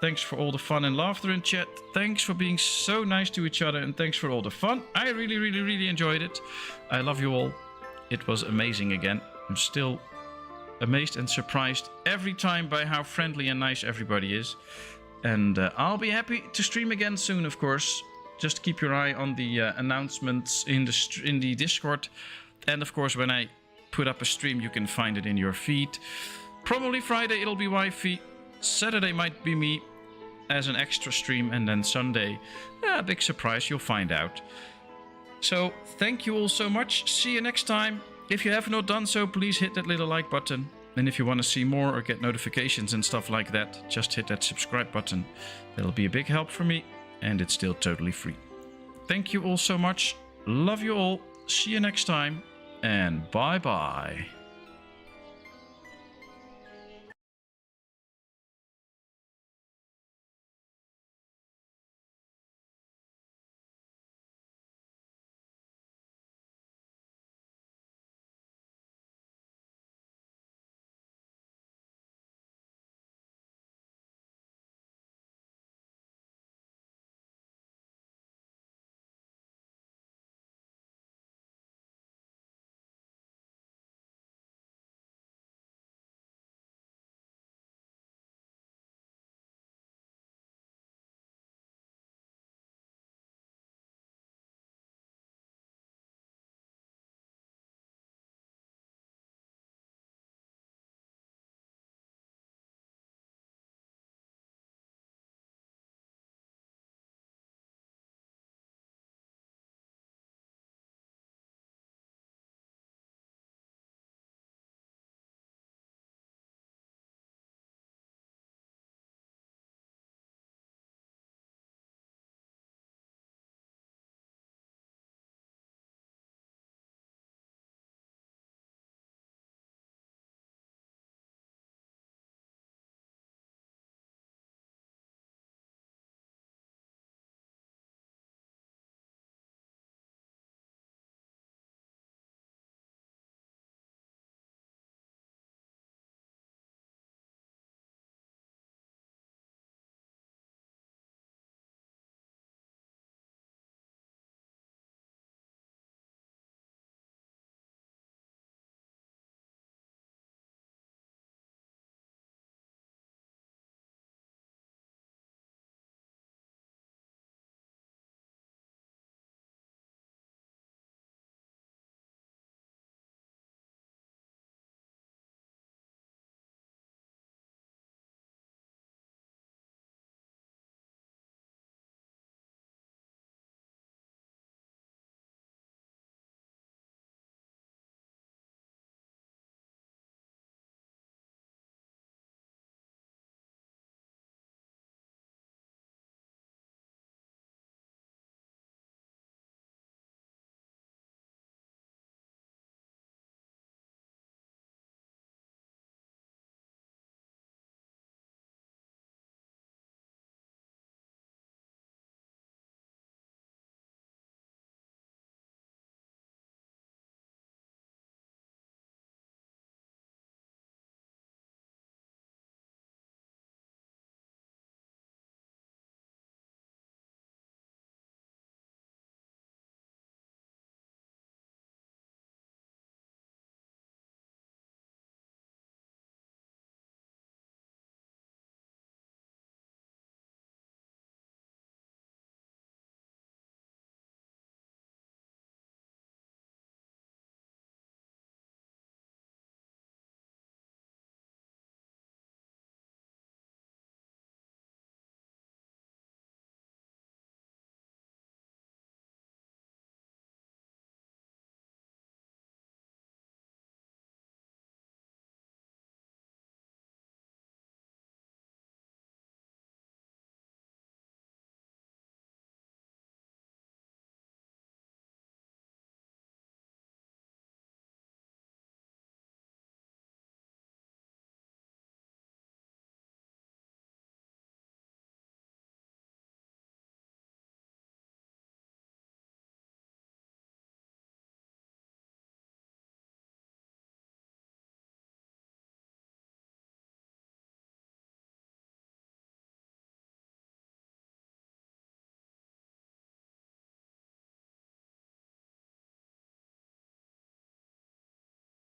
Thanks for all the fun and laughter in chat. Thanks for being so nice to each other. And thanks for all the fun. I really, really, really enjoyed it. I love you all. It was amazing again. I'm still amazed and surprised every time by how friendly and nice everybody is. And I'll be happy to stream again soon, of course. Just keep your eye on the announcements in the Discord. And of course, when I put up a stream, you can find it in your feed. Probably Friday it'll be wifey. Saturday might be me as an extra stream. And then Sunday, a big surprise, you'll find out. So thank you all so much. See you next time. If you have not done so, please hit that little like button. And if you want to see more or get notifications and stuff like that, just hit that subscribe button. That'll be a big help for me, and it's still totally free. Thank you all so much. Love you all. See you next time, and bye-bye.